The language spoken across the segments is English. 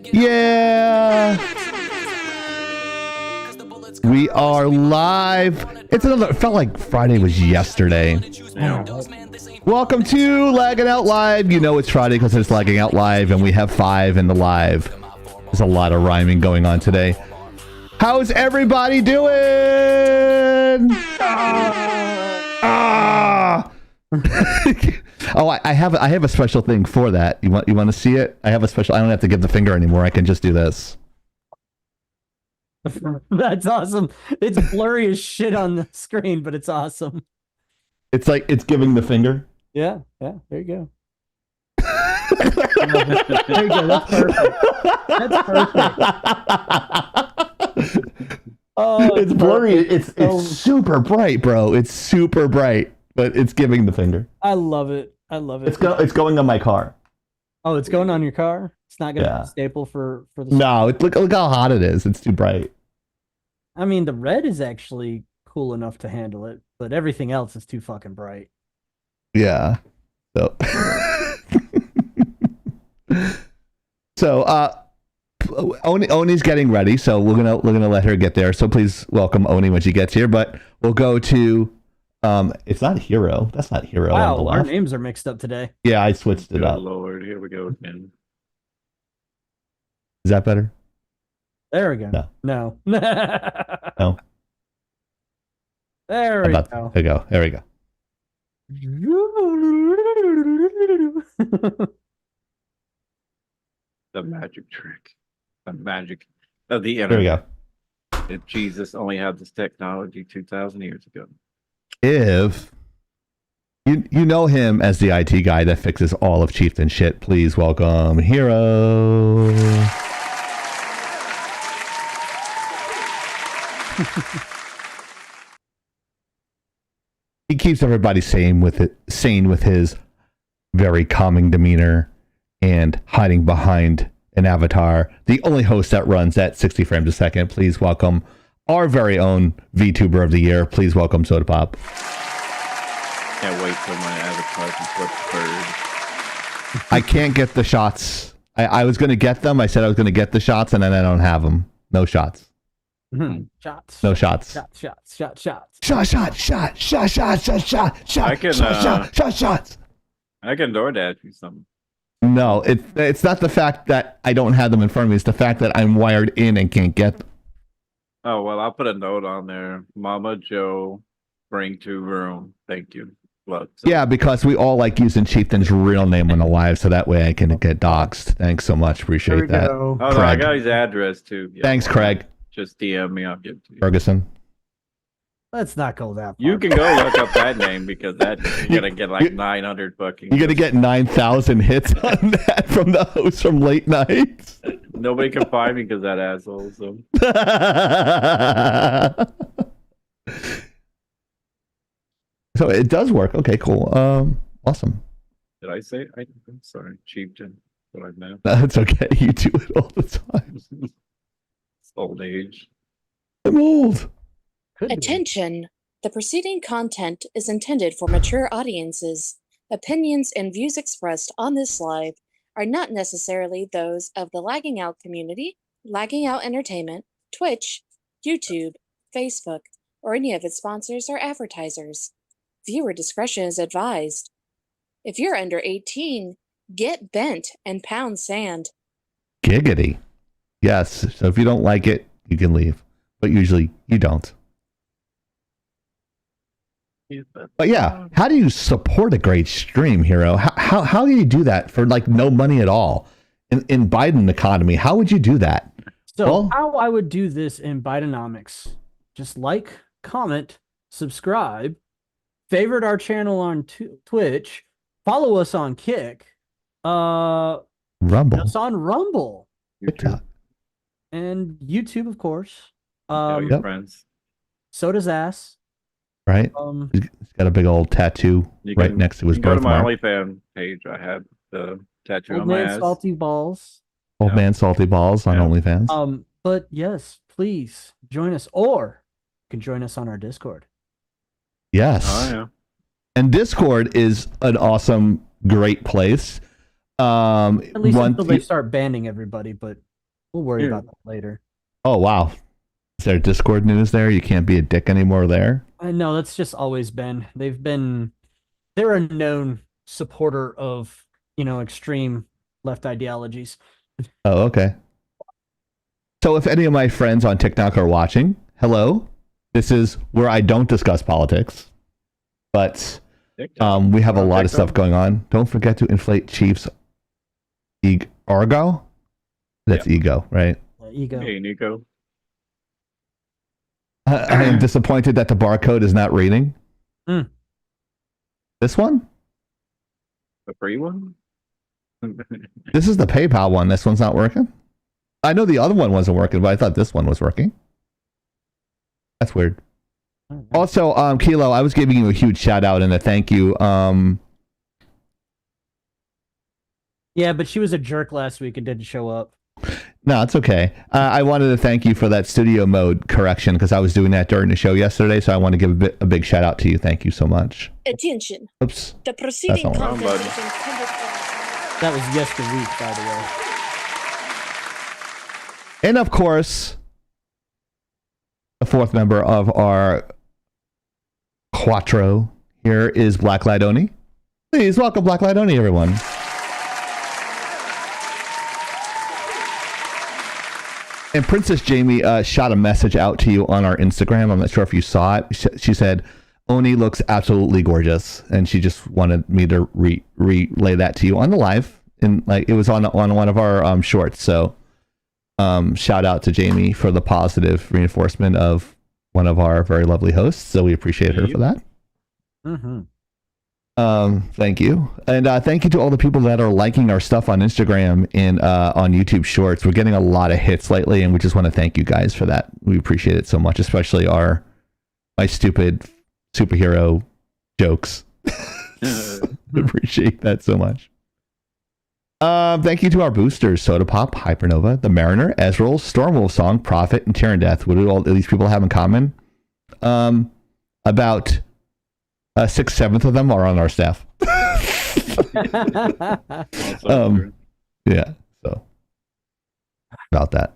Yeah. We are live. It felt like Friday was yesterday. Yeah. Welcome to Laggin Out Live. You know it's Friday because it's Lagging Out Live and we have 5 in the live. There's a lot of rhyming going on today. How's everybody doing? Oh, I have a special thing for that. You want to see it? I have a special. I don't have to give the finger anymore. I can just do this. That's awesome. It's blurry as shit on the screen, but it's awesome. It's like it's giving the finger. Yeah. There you go. There you go. That's perfect. Oh, it's blurry. It's super bright, bro. It's super bright, but it's giving the finger. I love it. It's going on my car. Oh, it's going on your car? It's not going to be a staple for the... No, look how hot it is. It's too bright. I mean, the red is actually cool enough to handle it, but everything else is too fucking bright. Yeah. So, Oni's getting ready, so we're gonna let her get there. So please welcome Oni when she gets here. But we'll go to it's not Hero. That's not Hero. Wow, our names are mixed up today. Yeah, I switched it up. Lord, here we go again. Is that better? There we go. No. No. There we go. There we go. The magic trick. The magic of the internet. There we go. If Jesus only had this technology 2,000 years ago. If you know him as the IT guy that fixes all of Chieftain shit, please welcome Hero. He keeps everybody sane with his very calming demeanor and hiding behind an avatar. The only host that runs at 60 frames a second. Please welcome our very own VTuber of the year. Please welcome Soda Pop. Can't wait till my avatar can flip bird. I can't get the shots. I was going to get them. I said I was going to get the shots, and then I don't have them. No shots. Shots. No shots. Shots. Shots. I can DoorDash you something. No, it's not the fact that I don't have them in front of me. It's the fact that I'm wired in and can't get them. Oh, well, I'll put a note on there. Mama Joe, bring to room. Thank you. Love. Yeah, because we all like using Chieftain's real name on the live, so that way I can get doxxed. Thanks so much. Appreciate that. Go. Oh, no, I got his address, too. Yeah. Thanks, Craig. Just DM me. I'll give it to you. Ferguson. Let's not go that far. You can go look up that name because that you're gonna get like 900 fucking. You're gonna get 9,000 hits on that from the host from late nights. Nobody can find me because that asshole. So. So it does work. Okay, cool. Awesome. Did I say? I'm sorry, Chieftain. What I meant. That's okay. You do it all the time. It's old age. I'm old. Attention! The preceding content is intended for mature audiences. Opinions and views expressed on this live are not necessarily those of the Lagging Out community, Lagging Out Entertainment, Twitch, YouTube, Facebook, or any of its sponsors or advertisers. Viewer discretion is advised. If you're under 18, get bent and pound sand. Giggity. Yes. So if you don't like it, you can leave. But usually you don't. But yeah, how do you support a great stream, Hero? How do you do that for like no money at all? In Biden economy, how would you do that? So how I would do this in Bidenomics, just like, comment, subscribe, favorite our channel on Twitch, follow us on Kick, Rumble, us on Rumble, TikTok, and YouTube, of course. Tell your friends. So does Ass. Right? He's got a big old tattoo right next to his birthmark. Go to my OnlyFans page. I have the tattoo on my ass. Salty Balls. Old man Salty Balls on OnlyFans. But yes, please join us, or you can join us on our Discord. Yes. Oh, yeah. And Discord is an awesome, great place. At least one, until they start banning everybody, but we'll worry about that later. oh wow, is there Discord news there? You can't be a dick anymore there. I know that's just always been. They're a known supporter of extreme left ideologies. Oh, okay. So if any of my friends on TikTok are watching, hello. This is where I don't discuss politics, but we have a lot of stuff going on. Don't forget to inflate Chiefs Argo. That's ego, right? Ego. Hey, Nico. I am disappointed that the barcode is not reading. This one? The free one? This is the PayPal one. This one's not working. I know the other one wasn't working, but I thought this one was working. That's weird. Also, Kilo, I was giving you a huge shout out and a thank you. Yeah, but she was a jerk last week and didn't show up. No, it's okay. I wanted to thank you for that studio mode correction because I was doing that during the show yesterday. So I want to give a big shout out to you. Thank you so much. Attention. Oops. The preceding That's not content wrong. is intended for... That was yesterweek, by the way. And of course, the fourth member of our Quattro here is Black Light Oni. Please welcome Black Light Oni, everyone. And Princess Jamie shot a message out to you on our Instagram. I'm not sure if you saw it. She said, Oni looks absolutely gorgeous. And she just wanted me to relay that to you on the live. And like it was on one of our shorts. So shout out to Jamie for the positive reinforcement of one of our very lovely hosts. So we appreciate her for that. Mm-hmm. Thank you. And thank you to all the people that are liking our stuff on Instagram and on YouTube Shorts. We're getting a lot of hits lately, and we just want to thank you guys for that. We appreciate it so much, especially my stupid superhero jokes. Appreciate that so much. Thank you to our boosters, Soda Pop, Hypernova, The Mariner, Ezreal, Stormwolf Song, Prophet, and Tyrann Death. What do all these people have in common? About 6/7 of them are on our staff. Yeah, so about that.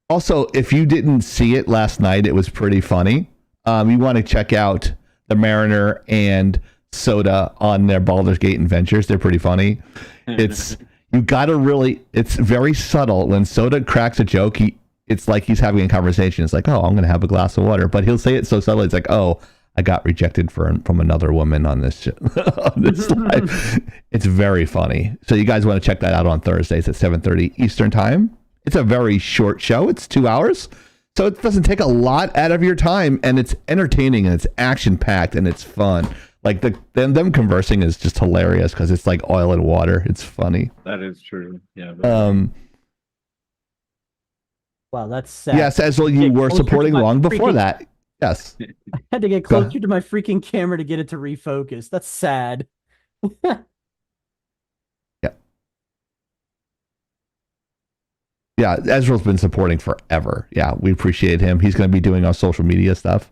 Also, if you didn't see it last night, it was pretty funny. You want to check out The Mariner and Soda on their Baldur's Gate Adventures. They're pretty funny. It's very subtle. When Soda cracks a joke, it's like he's having a conversation. It's like, oh, I'm going to have a glass of water. But he'll say it so subtly. It's like, oh, I got rejected from another woman on this live. It's very funny. So you guys want to check that out on Thursdays at 7:30 Eastern time. It's a very short show. It's 2 hours. So it doesn't take a lot out of your time, and it's entertaining and it's action packed and it's fun. Like them conversing is just hilarious because it's like oil and water. It's funny. That is true. Yeah. Wow, that's sad. Yes, as well, you were supporting long before that. Yes. I had to get closer to my freaking camera to get it to refocus. That's sad. Yeah, Ezreal's been supporting forever. Yeah, we appreciate him. He's going to be doing our social media stuff.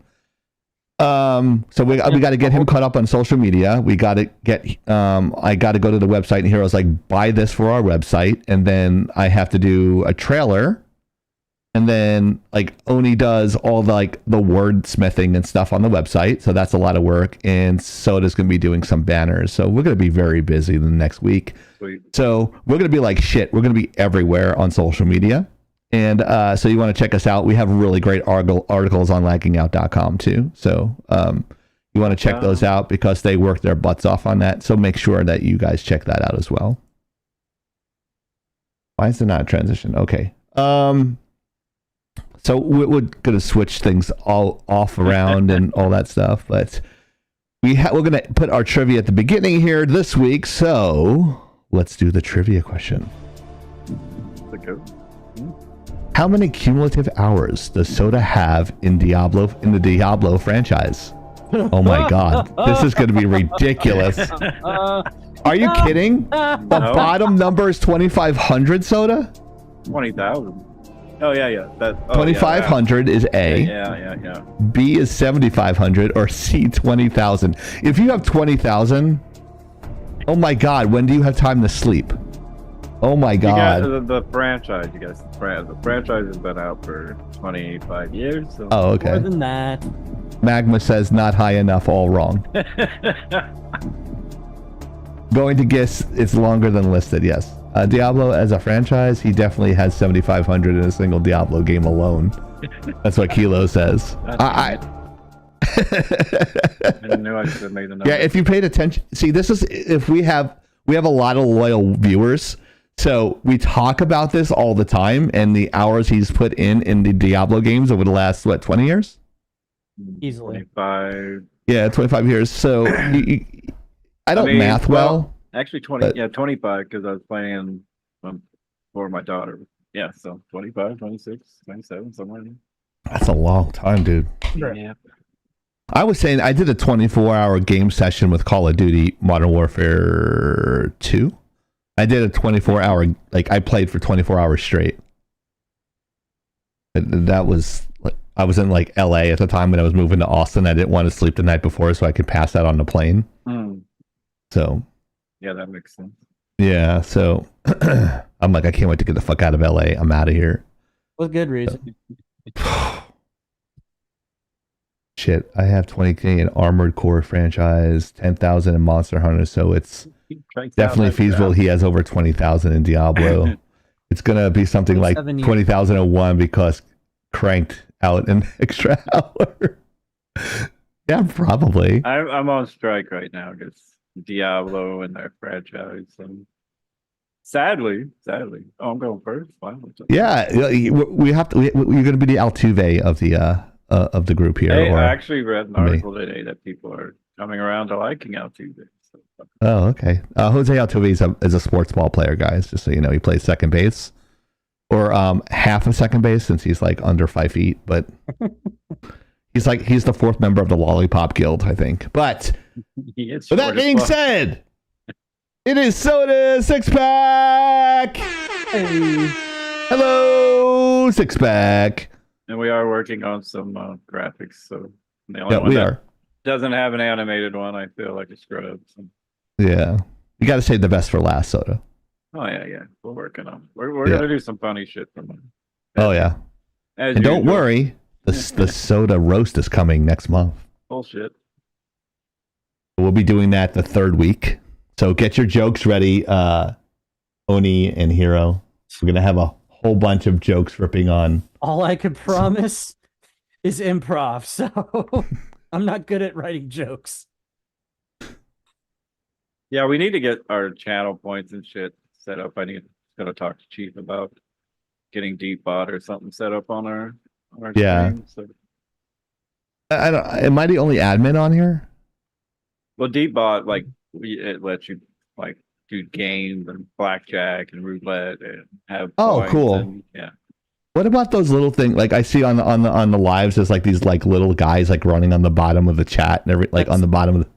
So we got to get him caught up on social media. We got to get. I got to go to the website, and here I was like, buy this for our website, and then I have to do a trailer. And then like Oni does all the wordsmithing and stuff on the website. So that's a lot of work. And Soda's going to be doing some banners. So we're going to be very busy the next week. Sweet. So we're going to be like shit. We're going to be everywhere on social media. And so you want to check us out. We have really great articles on laggingout.com too. So you want to check those out because they work their butts off on that. So make sure that you guys check that out as well. Why is it not a transition? Okay. So we're going to switch things all off around and all that stuff, but we're going to put our trivia at the beginning here this week. So let's do the trivia question. How many cumulative hours does Soda have in the Diablo franchise? Oh my God, this is going to be ridiculous. Are you kidding? The bottom number is 2,500, Soda? 20,000. Oh yeah. 2,500 is A. Yeah. B is 7,500, or C 20,000. If you have 20,000, oh my God, when do you have time to sleep? Oh my You got god. the franchise. You guys, the franchise has been out for 25 years. So. Oh, More okay. than that. Magma says not high enough, all wrong. Going to guess it's longer than listed, yes. Diablo as a franchise, he definitely has 7,500 in a single Diablo game alone. That's what Kilo says. I knew I should have made the number. Yeah, if you paid attention, see, this is if we have a lot of loyal viewers, so we talk about this all the time, and the hours he's put in the Diablo games over the last 20 years, Easily. 25. Yeah, 25 years. So I don't math well. Actually, 25 because I was playing for my daughter. Yeah, so 25, 26, 27, somewhere in there. That's a long time, dude. Yeah. I was saying I did a 24-hour game session with Call of Duty Modern Warfare 2. I did a 24-hour, I played for 24 hours straight. That was, I was in LA at the time when I was moving to Austin. I didn't want to sleep the night before so I could pass out on the plane. So. Yeah, that makes sense. Yeah, so I'm I can't wait to get the fuck out of LA. I'm out of here. With good reason. Shit, I have 20K in Armored Core franchise, 10,000 in Monster Hunter, so it's definitely feasible. He has over 20,000 in Diablo. It's gonna be something like 20,001 because cranked out an extra hour. Yeah, probably. I'm on strike right now because Diablo and their franchise, and sadly, oh, I'm going first. Wow. Yeah, we have to. You're gonna be the Altuve of the group here. Hey, I actually read an article today that people are coming around to liking Altuve. So. Oh, okay. Jose Altuve is a sports ball player, guys. Just so you know, he plays second base, or half of second base since he's under 5 feet. But he's the fourth member of the Lollipop Guild, I think. But with that being said, it is Soda Six Pack. Hey. Hello, Six Pack. And we are working on some graphics, so the only one that doesn't have an animated one, I feel like a scrub. So. Yeah, you got to save the best for last, Soda. Oh yeah, we're working on. We're gonna do some funny shit from them. Oh yeah, and don't worry, the Soda roast is coming next month. Bullshit. We'll be doing that the third week, so get your jokes ready, Oni and Hero. We're gonna have a whole bunch of jokes ripping on. All I can promise is improv, so I'm not good at writing jokes. Yeah, we need to get our channel points and shit set up. I need to talk to Chief about getting Deepbot or something set up on our stream, so. I don't. Am I the only admin on here? Well, Deepbot, it lets you do games and blackjack and roulette and have. Oh, cool. And, yeah. What about those little things I see on the lives? There's these little guys running on the bottom of the chat and on the bottom of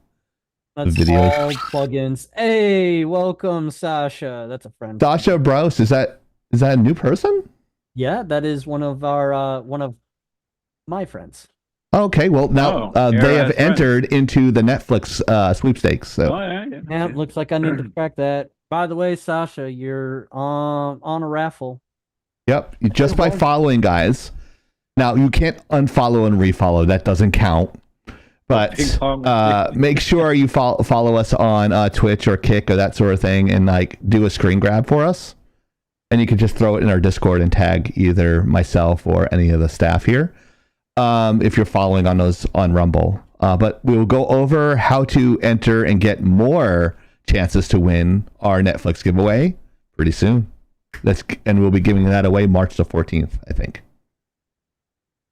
the videos. All plugins. Hey, welcome, Sasha. That's a friend. Sasha Brose, is that a new person? Yeah, that is one of my friends. Okay, well now they have entered into the Netflix sweepstakes. So. Oh, yeah. Yeah, looks like I need to track that. By the way, Sasha, you're on a raffle. Yep, just by following, guys. Now you can't unfollow and refollow. That doesn't count. But make sure you follow us on Twitch or Kick or that sort of thing, and do a screen grab for us. And you can just throw it in our Discord and tag either myself or any of the staff here. If you're following on those on Rumble. But we will go over how to enter and get more chances to win our Netflix giveaway pretty soon. And we'll be giving that away March the 14th, I think.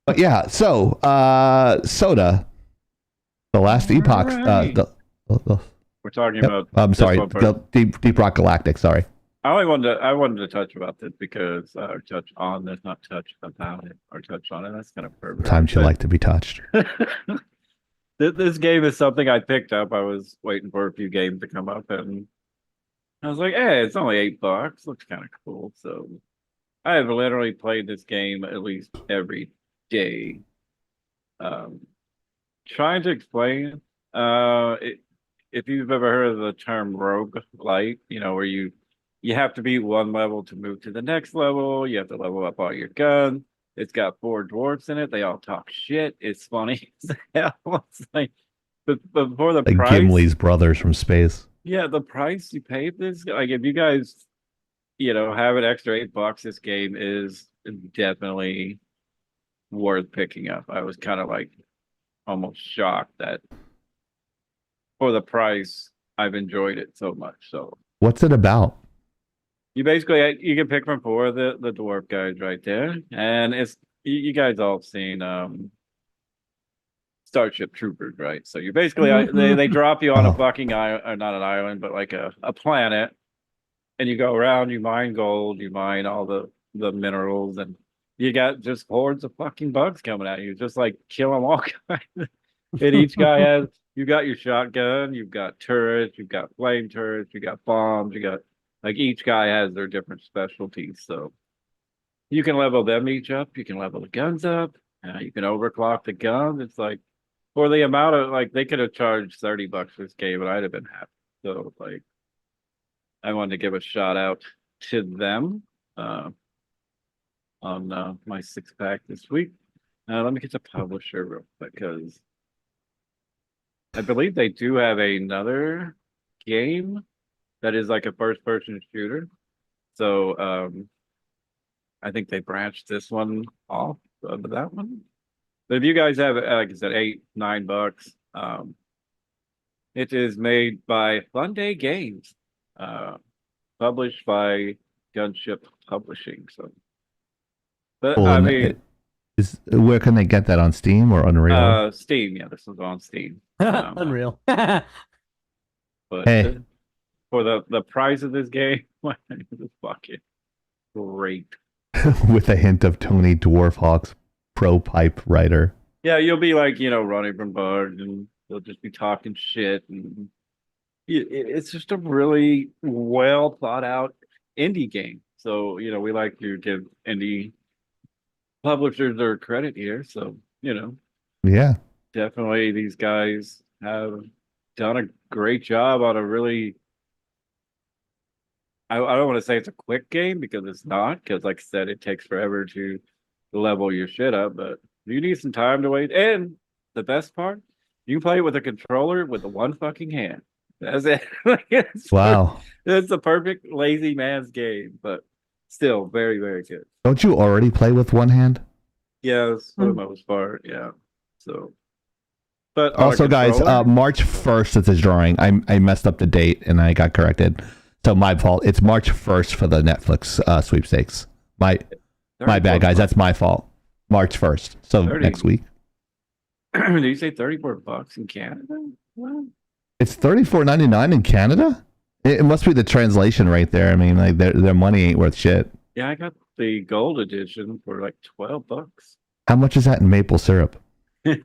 But yeah, so Soda, the last epoch. Right. We're talking about. I'm sorry, the Deep Rock Galactic. Sorry. I wanted to touch about this because touch on this, not touch about it or touch on it. That's kind of pervert. Times you like to be touched. This game is something I picked up. I was waiting for a few games to come up, and I was like, "Hey, it's only $8. Looks kind of cool." So I have literally played this game at least every day. Trying to explain, if you've ever heard of the term roguelite, where you you have to beat one level to move to the next level. You have to level up all your guns. It's got 4 dwarfs in it. They all talk shit. It's funny as hell. It's like, but for the Like price, Gimli's brothers from space. yeah, the price you pay for this, like if you guys, have an extra $8, this game is definitely worth picking up. I was kind of like almost shocked that for the price, I've enjoyed it so much. So What's it about? you basically you can pick from 4 of the dwarf guys right there, and it's you guys all seen Starship Troopers, right? So you basically they drop you on a fucking island, or not an island, but like a planet, and you go around, you mine gold, you mine all the minerals, and you got just hordes of fucking bugs coming at you, just like kill them all. And each guy has, you got your shotgun, you've got turrets, you've got flame turrets, you got bombs, you got like each guy has their different specialties. So you can level them each up, you can level the guns up, you can overclock the guns. It's like for the amount of like they could have charged $30 for this game, and I'd have been happy. So like I wanted to give a shout out to them on my 6-pack this week. Let me get the publisher real quick because I believe they do have another game that is like a first-person shooter. So I think they branched this one off of that one. But if you guys have, like I said, $8-9, it is made by Fun Day Games, published by Gunship Publishing. So, but Well, I and mean, where can they get that, on Steam or Unreal? Steam. Yeah, this is on Steam. Unreal. But Hey. for the price of this game, it's fucking great. With a hint of Tony Dwarfhawk's pro pipe writer. Yeah, you'll be like, running from bars, and they'll just be talking shit, and it's just a really well thought out indie game. So, we like to give indie publishers their credit here. So, Yeah. definitely these guys have done a great job on a really, I don't want to say it's a quick game because it's not, because like I said, it takes forever to level your shit up, but you need some time to wait. And the best part, you can play it with a controller with the one fucking hand. That's it. Wow. It's the perfect lazy man's game, but still very, very good. Don't you already play with one hand? Yes, for the most part, yeah. So, but on a Also, guys, controller- March 1st is the drawing. I messed up the date and I got corrected. So my fault. It's March 1st for the Netflix sweepstakes. My bad, guys. That's my fault. March 1st. So 30. next week. Did you say $34 in Canada? What? It's $34.99 in Canada? It must be the translation right there. I mean, like their money ain't worth shit. Yeah, I got the gold edition for like $12. How much is that in maple syrup? Right?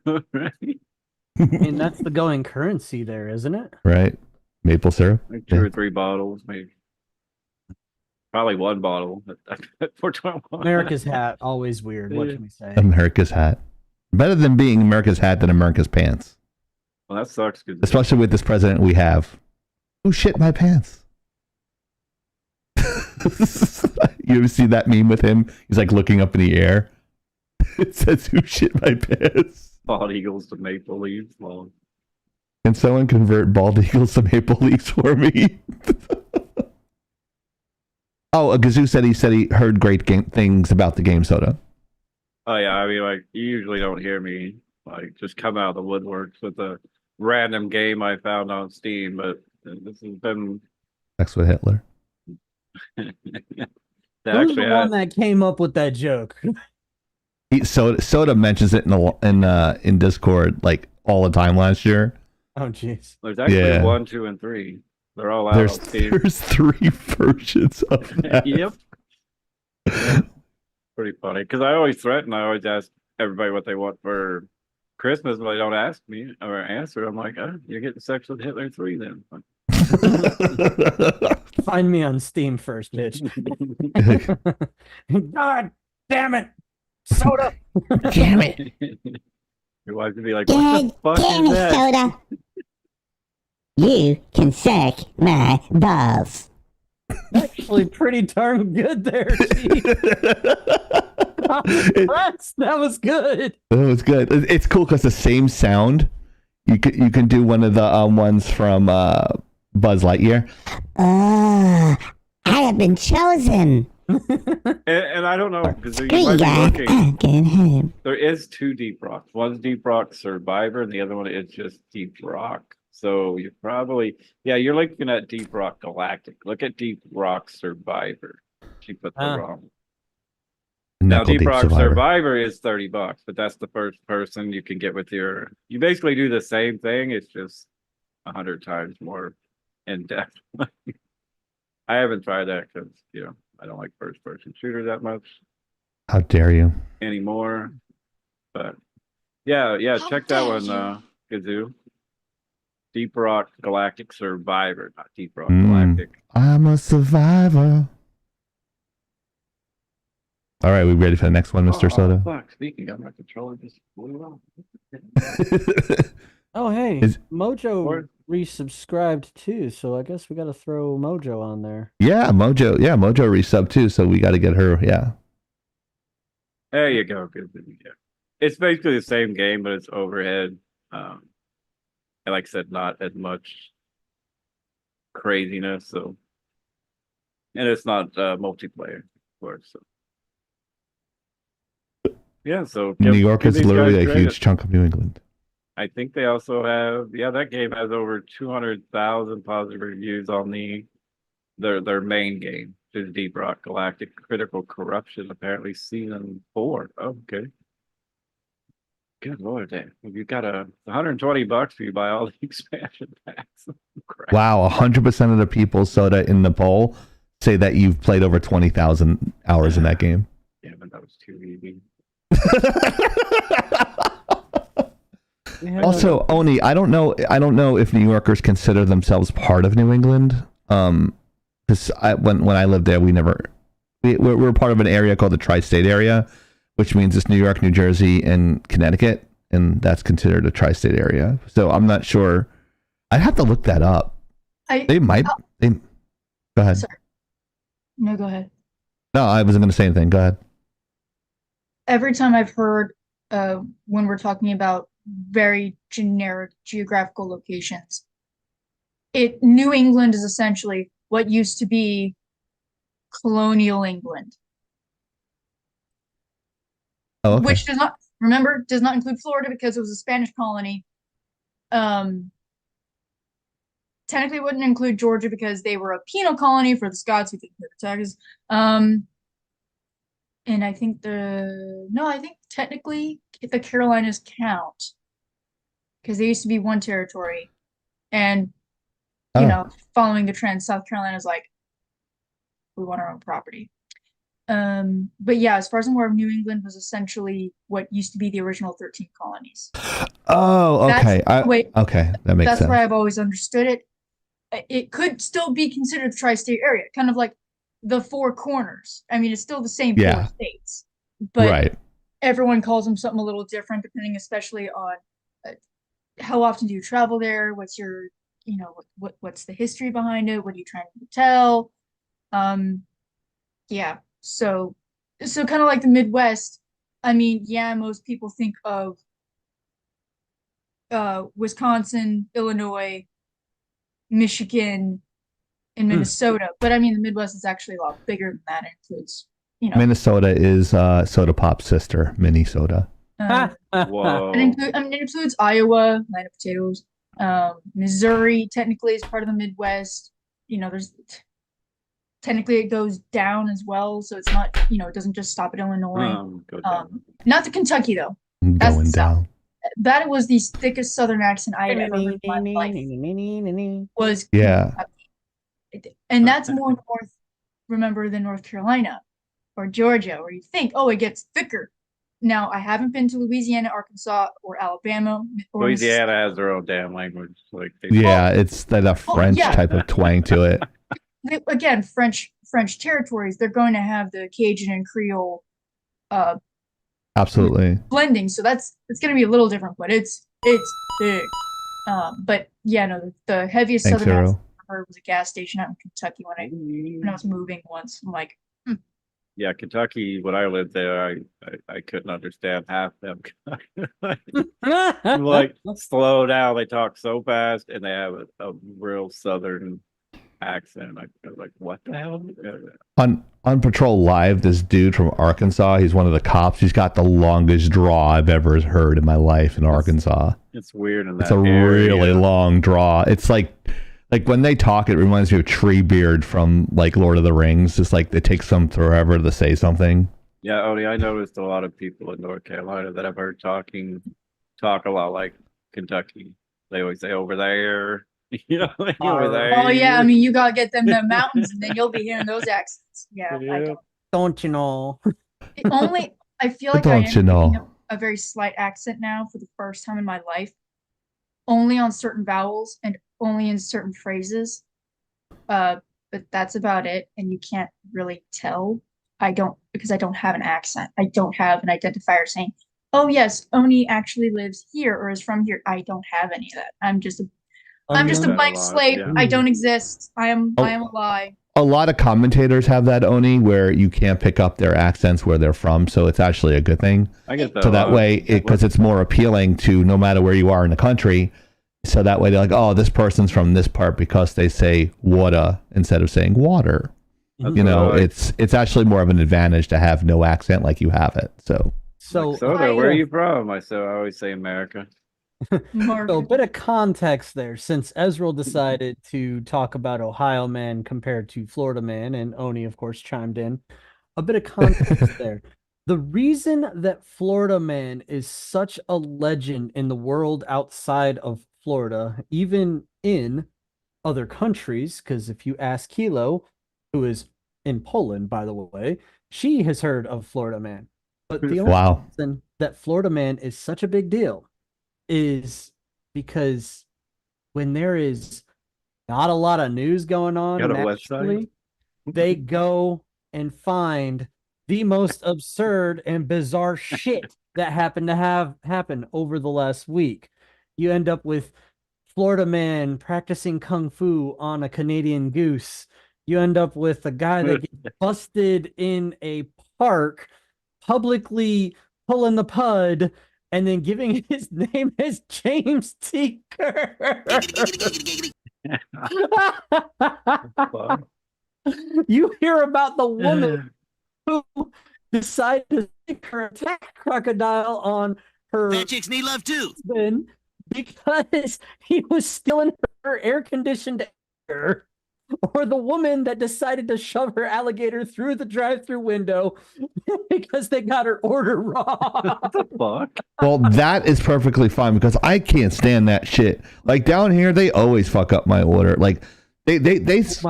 I mean, that's the going currency there, isn't it? Right? Maple syrup? Like 2 or 3 bottles, maybe. Probably 1 bottle for $12. America's hat, always weird. What can we say? America's hat. Better than being America's hat than America's pants. Well, that sucks. Cause Especially with this president we have. Who shit my pants? You ever see that meme with him? He's like looking up in the air. It says, who shit my pants? bald eagles to maple leaves. Well, Can someone convert bald eagles to maple leaves for me? Oh, Gazoo said he heard great things about the game soda. oh yeah, I mean, like you usually don't hear me like just come out of the woodworks with a random game I found on Steam, but this has been Sex with Hitler. Who's the one that came up with that joke? Soda mentions it in Discord like all the time last year. Oh, jeez. There's actually Yeah. 1, 2, and 3. They're all out There's on Steam. 3 versions of that. Yep. Yeah. Pretty funny because I always ask everybody what they want for Christmas, but they don't ask me or answer. I'm like, oh, you're getting Sex with Hitler 3 then. Find me on Steam first, bitch. God damn it. Soda. Damn it. Your wife could be like, what the fuck Damn is it, that? Soda. You can suck my balls. Actually, pretty darn good there, Chief. That was good. It was good. It's cool because the same sound. You can do one of the ones from Buzz Lightyear. I have been chosen. And I don't know because you Screw might be ya. looking. Get him. There is 2 Deep Rocks. One's Deep Rock Survivor, and the other one is just Deep Rock. So you probably, you're looking at Deep Rock Galactic. Look at Deep Rock Survivor. She put the wrong. Now, Knuckle Deep Rock Survivor. Survivor is $30, but that's the first person you can get with your. You basically do the same thing. It's just 100 times more in depth. I haven't tried that because I don't like first person shooters that much How dare you? anymore. But yeah, How check that dare one, Gazoo. Deep Rock Galactic Survivor, not Deep Rock Mm. Galactic. I'm a survivor. All right, we ready for the next one, Mr. Soda? Fuck, speaking of my controller, just blew up. Oh, hey, Is- Mojo Or- resubscribed too, so I guess we got to throw Mojo on there. Yeah, Mojo resub too, so we got to get her. Yeah. There you go. Good. Yeah. It's basically the same game, but it's overhead. And like I said, not as much craziness. So, and it's not multiplayer, of course. So. Yeah. So New York give is these literally guys a credit. huge chunk of New England. I think they also have. Yeah, that game has over 200,000 positive reviews on their main game, which is Deep Rock Galactic Critical Corruption. Apparently, season 4. Oh, okay. Good lord, Dan. You got $120 for you buy all the expansion packs. Crap. Wow, 100% of the people, Soda, in the poll say that you've played over 20,000 hours in that game. Yeah, but that was too easy. Yeah. Also, Oni, I don't know if New Yorkers consider themselves part of New England. Because when I lived there, we're part of an area called the tri-state area, which means it's New York, New Jersey, and Connecticut, and that's considered a tri-state area. So I'm not sure. I'd have to look that up. They might. Go ahead. Sorry. No, go ahead. No, I wasn't going to say anything. Go ahead. Every time I've heard when we're talking about very generic geographical locations, New England is essentially what used to be colonial England, Oh, okay. which does not include Florida because it was a Spanish colony. Technically wouldn't include Georgia because they were a penal colony for the Scots who didn't pay their taxes. And I think technically the Carolinas count because they used to be one territory, and following the trend, South Carolina's like, we want our own property. But yeah, as far as I'm aware, New England was essentially what used to be the original 13 colonies. Oh, okay. Okay, that makes that's sense. why I've always understood it. It could still be considered the tri-state area, kind of like the Four Corners. I mean, it's still the same Yeah. 4 states, but Right. everyone calls them something a little different, depending especially on how often do you travel there, what's your, what's the history behind it, what are you trying to tell. Yeah, so kind of like the Midwest. I mean, yeah, most people think of Wisconsin, Illinois, Michigan, and Minnesota, but I mean the Midwest is actually a lot bigger than that. It includes, Minnesota is Soda Pop's sister, Minnesota. Whoa. it includes Iowa, Atlanta potatoes. Missouri technically is part of the Midwest. There's technically it goes down as well, so it's not, it doesn't just stop at Illinois. Go down. Not to Kentucky though. That's Going the South. down. That was the thickest Southern accent I had ever heard in my life. Was Yeah. Kentucky. And that's more north, remember, than North Carolina or Georgia, where you think, oh, it gets thicker. Now, I haven't been to Louisiana, Arkansas, or Alabama. Or Louisiana has their own damn language. Like Yeah, it's the French yeah. type of twang to it. Again, French territories, they're going to have the Cajun and Creole Absolutely. blending, so it's going to be a little different, but it's big. But yeah, no, the heaviest Thanks, Southern Hero. accent I've heard was a gas station out in Kentucky when I was moving once. I'm like, Yeah, Kentucky, when I lived there, I couldn't understand half them. Like, slow down. They talk so fast and they have a real southern accent. I was like, what the hell? On Patrol Live, this dude from Arkansas, he's one of the cops. He's got the longest draw I've ever heard in my life in Arkansas. It's weird in that It's a area. really long draw. It's like when they talk, it reminds me of Treebeard from like Lord of the Rings. It's like it takes them forever to say something. Yeah, Odie, I noticed a lot of people in North Carolina that I've heard talk a lot like Kentucky. They always say over there, like over there. oh yeah, I mean you gotta get them the mountains, and then you'll be hearing those accents. Yeah, I Don't you know? I feel like I am picking up a very slight accent now for the first time in my life, only on certain vowels and only in certain phrases. But that's about it, and you can't really tell. Because I don't have an accent. I don't have an identifier saying, "Oh yes, Oni actually lives here or is from here." I don't have any of that. I'm just a blank slate. Yeah. I don't exist. I am a lie. A lot of commentators have that, Oni, where you can't pick up their accents where they're from, so it's actually a good thing. I get that. So that way, because it's more appealing to no matter where you are in the country. So that way they're like, oh, this person's from this part because they say water instead of saying water. You know, it's actually more of an advantage to have no accent like you have it. So where are you from? I always say America. So a bit of context there, since Ezreal decided to talk about Ohio Man compared to Florida Man, and Oni, of course, chimed in. A bit of context there. The reason that Florida Man is such a legend in the world outside of Florida, even in other countries, because if you ask Kilo, who is in Poland, by the way, she has heard of Florida Man. But the only reason that Florida Man is such a big deal is because when there is not a lot of news going on nationally, they go and find the most absurd and bizarre shit that happened to have happened over the last week. You end up with Florida Man practicing kung fu on a Canadian goose. You end up with a guy that gets busted in a park, publicly pulling the pud, and then giving his name as James T. Kerr. You hear about the woman who decided to stick her attack crocodile on her. That chicks need love too. Because he was stealing her air-conditioned air. Or the woman that decided to shove her alligator through the drive-through window because they got her order wrong. What the fuck? Well, that is perfectly fine because I can't stand that shit. Like down here, they always fuck up my order. Like they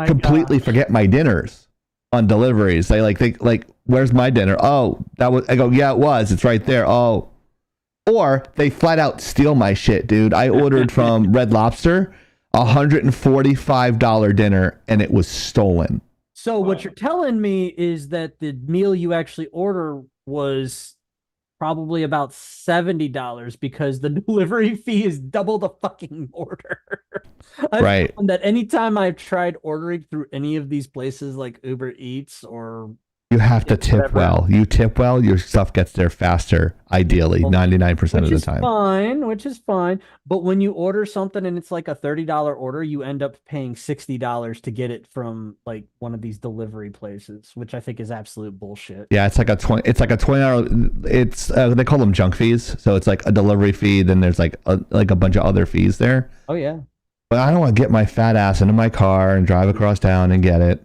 completely forget my dinners on deliveries. They like, where's my dinner? Oh, that was. I go, yeah, it was. It's right there. Oh, or they flat out steal my shit, dude. I ordered from Red Lobster. $145 dinner and it was stolen. So what you're telling me is that the meal you actually order was probably about $70 because the delivery fee is double the fucking order. Right. Found that anytime I've tried ordering through any of these places like Uber Eats or you have to tip well. You tip well, your stuff gets there faster, ideally, 99% of the time. Which is fine. But when you order something and it's like a $30 order, you end up paying $60 to get it from like one of these delivery places, which I think is absolute bullshit. Yeah, it's like a $20. It's like a $20. It's they call them junk fees. So it's like a delivery fee. Then there's like a bunch of other fees there. Oh yeah. But I don't want to get my fat ass into my car and drive across town and get it.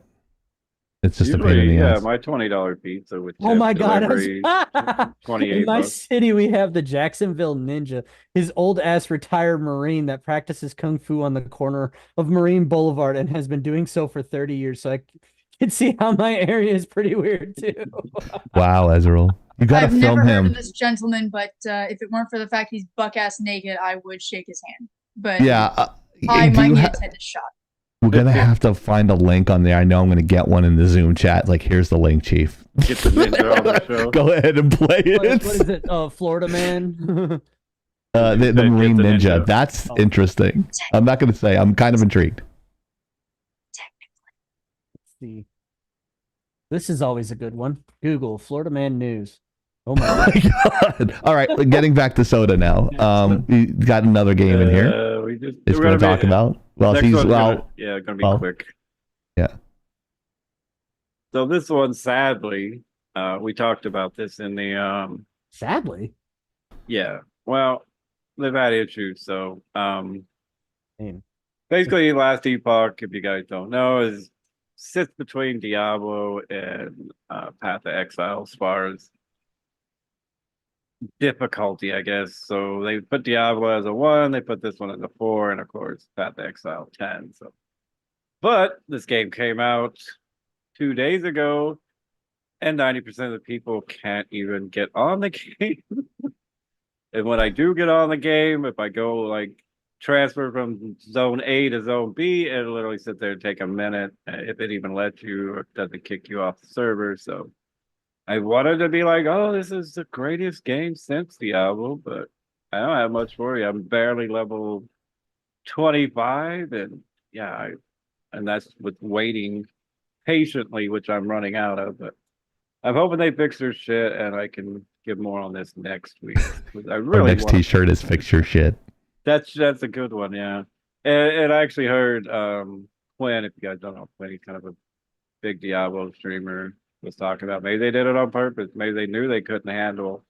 It's just usually, a pain in the ass. My $20 pizza with oh my god, $28. In my city we have the Jacksonville Ninja, his old ass retired Marine that practices kung fu on the corner of Marine Boulevard and has been doing so for 30 years. So I can see how my area is pretty weird too. Wow, Ezreal. You gotta film him. I've never heard of this gentleman, but if it weren't for the fact he's buck ass naked, I would shake his hand. But yeah, I might need a tetanus shot. We're going to have to find a link on there. I know I'm going to get one in the Zoom chat. Like, here's the link, Chief. Get the ninja on the show. Go ahead and play it. What is it? Florida Man? the Marine Ninja. That's interesting. I'm not going to say. I'm kind of intrigued. see. This is always a good one. Google Florida Man news. Oh my Oh god. my god! All right, getting back to soda now. We got another game in here. We just It's going to talk about. Well, next he's one's well. gonna be well, quick. Yeah. So this one, sadly, we talked about this in the Sadly. yeah. Well, they've had issues, so Man. basically, Last Epoch, if you guys don't know, is sits between Diablo and Path of Exile as far as difficulty, I guess. So they put Diablo as a 1, they put this one as a 4, and of course Path of Exile 10. So, but this game came out 2 days ago, and 90% of the people can't even get on the game. And when I do get on the game, if I go like transfer from zone A to zone B, it'll literally sit there and take a minute if it even lets you, or it doesn't kick you off the server. So I wanted to be like, oh, this is the greatest game since Diablo, but I don't have much for you. I'm barely level 25, and yeah, and that's with waiting patiently, which I'm running out of. But I'm hoping they fix their shit, and I can give more on this next week. I Our really next T-shirt is "Fix Your Shit." That's a good one, yeah. And I actually heard Quinn, if you guys don't know Quinn, he's kind of a big Diablo streamer, was talking about maybe they did it on purpose. Maybe they knew they couldn't handle,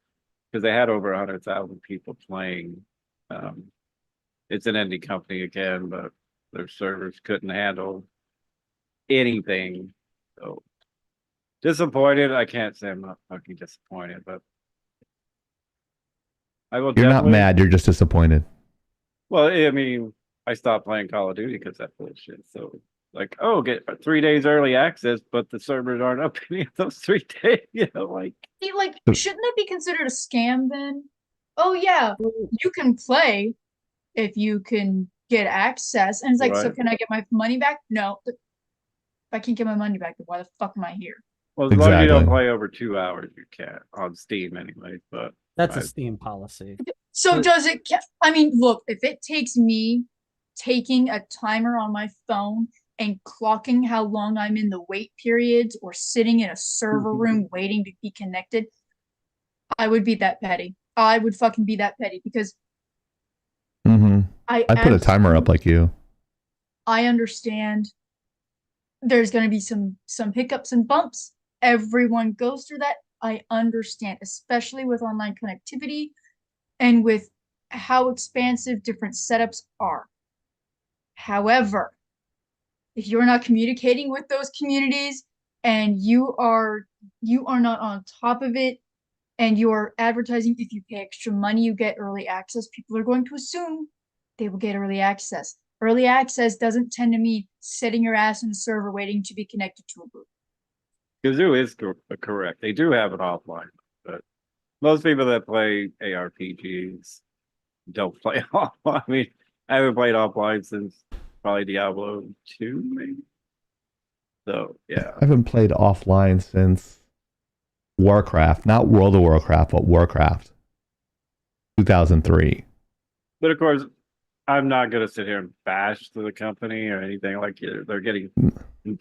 because they had over 100,000 people playing. It's an indie company again, but their servers couldn't handle anything. So disappointed. I can't say I'm not fucking disappointed, but I will You're not definitely. mad. You're just disappointed. Well, I mean, I stopped playing Call of Duty because that bullshit. So, like, oh, get 3 days early access, but the servers aren't up any of those 3 days. You know, like, See, like, shouldn't that be considered a scam then? Oh yeah, you can play if you can get access. And it's like, so Right. can I get my money back? No. If I can't get my money back, then why the fuck am I here? well, as long as you don't Exactly. play over 2 hours, you can't on Steam anyway. But That's a I- Steam policy. So But- does it? I mean, look, if it takes me taking a timer on my phone and clocking how long I'm in the wait periods or sitting in a server room waiting to be connected, I would be that petty. I would fucking be that petty because Mm-hmm. I put a timer up like you. I understand there's going to be some hiccups and bumps. Everyone goes through that. I understand, especially with online connectivity and with how expansive different setups are. However, if you're not communicating with those communities and you are not on top of it and you're advertising, if you pay extra money, you get early access, people are going to assume they will get early access. Early access doesn't tend to mean sitting your ass in the server waiting to be connected to a group. Kazoo is correct. They do have it offline, but most people that play ARPGs don't play offline. I mean, I haven't played offline since probably Diablo 2, maybe. So yeah, I haven't played offline since Warcraft, not World of Warcraft, but Warcraft, 2003. but of course, I'm not gonna sit here and bash the company or anything like it. They're getting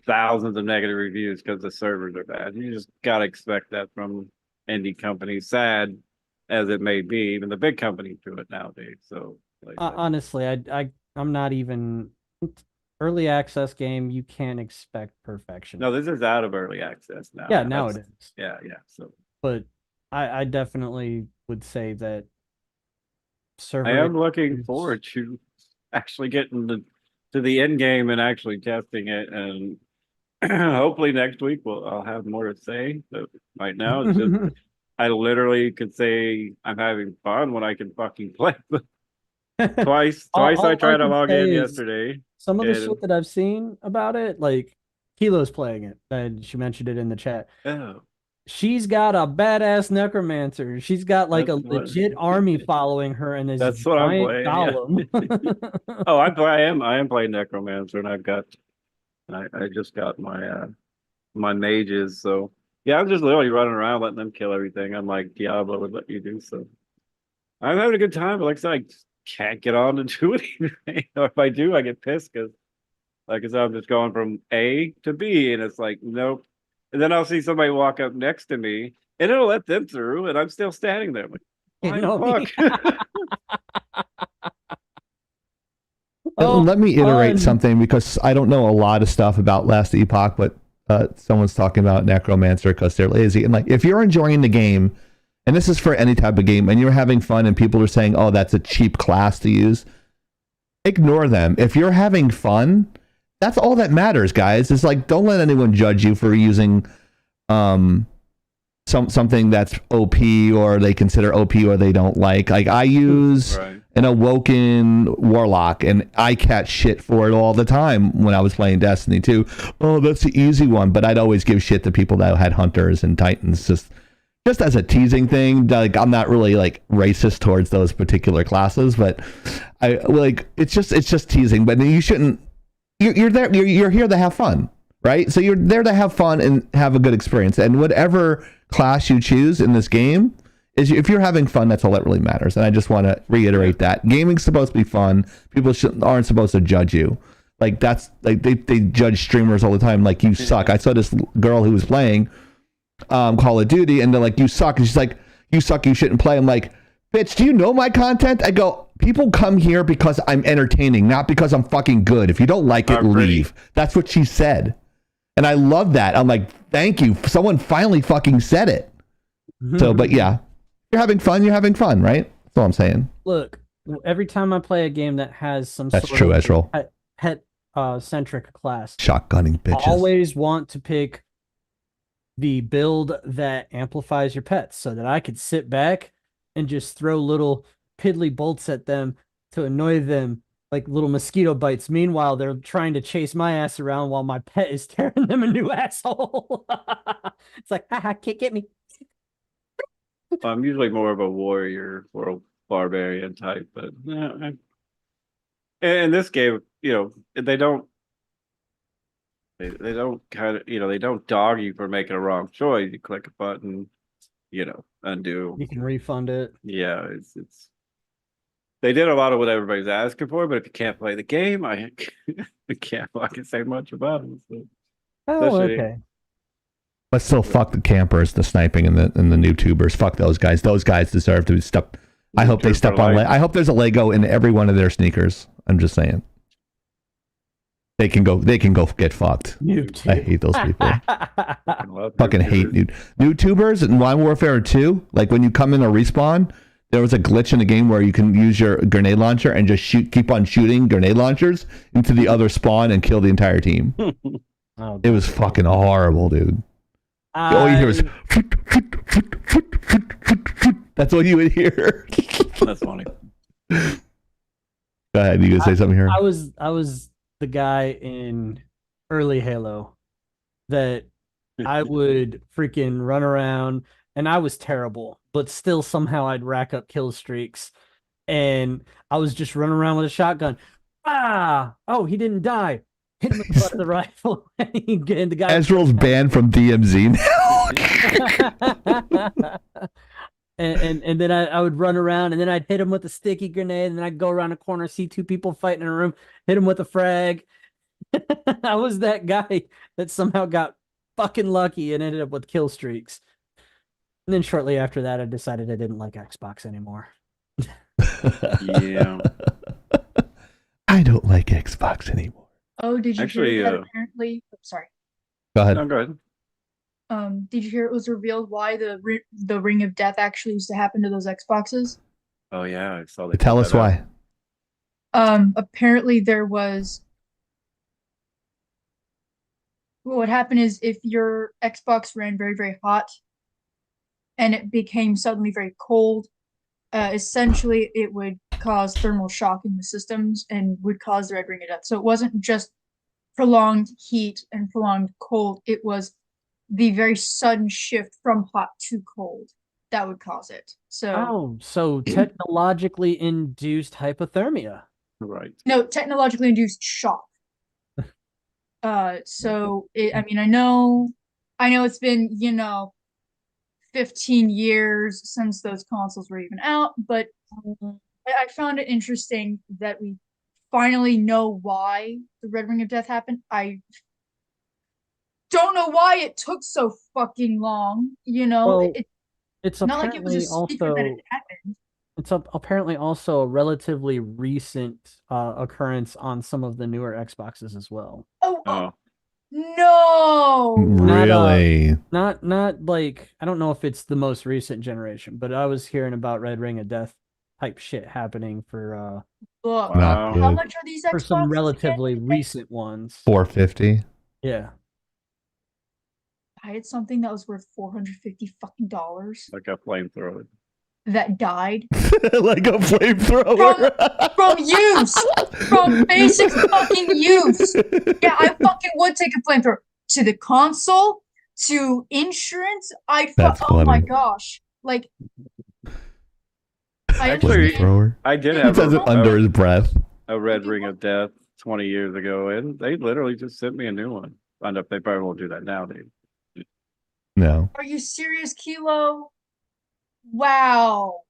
thousands of negative reviews because the servers are bad. You just gotta expect that from indie companies, sad as it may be. Even the big companies do it nowadays. So, like, Honestly, I'm not even early access game. You can't expect perfection. no, this is out of early access now. Yeah, now it is. Yeah. So But I definitely would say that server. I am looking issues- forward to actually getting to the end game and actually testing it, and hopefully next week I'll have more to say. But right now, it's just I literally could say I'm having fun when I can fucking play. Twice All I tried I to can log say in is yesterday. Some of the and- shit that I've seen about it, like Kilo's playing it, and she mentioned it in the chat. Oh, She's got a badass necromancer. She's got like That's a what- legit army following her and this That's what I'm giant playing, golem. oh, I am playing Necromancer, and I just got my my mages. So yeah, I'm just literally running around letting them kill everything. I'm like Diablo would let you do so. I'm having a good time, but like I said, I just can't get on to do anything. Or if I do, I get pissed because Like, as I'm just going from A to B, and it's like, nope. And then I'll see somebody walk up next to me, and it'll let them through, and I'm still standing there. I'm like, why the fuck? Oh, Let me iterate fun. something because I don't know a lot of stuff about Last Epoch, but someone's talking about Necromancer because they're lazy. And like, if you're enjoying the game, and this is for any type of game, and you're having fun, and people are saying, "Oh, that's a cheap class to use," ignore them. If you're having fun, that's all that matters, guys. It's like, don't let anyone judge you for using something that's OP or they consider OP or they don't like. Like, I use Right. an Awoken Warlock, and I catch shit for it all the time when I was playing Destiny 2. Oh, that's the easy one. But I'd always give shit to people that had Hunters and Titans just as a teasing thing. Like, I'm not really like racist towards those particular classes, but I like it's just teasing. But you shouldn't. You're there. You're here to have fun, right? So you're there to have fun and have a good experience. And whatever class you choose in this game is, if you're having fun, that's all that really matters. And I just want to reiterate that gaming's supposed to be fun. People aren't supposed to judge you. Like, that's like they judge streamers all the time. Like, you suck. I saw this girl who was playing Call of Duty, and they're like, you suck. And she's like, you suck. You shouldn't play. I'm like, bitch, do you know my content? I go, people come here because I'm entertaining, not because I'm fucking good. If you don't like it, leave. That's what she said. And I love that. I'm like, thank you. Someone finally fucking said it. So, but yeah, you're having fun, right? That's all I'm saying. Look, every time I play a game that has some That's sort true, of Ezreal. pet centric class, Shotgunning bitches. I always want to pick the build that amplifies your pets so that I could sit back and just throw little piddly bolts at them to annoy them, like little mosquito bites. Meanwhile, they're trying to chase my ass around while my pet is tearing them a new asshole. It's like, haha, can't get me. I'm usually more of a warrior or a barbarian type, but in this game, they don't kind of, they don't dog you for making a wrong choice. You click a button, undo. You can refund it. Yeah, it's they did a lot of what everybody's asking for, but if you can't play the game, I can't fucking say much about it. So. Oh, Especially- okay. But still, fuck the campers, the sniping, and the new tubers. Fuck those guys. Those guys deserve to step. I hope they step on. I hope there's a Lego in every one of their sneakers. I'm just saying. They can go get fucked. I hate those people. Fucking hate new tubers in Modern Warfare 2. Like, when you come in a respawn, there was a glitch in the game where you can use your grenade launcher and just keep on shooting grenade launchers into the other spawn and kill the entire team. Oh, it was fucking horrible, dude. All you hear is that's all you would hear. That's funny. Go ahead, you gonna say something here? I was the guy in early Halo that I would freaking run around, and I was terrible, but still somehow I'd rack up kill streaks, and I was just running around with a shotgun. Oh, he didn't die. Hit him with the butt of the rifle. And the guy Ezreal's banned from DMZ now. and then I would run around, and then I'd hit him with a sticky grenade, and then I'd go around a corner, see two people fighting in a room, hit him with a frag. I was that guy that somehow got fucking lucky and ended up with kill streaks. And then shortly after that, I decided I didn't like Xbox anymore. Yeah. I don't like Xbox anymore. Oh, did you Actually, hear that apparently? Oh, sorry. Go ahead. No, go ahead. Did you hear it was revealed why the Ring of Death actually used to happen to those Xboxes? Oh yeah, I saw that. Tell us why. Apparently there was. What happened is, if your Xbox ran very, very hot and it became suddenly very cold, essentially it would cause thermal shock in the systems and would cause the red ring of death. So it wasn't just prolonged heat and prolonged cold, it was the very sudden shift from hot to cold that would cause it. So technologically induced hypothermia. Right. No, technologically induced shock. I know it's been, 15 years since those consoles were even out, but I found it interesting that we finally know why the Red Ring of Death happened. I don't know why it took so fucking long. You know, Well, it's It's not like it was a apparently secret that also it happened. it's apparently also a relatively recent occurrence on some of the newer Xboxes as well. Oh, Oh, no! Really? Not like I don't know if it's the most recent generation, but I was hearing about Red Ring of Death type shit happening for Look, Not wow. how good. much are these Xboxes some again? relatively recent ones. 450. Yeah. I had something that was worth $450 fucking Like a flamethrower. that died Like a flamethrower. from use, from basic fucking use. Yeah, I fucking would take a flamethrower to the console, to insurance. That's oh my funny. gosh, like I Actually, understand. Flamethrower. I did He have says it under his breath. a Red Ring of Death 20 years ago, and they literally just sent me a new one. Find out they probably won't do that now, dude. No. Are you serious, Kilo? Wow.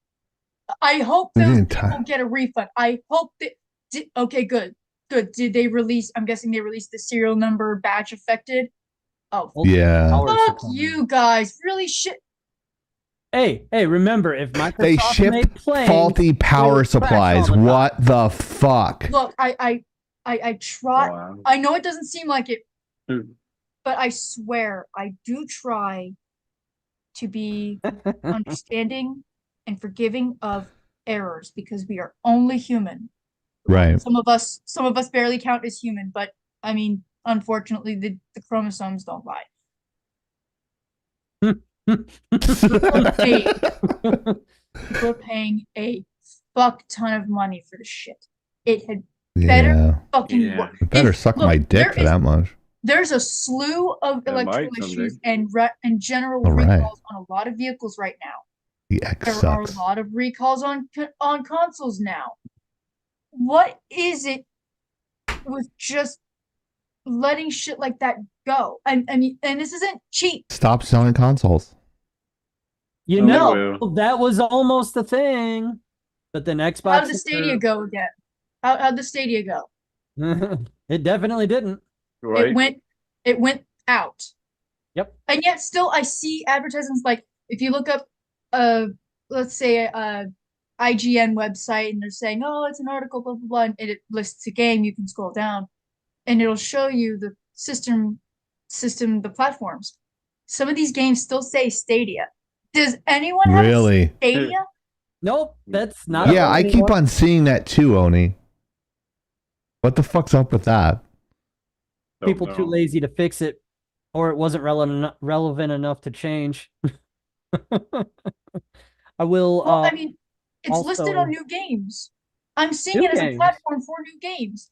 I hope The those entire- people get a refund. I hope that. Okay, good. Good. Did they release? I'm guessing they released the serial number batch affected. Oh, Yeah. Power fuck supply. you guys. Really shit. Hey, remember if Microsoft They made shipped planes, faulty power crash supplies. all the time. What the fuck? Look, I try. Wow. I know it doesn't seem like it, Hmm. but I swear I do try to be understanding and forgiving of errors because we are only human. Right. Some of us barely count as human, but I mean, unfortunately, the chromosomes don't lie. People are paying a fuck ton of money for the shit. It had better Yeah. fucking Yeah. work. It better If- suck look, my dick there for is- that much. There's a slew of It might electrical someday. issues and general All right. recalls on a lot of vehicles right now. The X There are a sucks. lot of recalls on consoles now. What is it with just letting shit like that go? And this isn't cheap. Stop selling consoles. You Oh, know, they will. that was almost the thing. But then Xbox. How did the Stadia go again? How'd the Stadia go? It definitely didn't. Right? It went out. Yep. And yet still I see advertisements like if you look up let's say a IGN website and they're saying, oh, it's an article, blah blah blah, and it lists a game, you can scroll down and it'll show you the the platforms. Some of these games still say Stadia. Does anyone have Really? a Stadia? Nope, that's not. Yeah, a I thing keep anymore. on seeing that too, Oni. What the fuck's up with that? Don't People too know. lazy to fix it, or it wasn't relevant enough to change. I will. Well, I mean, it's listed also- on new games. I'm seeing New it as games? a platform for new games.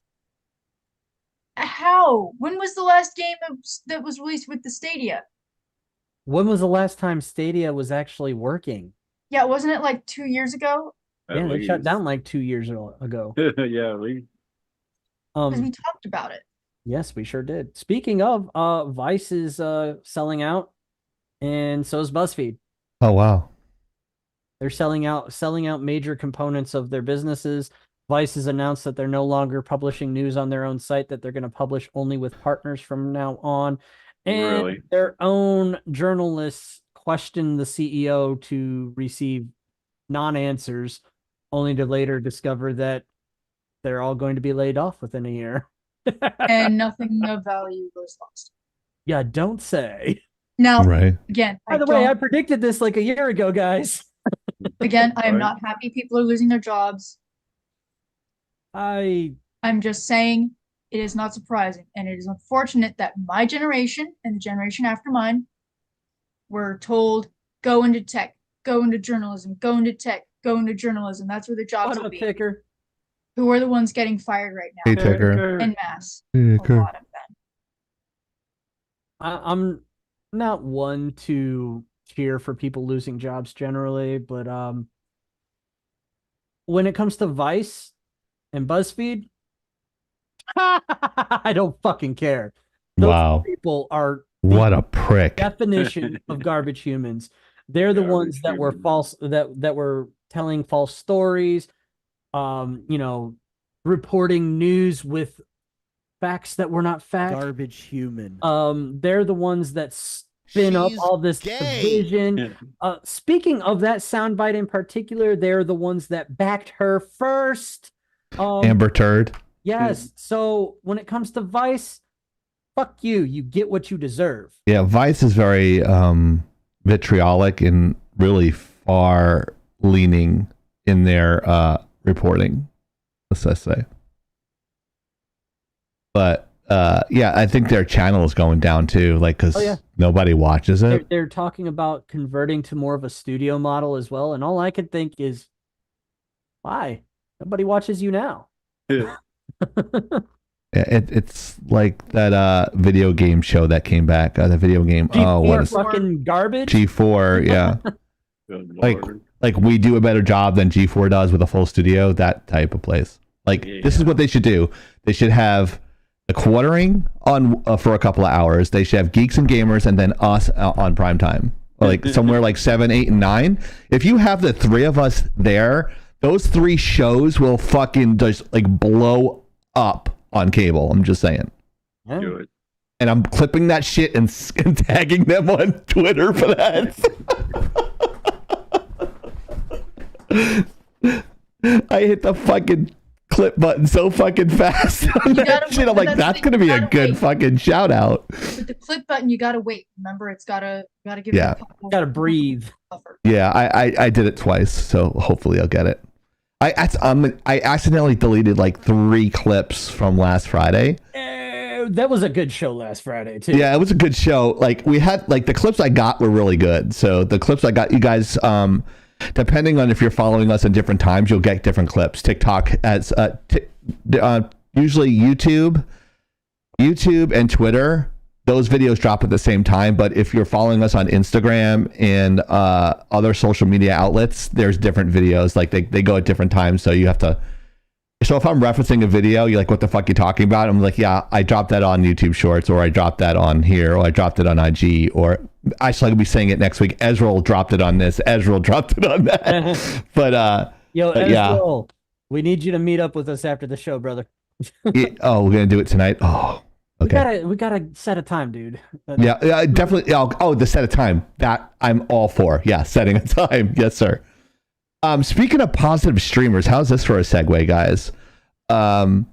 How? When was the last game that was released with the Stadia? When was the last time Stadia was actually working? Yeah, wasn't it like 2 years ago? At Yeah, they shut least. down like 2 years ago. Yeah, at least. Because we talked about it. Yes, we sure did. Speaking of, Vice is selling out, and so is BuzzFeed. Oh wow. They're selling out major components of their businesses. Vice has announced that they're no longer publishing news on their own site, that they're going to publish only with partners from now on. And Really? their own journalists questioned the CEO to receive non-answers, only to later discover that they're all going to be laid off within a year. And nothing of value was lost. Yeah, don't say. Now, Right. again, By the way, I predicted this like a year ago, guys. again, I am Right. not happy people are losing their jobs. I I'm just saying it is not surprising. And it is unfortunate that my generation and the generation after mine were told, go into tech, go into journalism, go into tech, go into journalism. That's where the jobs what will a be. picker. Who are the ones getting fired right Hey, now? Ticker. En masse. Hey, A Ticker. lot of them. I'm not one to cheer for people losing jobs generally, but when it comes to Vice and BuzzFeed, I don't fucking care. Those Wow. people are What a prick. definition of garbage humans. They're the ones Garbage that were humans. false, that were telling false stories, you know, reporting news with facts that were not facts. Garbage human. They're the ones that spin up She's all this gay. division. Speaking of that soundbite in particular, they're the ones that backed her first. Amber Turd. Yes. So when it comes to Vice, fuck you. You get what you deserve. Yeah, Vice is very vitriolic and really far leaning in their reporting, let's say. But yeah, I think their channel is going down too, like because nobody watches it. They're talking about converting to more of a studio model as well, and all I could think is, why? Nobody watches you now. Yeah. It's like that video game show that came back. The video game. G4 what is fucking garbage? G4? Yeah. Good like Lord. like we do a better job than G4 does with a full studio. That type of place. Like this is what they should do. They should have the quartering on for a couple of hours. They should have Geeks and Gamers and then us on prime time, or like somewhere like 7, 8, and 9. If you have the three of us there, those three shows will fucking just like blow up on cable. I'm just saying. Do it. And I'm clipping that shit and tagging them on Twitter for that. I hit the fucking clip button so fucking fast on that shit. I'm like, that's gonna be a good fucking shout out. With the clip button, you gotta wait. Remember, it's gotta give it a couple. Gotta breathe. Yeah, I did it twice, so hopefully I'll get it. I accidentally deleted like 3 clips from last Friday. That was a good show last Friday too. Yeah, it was a good show. Like we had like the clips I got were really good. So the clips I got, you guys, depending on if you're following us in different times, you'll get different clips. TikTok has usually YouTube and Twitter. Those videos drop at the same time, but if you're following us on Instagram and other social media outlets, there's different videos. Like they go at different times, so you have to. So if I'm referencing a video, you're like, "What the fuck you talking about?" I'm like, "Yeah, I dropped that on YouTube Shorts, or I dropped that on here, or I dropped it on IG, or actually I'll be saying it next week. Ezreal dropped it on this. Ezreal dropped it on that." But Ezreal, yeah, we need you to meet up with us after the show, brother. Oh, we're gonna do it tonight. Oh. Okay. We gotta set a time, dude. Yeah, definitely. Oh, the set a time that I'm all for. Yeah, setting a time. Yes, sir. Speaking of positive streamers, how's this for a segue, guys? I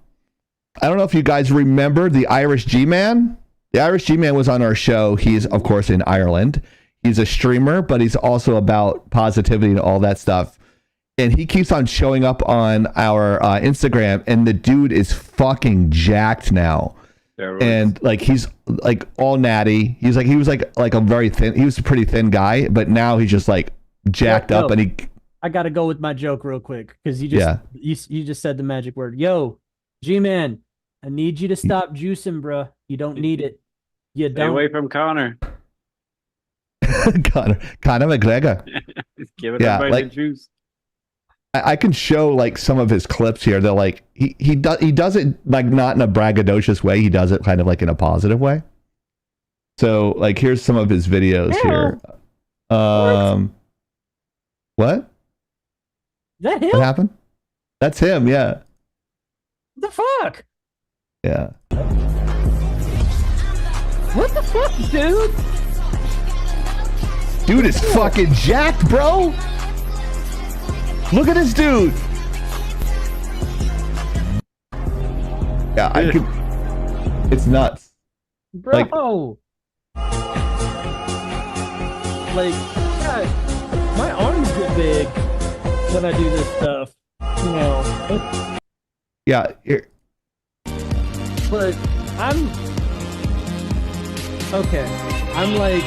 don't know if you guys remember the Irish G-Man. The Irish G-Man was on our show. He's of course in Ireland. He's a streamer, but he's also about positivity and all that stuff. And he keeps on showing up on our Instagram, and the dude is fucking jacked now. And like he's like all natty. He was like a very thin. He was a pretty thin guy, but now he's just like jacked up. And I gotta go with my joke real quick because you just said the magic word. Yo, G-Man, I need you to stop juicing, bro. You don't need it. You Stay don't. away from Connor. Conor McGregor. Give it everybody the juice. I can show like some of his clips here. They're like he does it like not in a braggadocious way. He does it kind of like in a positive way. So like here's some of his videos here. What? Is that him? What happened? That's him. Yeah. What the fuck? Yeah. What the fuck, dude? Dude is fucking jacked, bro. Look at this dude. Yeah, I can. It's nuts, bro. Like, God, my arms get big when I do this stuff. You know. Yeah. But I'm okay. I'm like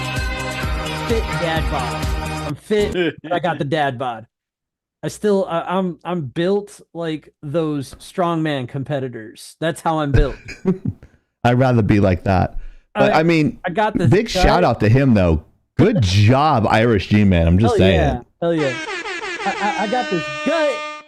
fit dad bod. I'm fit. But I got the dad bod. I'm built like those strongman competitors. That's how I'm built. I'd rather be like that. But I mean, I got this big shout out to him though. Good job, Irish G-Man. I'm just saying. Hell yeah. I got this gut,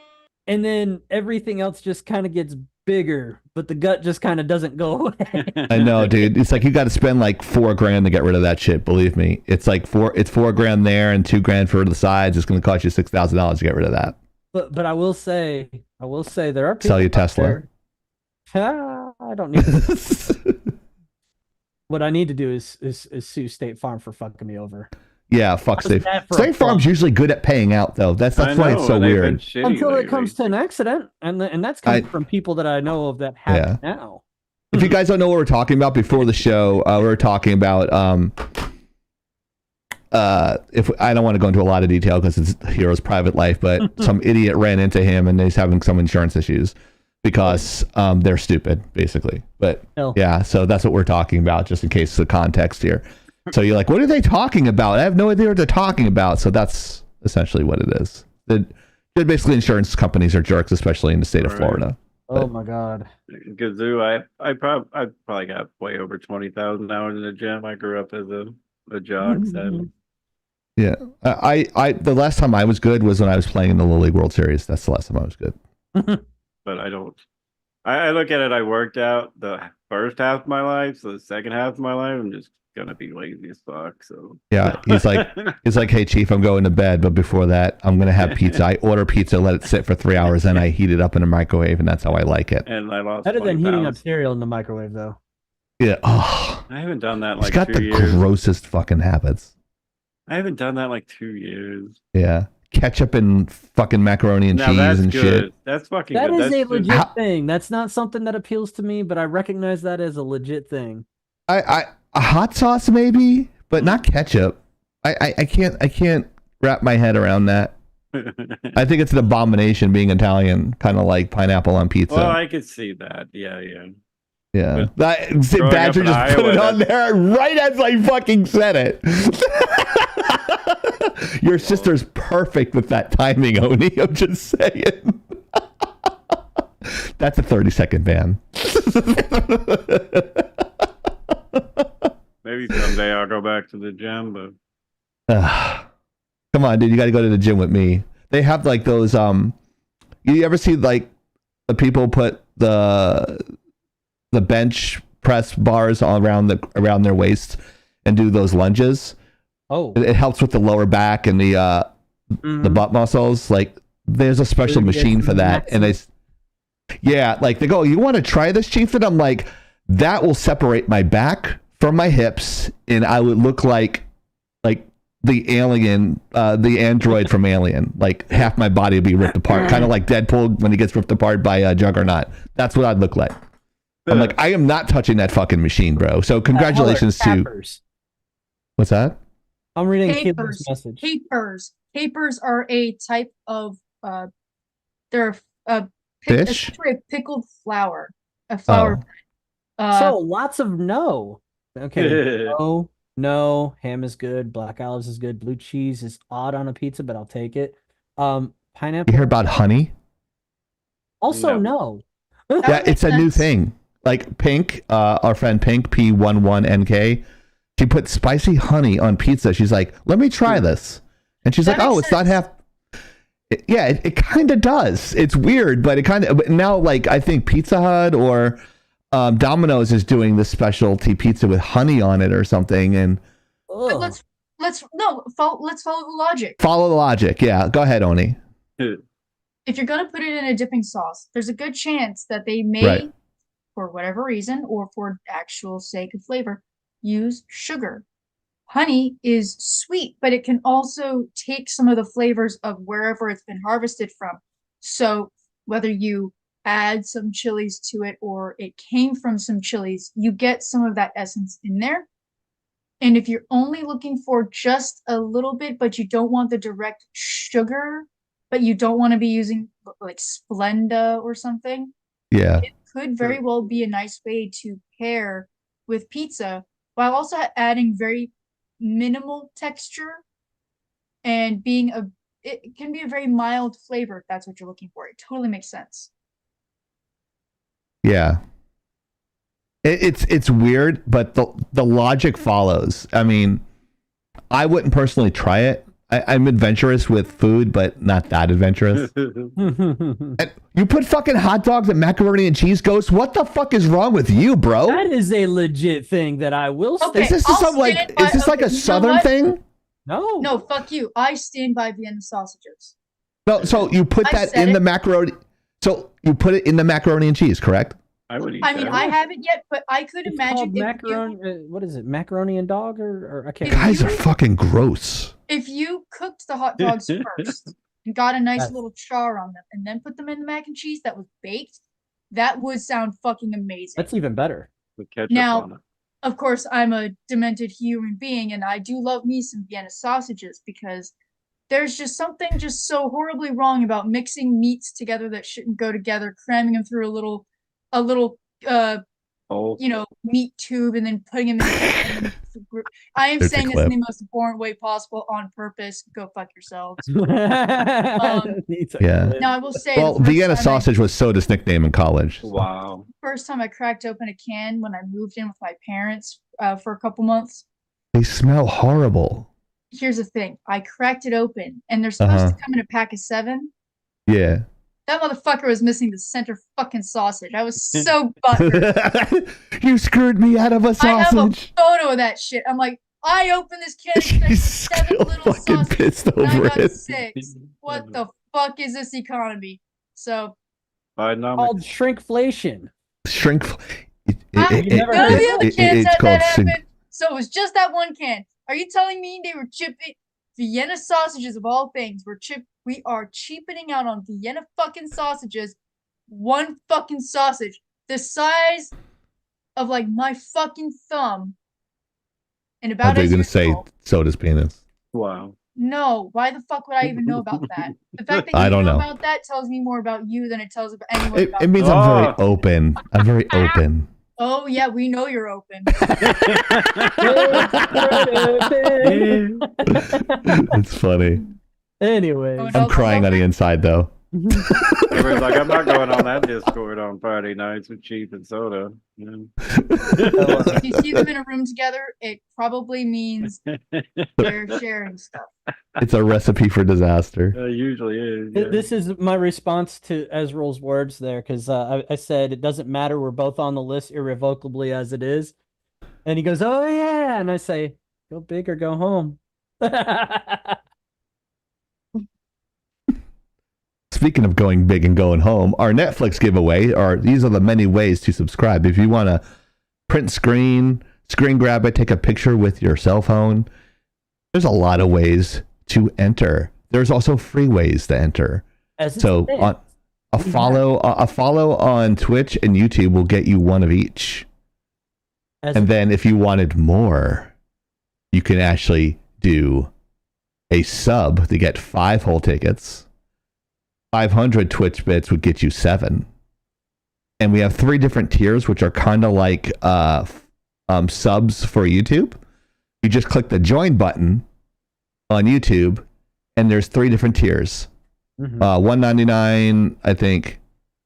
and then everything else just kind of gets bigger, but the gut just kind of doesn't go away. I know, dude. It's like you got to spend like $4,000 to get rid of that shit. Believe me, it's like $4,000 there and $2,000 for the sides. It's going to cost you $6,000 to get rid of that. But I will say I will say there are people Sell you out Tesla. there- I don't need to. What I need to do is sue State Farm for fucking me over. Yeah, fuck How's State. that for a State Farm's plug? usually good at paying out, though. That's I why know, it's so and they've been weird. shitty Until it lately. comes to an accident, and that's coming from people that I know of that have Yeah. it now. If you guys don't know what we're talking about, before the show, we were talking about if I don't want to go into a lot of detail because it's Hero's private life, but some idiot ran into him and he's having some insurance issues because they're stupid, basically. But yeah, so that's what we're talking about, just in case the context here. So you're like, what are they talking about? I have no idea what they're talking about. So that's essentially what it is. Basically, insurance companies are jerks, especially in the state of Florida. Oh my god. Gazoo, I probably got way over 20,000 hours in the gym. I grew up as a jock, so Yeah, I the last time I was good was when I was playing in the Little League World Series. That's the last time I was good. but I don't. I look at it. I worked out the first half of my life, so the second half of my life, I'm just gonna be lazy as fuck. So yeah, he's like, hey chief, I'm going to bed, but before that, I'm gonna have pizza. I order pizza, let it sit for 3 hours, and I heat it up in a microwave, and that's how I like it. And I lost Better than 20 heating up pounds. cereal in the microwave, though. Yeah. Oh, I haven't done that in he's like got 2 the years. grossest fucking habits. I haven't done that in like 2 years. Yeah, ketchup and fucking macaroni and Now cheese that's and good. shit. That's fucking That good. is That's a just- legit thing. That's not something that appeals to me, but I recognize that as a legit thing. I a hot sauce maybe, but not ketchup. I can't wrap my head around that. I think it's an abomination being Italian, kind of like pineapple on pizza. Well, I could see that. Yeah. Yeah. Growing Badger up in just put it Iowa, on there right as I fucking said it. Your sister's perfect with that timing, Oni. I'm just saying. That's a 30-second ban. Maybe someday I'll go back to the gym, but Come on, dude. You got to go to the gym with me. They have like those. You ever see like the people put the bench press bars all around their waist and do those lunges? Oh, It helps with the lower back and the butt muscles. Like there's a special Really machine gets for that, and like they go, you want to try this, Chief? And I'm like, that will separate my back from my hips, and I would look like the alien, the android from Alien. Like half my body would be ripped apart, kind of like Deadpool when he gets ripped apart by Juggernaut. That's what I'd look like. I'm like, I am not touching that fucking machine, bro. So congratulations to capers. what's that? I'm reading Capers. Keelan's message. Capers are a type of they're Fish? essentially a pickled flower. A flower. So lots of no. Okay. No. Ham is good. Black olives is good. Blue cheese is odd on a pizza, but I'll take it. Pineapple. You hear about honey? Also No. no. That Yeah, would it's make a new sense. thing. Like Pink, our friend Pink, P11NK, she put spicy honey on pizza. She's like, let me try this. And she's That like, oh, makes it's not half. It kind of does. It's weird, but it kind of, now like I think Pizza Hut or Domino's is doing this specialty pizza with honey on it or something. And But Ugh. let's follow the logic. follow the logic. Yeah, go ahead, Oni. If you're gonna put it in a dipping sauce, there's a good chance that they may, Right. for whatever reason or for actual sake of flavor, use sugar. Honey is sweet, but it can also take some of the flavors of wherever it's been harvested from. So whether you add some chilies to it or it came from some chilies, you get some of that essence in there. And if you're only looking for just a little bit, but you don't want the direct sugar, but you don't want to be using like Splenda or something, Yeah. it could very well be a nice way to pair with pizza while also adding very minimal texture and it can be a very mild flavor if that's what you're looking for. It totally makes sense. Yeah. It's weird, but the logic follows. I mean, I wouldn't personally try it. I'm adventurous with food, but not that adventurous. And you put fucking hot dogs and macaroni and cheese, Ghost? What the fuck is wrong with you, bro? That is a legit thing that I will Okay. Is this I'll some like stand by- is this like okay, a you know southern what? thing? No. No, fuck you. I stand by Vienna sausages. No, so you put I that said in the it. macaroni. So you put it in the macaroni and cheese, correct? I would eat I mean, that. I haven't yet, but I could It's imagine called if macaroni. What is it? Macaroni and dog, or I can't. If Guys you- are fucking gross. if you cooked the hot dogs first and got a nice Yes. little char on them and then put them in the mac and cheese that was baked, that would sound fucking amazing. That's even better. With ketchup Now- on it. Of course, I'm a demented human being, and I do love me some Vienna sausages because there's just something just so horribly wrong about mixing meats together that shouldn't go together, cramming them through a little Oh, meat tube and then putting them in. I am There's a saying this in clip. the most abhorrent way possible on purpose. Go fuck yourselves. Yeah. Now I will say, Well, the first Vienna time sausage was Soda's nickname in college. wow. first time I cracked open a can when I moved in with my parents for a couple months. They smell horrible. Here's the thing: I cracked it open, and they're supposed to come in a pack of 7. Yeah. That motherfucker was missing the center fucking sausage. I was so butthurt. You screwed me out of a I have a sausage. photo of that shit. I'm like, I opened this can, She's there's 7 still little fucking sausages, pissed and I over got it. 6. What the fuck is this economy? So Called shrinkflation. Shrink. none of the other cans had called that shrink. happen. So it was just that one can. Are you telling me they were chipping Vienna sausages of all things? We are cheapening out on Vienna fucking sausages. One fucking sausage, the size of like my fucking thumb, and I about thought you as were going to say useful. Soda's penis. Wow. No, why the fuck would I even know about that? The fact that I you don't know. about that tells me more about you than it tells about anyone. It, about it means me. I'm very open. I'm very open. Oh yeah, we know you're open. It's funny. Anyways, Oh, I'm no. crying on the inside though. Everyone's like, I'm not going on that Discord on Friday nights with Cheap and Soda. You If you see them in a room together, it probably means they're sharing stuff. It's a recipe for disaster. usually is. Yeah. This is my response to Ezreal's words there, because I said it doesn't matter. We're both on the list irrevocably as it is. And he goes, oh, yeah. And I say, go big or go home. Speaking of going big and going home, our Netflix giveaway these are the many ways to subscribe. If you want to print screen grab it, take a picture with your cell phone, there's a lot of ways to enter. There's also free ways to enter. So on a follow on Twitch and YouTube will get you one of each. And then if you wanted more, you can actually do a sub to get 5 whole tickets. 500 Twitch bits would get you 7. And we have 3 different tiers, which are kind of like subs for YouTube. You just click the join button on YouTube, and there's 3 different tiers. $1.99, I think,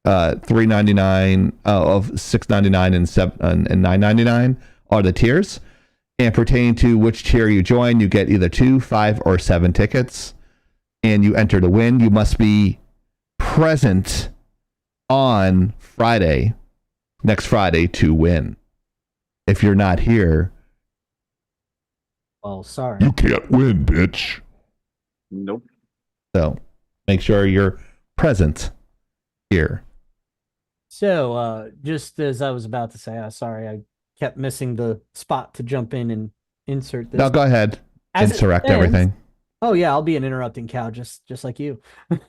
$3.99, of $6.99 and $9.99 are the tiers. And pertaining to which tier you join, you get either 2, 5, or 7 tickets, and you enter to win. You must be present on next Friday to win. If you're not here, oh, sorry. you can't win, bitch. Nope. So make sure you're present here. So, just as I was about to say, sorry, I kept missing the spot to jump in and insert this. Now go ahead. As it Insurrect stands- everything. Oh yeah, I'll be an interrupting cow, just like you.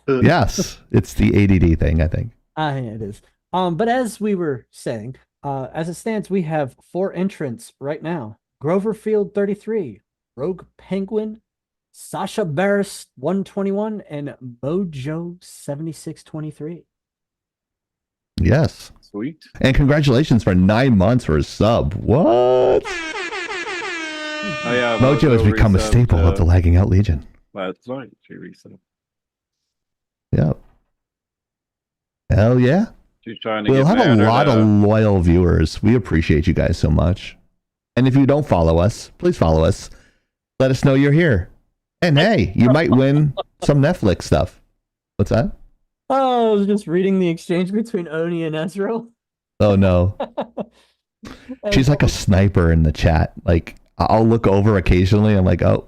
Yes, it's the ADD thing, I think. Yeah, it is. But as we were saying, as it stands, we have 4 entrants right now: Groverfield 33, Rogue Penguin, Sasha Barris 121, and Mojo 7623. Yes. Sweet. And congratulations for 9 months for a sub. What? Oh yeah, Mojo has become a resubbed, staple of the Lagging Out Legion. That's right. She resubbed. Yep. Hell yeah. She's trying to We'll get have a mad at, lot of loyal viewers. We appreciate you guys so much. And if you don't follow us, please follow us. Let us know you're here. And hey, you might win some Netflix stuff. What's that? Oh, I was just reading the exchange between Oni and Ezreal. Oh no. She's like a sniper in the chat. Like, I'll look over occasionally. I'm like, oh.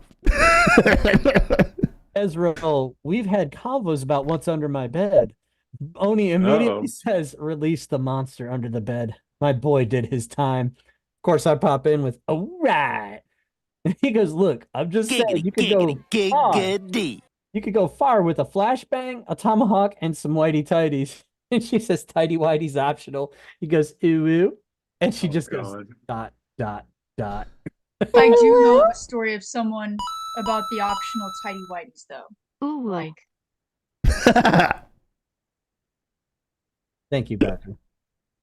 Ezreal, we've had convos about what's under my bed. Oni immediately Uh-oh. says, "Release the monster under the bed. My boy did his time." Of course, I pop in with, "All right." And he goes, "Look, I'm just saying you could go far. You could go far with a flashbang, a tomahawk, and some whitey tighties." And she says, "Tighty whitey's optional." He goes, "Ooh, ooh," and she Oh, just goes, God. "Dot, dot, dot." I do know of a story of someone about the optional tidy whities though. Ooh. Like, Thank you, Patrick.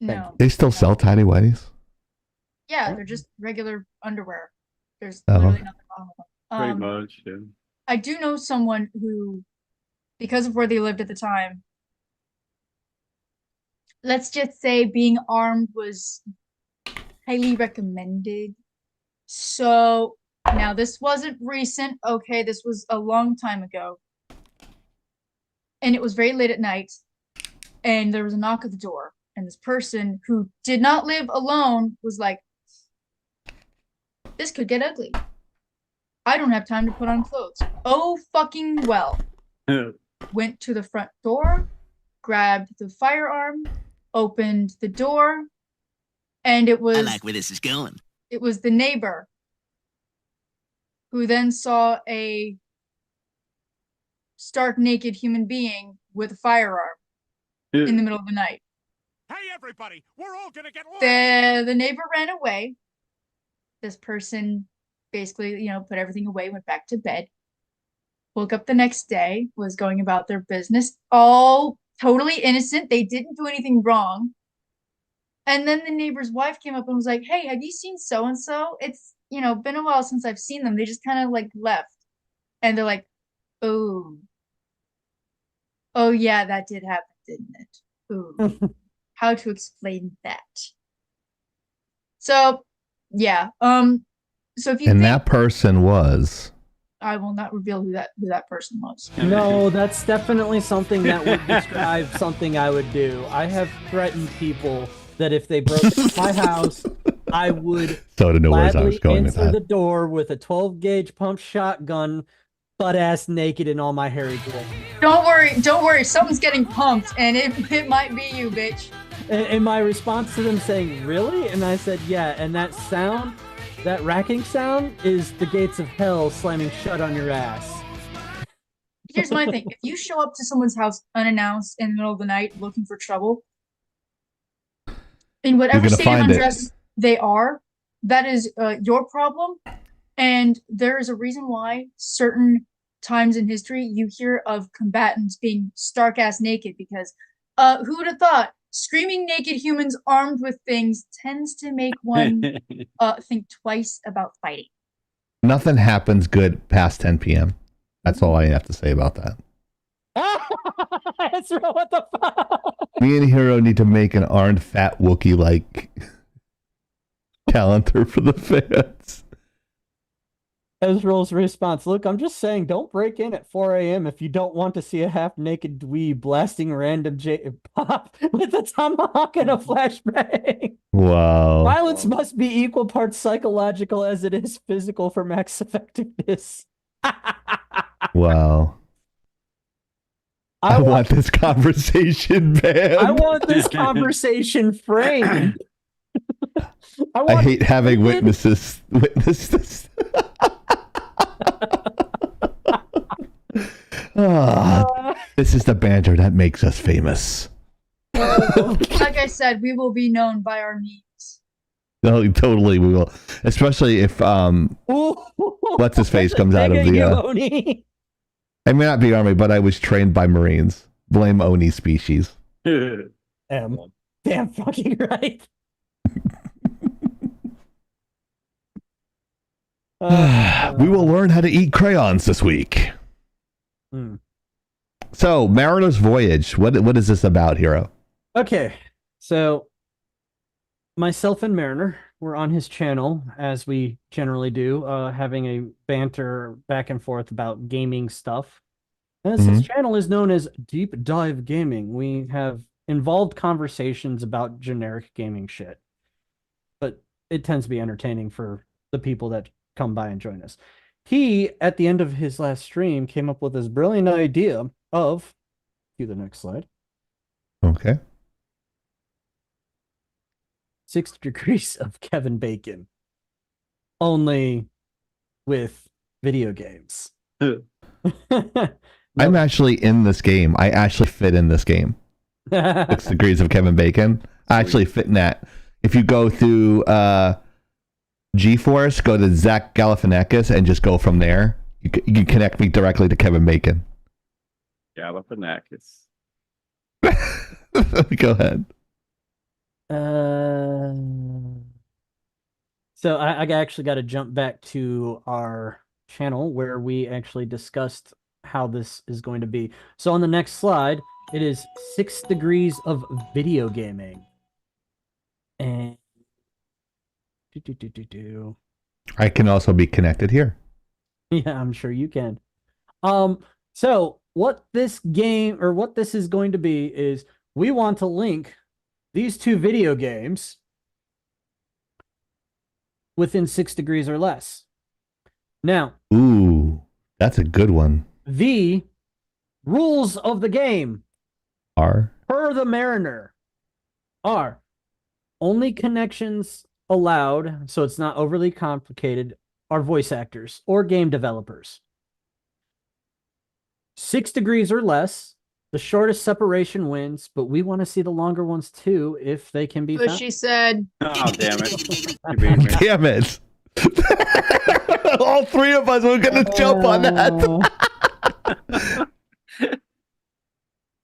Thank no. They still sell tiny whities? Yeah, they're just regular underwear. There's Oh. literally nothing wrong with Pretty them. much, yeah. I do know someone who, because of where they lived at the time, let's just say being armed was highly recommended. So now this wasn't recent, okay, this was a long time ago. And it was very late at night, and there was a knock at the door, and this person who did not live alone was like, "This could get ugly. I don't have time to put on clothes." Oh, fucking well. Went to the front door, grabbed the firearm, opened the door, and it was where this is going. It was the neighbor who then saw a stark naked human being with a firearm in the middle of the night. Hey everybody, we're all gonna get The neighbor ran away. This person basically, put everything away, went back to bed. Woke up the next day, was going about their business, all totally innocent. They didn't do anything wrong. And then the neighbor's wife came up and was like, "Hey, have you seen so-and-so? It's, been a while since I've seen them. They just kind of like left." And they're like, "Oh. Oh yeah, that did happen, didn't it? Ooh." How to explain that? So, yeah. So if you And think, that person was. I will not reveal who that person was. No, that's definitely something that would describe something I would do. I have threatened people that if they broke into my house, I would So to know where I was gladly going with enter that. the door with a 12 gauge pump shotgun, butt ass naked in all my hairy glory. Don't worry. Something's getting pumped, and it might be you, bitch. And my response to them saying, "Really?" And I said, "Yeah." And that sound, that racking sound, is the gates of hell slamming shut on your ass. Here's my thing: if you show up to someone's house unannounced in the middle of the night looking for trouble, in whatever gonna state of find it. undress they are, that is your problem. And there is a reason why certain times in history you hear of combatants being stark ass naked, because who would have thought screaming naked humans armed with things tends to make one think twice about fighting. Nothing happens good past 10 p.m. That's all I have to say about that. Ezra, what the fuck? Me and Hero need to make an armed fat Wookiee like calendar for the fans. Ezra's response: "Look, I'm just saying, don't break in at 4 a.m. if you don't want to see a half-naked dweeb blasting random pop with a tomahawk and a flashbang. Wow. Violence must be equal parts psychological as it is physical for max effectiveness." Wow. I want this conversation banned. I want this conversation framed. I hate having witness this. This is the banter that makes us famous. Like I said, we will be known by our memes. No, totally we will. Especially if what's his face comes out of the I may not be Army, but I was trained by Marines. Blame Oni species. Damn fucking right. We will learn how to eat crayons this week. So, Mariner's Voyage. What is this about, Hero? Okay, so myself and Mariner were on his channel, as we generally do, having a banter back and forth about gaming stuff. And his channel is known as Deep Dive Gaming. We have involved conversations about generic gaming shit, but it tends to be entertaining for the people that come by and join us. He, at the end of his last stream, came up with this brilliant idea of, cue the next slide, Okay. 6 degrees of Kevin Bacon. Only with video games. I'm actually in this game. I actually fit in this game. 6 degrees of Kevin Bacon. I actually fit in that. If you go through GeForce, go to Zach Galifianakis and just go from there. You can connect me directly to Kevin Bacon. Galifianakis. Go ahead. So I actually got to jump back to our channel where we actually discussed how this is going to be. So on the next slide, it is 6 degrees of video gaming. And I can also be connected here. yeah, I'm sure you can. So what this game or what this is going to be is we want to link these two video games within 6 degrees or less. Now, Ooh, that's a good one. the rules of the game R. per the Mariner are only connections allowed, so it's not overly complicated, are voice actors or game developers. 6 degrees or less, the shortest separation wins, but we want to see the longer ones too if they can be But found. she said, Oh, damn it. You beat me. Damn it. All three of us were going to jump on that.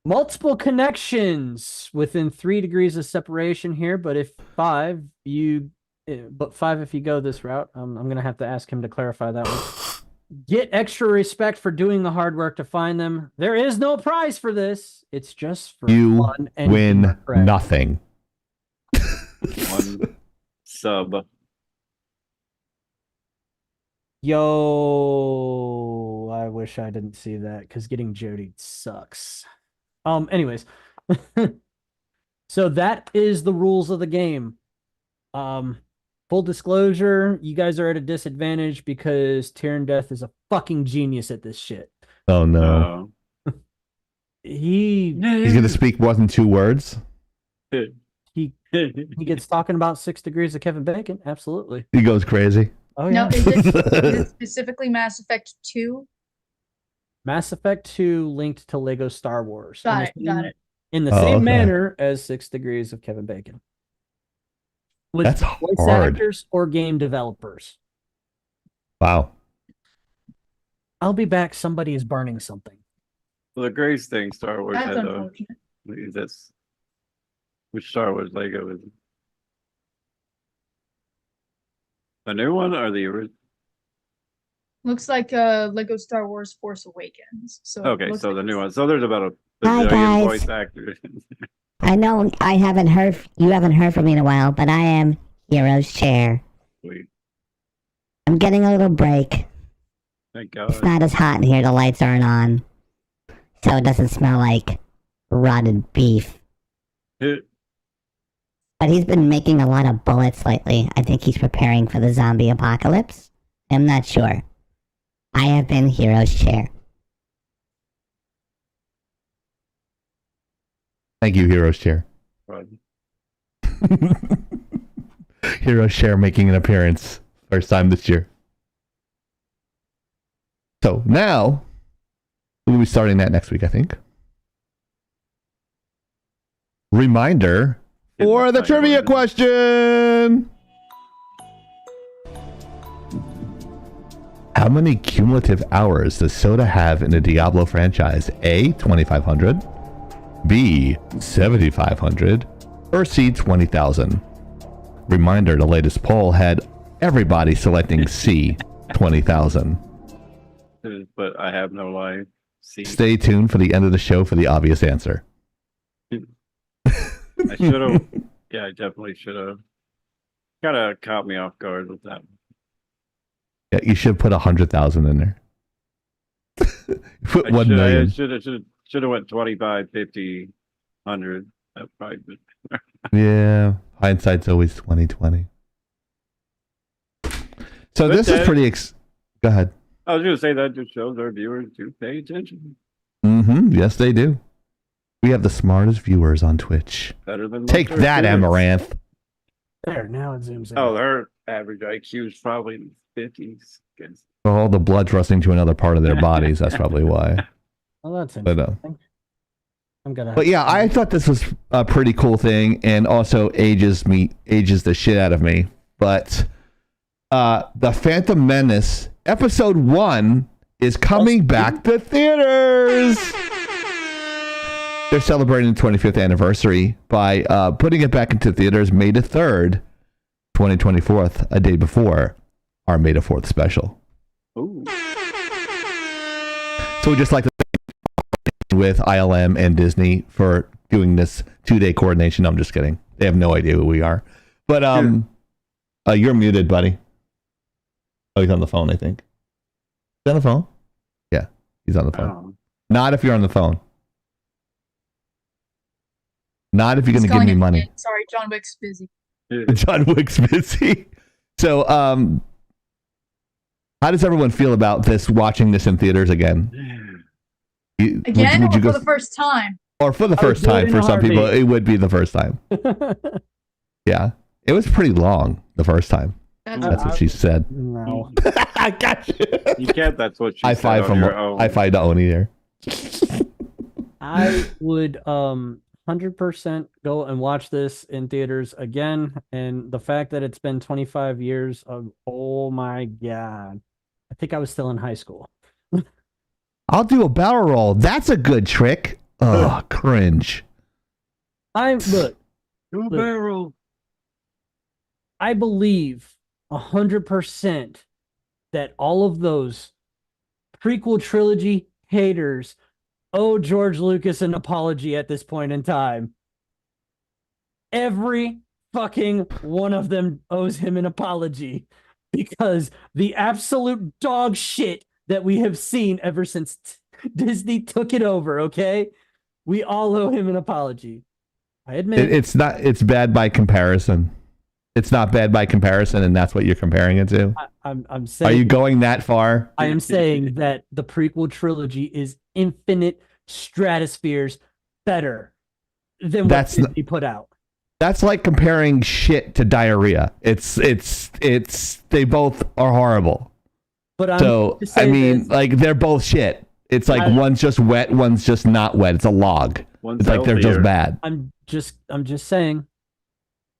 Multiple connections within 3 degrees of separation here, but if 5 if you go this route, I'm going to have to ask him to clarify that one. Get extra respect for doing the hard work to find them. There is no prize for this. It's just for You fun and win humor, correct? nothing. One sub. Yo, I wish I didn't see that because getting Jody sucks. Anyways, so that is the rules of the game. Full disclosure, you guys are at a disadvantage because Tyrion Death is a fucking genius at this shit. Oh, no. He He's going to speak more than 2 words. he gets talking about 6 degrees of Kevin Bacon. Absolutely. He goes crazy. Oh no, yeah. is it specifically Mass Effect 2? Mass Effect 2 linked to Lego Star Wars. Got it. In the Oh, same okay. manner as 6 degrees of Kevin Bacon. With That's voice hard. actors or game developers. Wow. I'll be back. Somebody is burning something. Well, the greatest thing Star Wars That's had though unfortunate. is this. Which Star Wars Lego is it? The new one or the original? Looks like Lego Star Wars Force Awakens. So it Okay, looks so like the new it's- one. So there's about a Hi, bazillion guys. voice actors. I know you haven't heard from me in a while, but I am Hero's Chair. Sweet. I'm getting a little break. Thank It's God. not as hot in here, the lights aren't on. So it doesn't smell like rotted beef. But he's been making a lot of bullets lately. I think he's preparing for the zombie apocalypse. I'm not sure. I have been Hero's Chair. Thank you, Hero's Chair. Hero's Chair making an appearance. First time this year. So now, we'll be starting that next week, I think. Reminder for the trivia question. How many cumulative hours does Soda have in the Diablo franchise? A, 2,500. B, 7,500. Or C, 20,000. Reminder, the latest poll had everybody selecting C, 20,000. But I have no life. See, Stay tuned for the end of the show for the obvious answer. I should have. Yeah, I definitely should have. Kind of caught me off guard with that. Yeah, you should put 100,000 in there. Put 1 million. Should have went 25, 50, 100. That probably been. Yeah, hindsight's always 20/20. So this is pretty. Go ahead. I was going to say that just shows our viewers do pay attention. Yes, they do. We have the smartest viewers on Twitch. Better than Take most that, students. Amaranth. There, now it zooms in. Oh, their average IQ is probably in the 50s. All the blood's rushing to another part of their bodies. That's probably why. Well, that's But, interesting. I'm gonna. But yeah, I thought this was a pretty cool thing, and also ages the shit out of me. But the Phantom Menace episode 1 is coming back to theaters. They're celebrating the 25th anniversary by putting it back into theaters May the 3rd, 2024, a day before our May the 4th special. Ooh. So we just like to thank with ILM and Disney for doing this 2-day coordination. I'm just kidding. They have no idea who we are. But you're muted, buddy. Oh, he's on the phone, I think. He's on the phone? Yeah, he's on the phone. Not if you're on the phone. Not if you're going to give me money. Sorry, John Wick's busy. John Wick's busy. So, how does everyone feel about this, watching this in theaters again? Again, would you go for the first time? Or for the first time. For some people, it would be the first time. Yeah. It was pretty long the first time. That's what she said. No. I got you. You can't, that's what she I said five on from your own. I five to Oni there. I would 100% go and watch this in theaters again. And the fact that it's been 25 years of, oh my God. I think I was still in high school. I'll do a barrel roll. That's a good trick. Oh, cringe. Look, Do a barrel. I believe 100% that all of those prequel trilogy haters owe George Lucas an apology at this point in time. Every fucking one of them owes him an apology because the absolute dog shit that we have seen ever since Disney took it over, okay? We all owe him an apology. I admit it's not. It's bad by comparison. It's not bad by comparison, and that's what you're comparing it to. I'm saying. Are you going that far? I am saying that the prequel trilogy is infinite stratospheres better than what Disney put out. That's like comparing shit to diarrhea. It's they both are horrible. But I mean, like they're both shit. It's like one's just wet, one's just not wet. It's a log. It's like they're just bad. I'm just saying.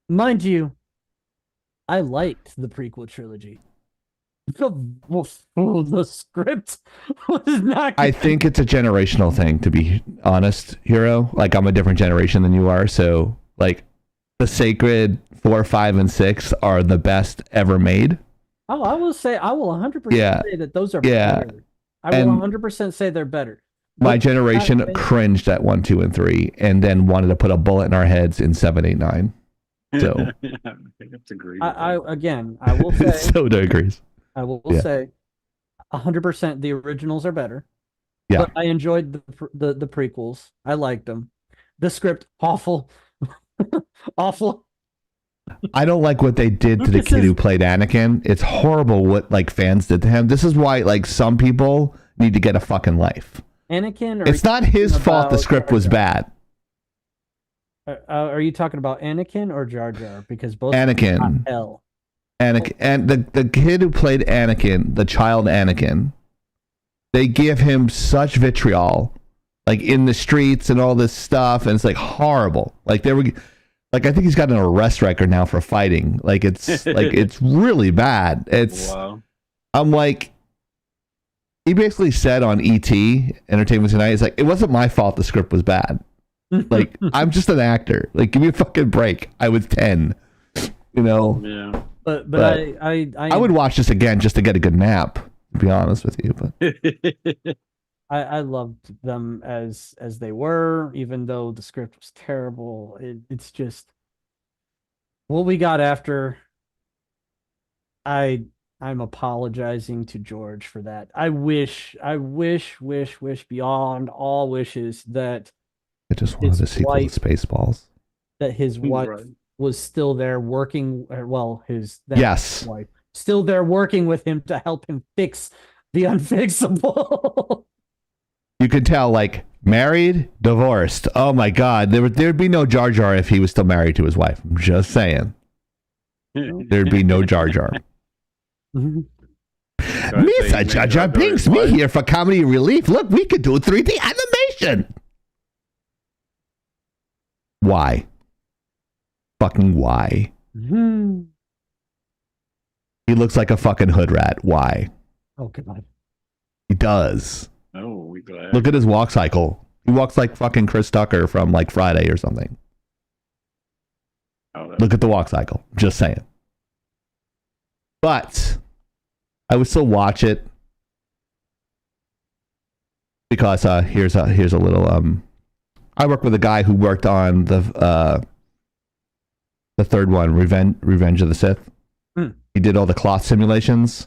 Mind you, I liked the prequel trilogy. The script was not good. I think it's a generational thing, to be honest, Hero. Like, I'm a different generation than you are, so like the sacred 4, 5, and 6 are the best ever made. Oh, I will 100% say that those are better. I will 100% say they're better. My generation cringed at 1, 2, and 3, and then wanted to put a bullet in our heads in 7, 8, 9. So I will say Soda agrees. I will say 100% the originals are better. Yeah. But I enjoyed the prequels. I liked them. The script awful. Awful. I don't like what they did to the kid who played Anakin. It's horrible what like fans did to him. This is why like some people need to get a fucking life. Anakin? It's not his fault the script was bad. Are you talking about Anakin or Jar Jar? Because both Anakin. Hell. Anakin and the kid who played Anakin, the child Anakin, they give him such vitriol, like in the streets and all this stuff, and it's like horrible. Like they were, like I think he's got an arrest record now for fighting. Like it's like it's really bad. It's I'm like, he basically said on ET Entertainment Tonight, it's like it wasn't my fault the script was bad. Like I'm just an actor. Like give me a fucking break. I was 10, you know. Yeah. But I would watch this again just to get a good nap. To be honest with you, but I loved them as they were, even though the script was terrible. It's just what we got after. I'm apologizing to George for that. I wish beyond all wishes that I just wanted to sequel to Spaceballs. That his wife was still there working. Well, his wife still there working with him to help him fix the unfixable. You could tell, like Married, divorced. Oh my God, there'd be no Jar Jar if he was still married to his wife. I'm just saying, there'd be no Jar Jar. Misa Jar Jar Binks, me here for comedy relief. Look, we could do 3D animation. Why? Fucking why? He looks like a fucking hood rat. Why? Oh, God. He does. Oh, we glad. Look at his walk cycle. He walks like fucking Chris Tucker from like Friday or something. Oh, Look at the walk cycle. Just saying. But I would still watch it because here's a little I work with a guy who worked on the third one, Revenge of the Sith. He did all the cloth simulations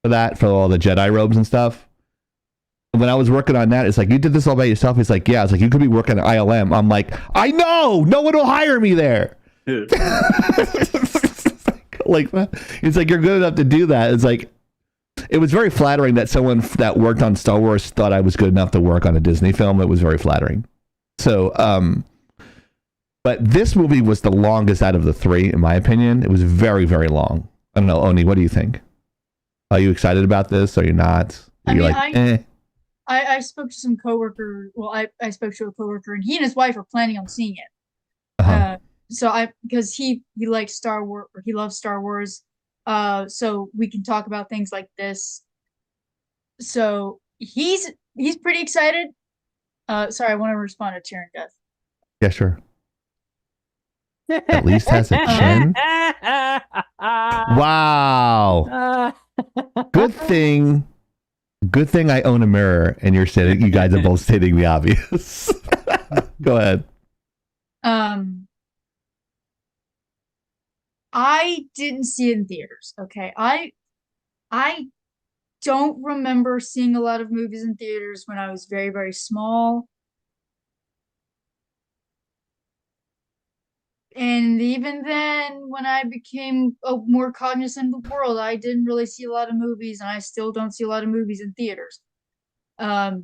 for that, for all the Jedi robes and stuff. When I was working on that, it's like, you did this all by yourself? He's like, yeah. It's like, you could be working at ILM. I'm like, I know. No one will hire me there. Like, it's like, you're good enough to do that. It's like, it was very flattering that someone that worked on Star Wars thought I was good enough to work on a Disney film. It was very flattering. So, but this movie was the longest out of the three, in my opinion. It was very, very long. I don't know, Oni, what do you think? Are you excited about this? Or are you not? I spoke to some coworker. Well, I spoke to a coworker, and he and his wife are planning on seeing it. Because he likes Star Wars, or he loves Star Wars. So we can talk about things like this. So he's pretty excited. Sorry, I want to respond to Tyrion Death. Yeah, sure. At least has a chin. Wow. Good thing I own a mirror, and you guys are both stating the obvious. Go ahead. I didn't see it in theaters. Okay, I don't remember seeing a lot of movies in theaters when I was very, very small. And even then, when I became more cognizant of the world, I didn't really see a lot of movies, and I still don't see a lot of movies in theaters. But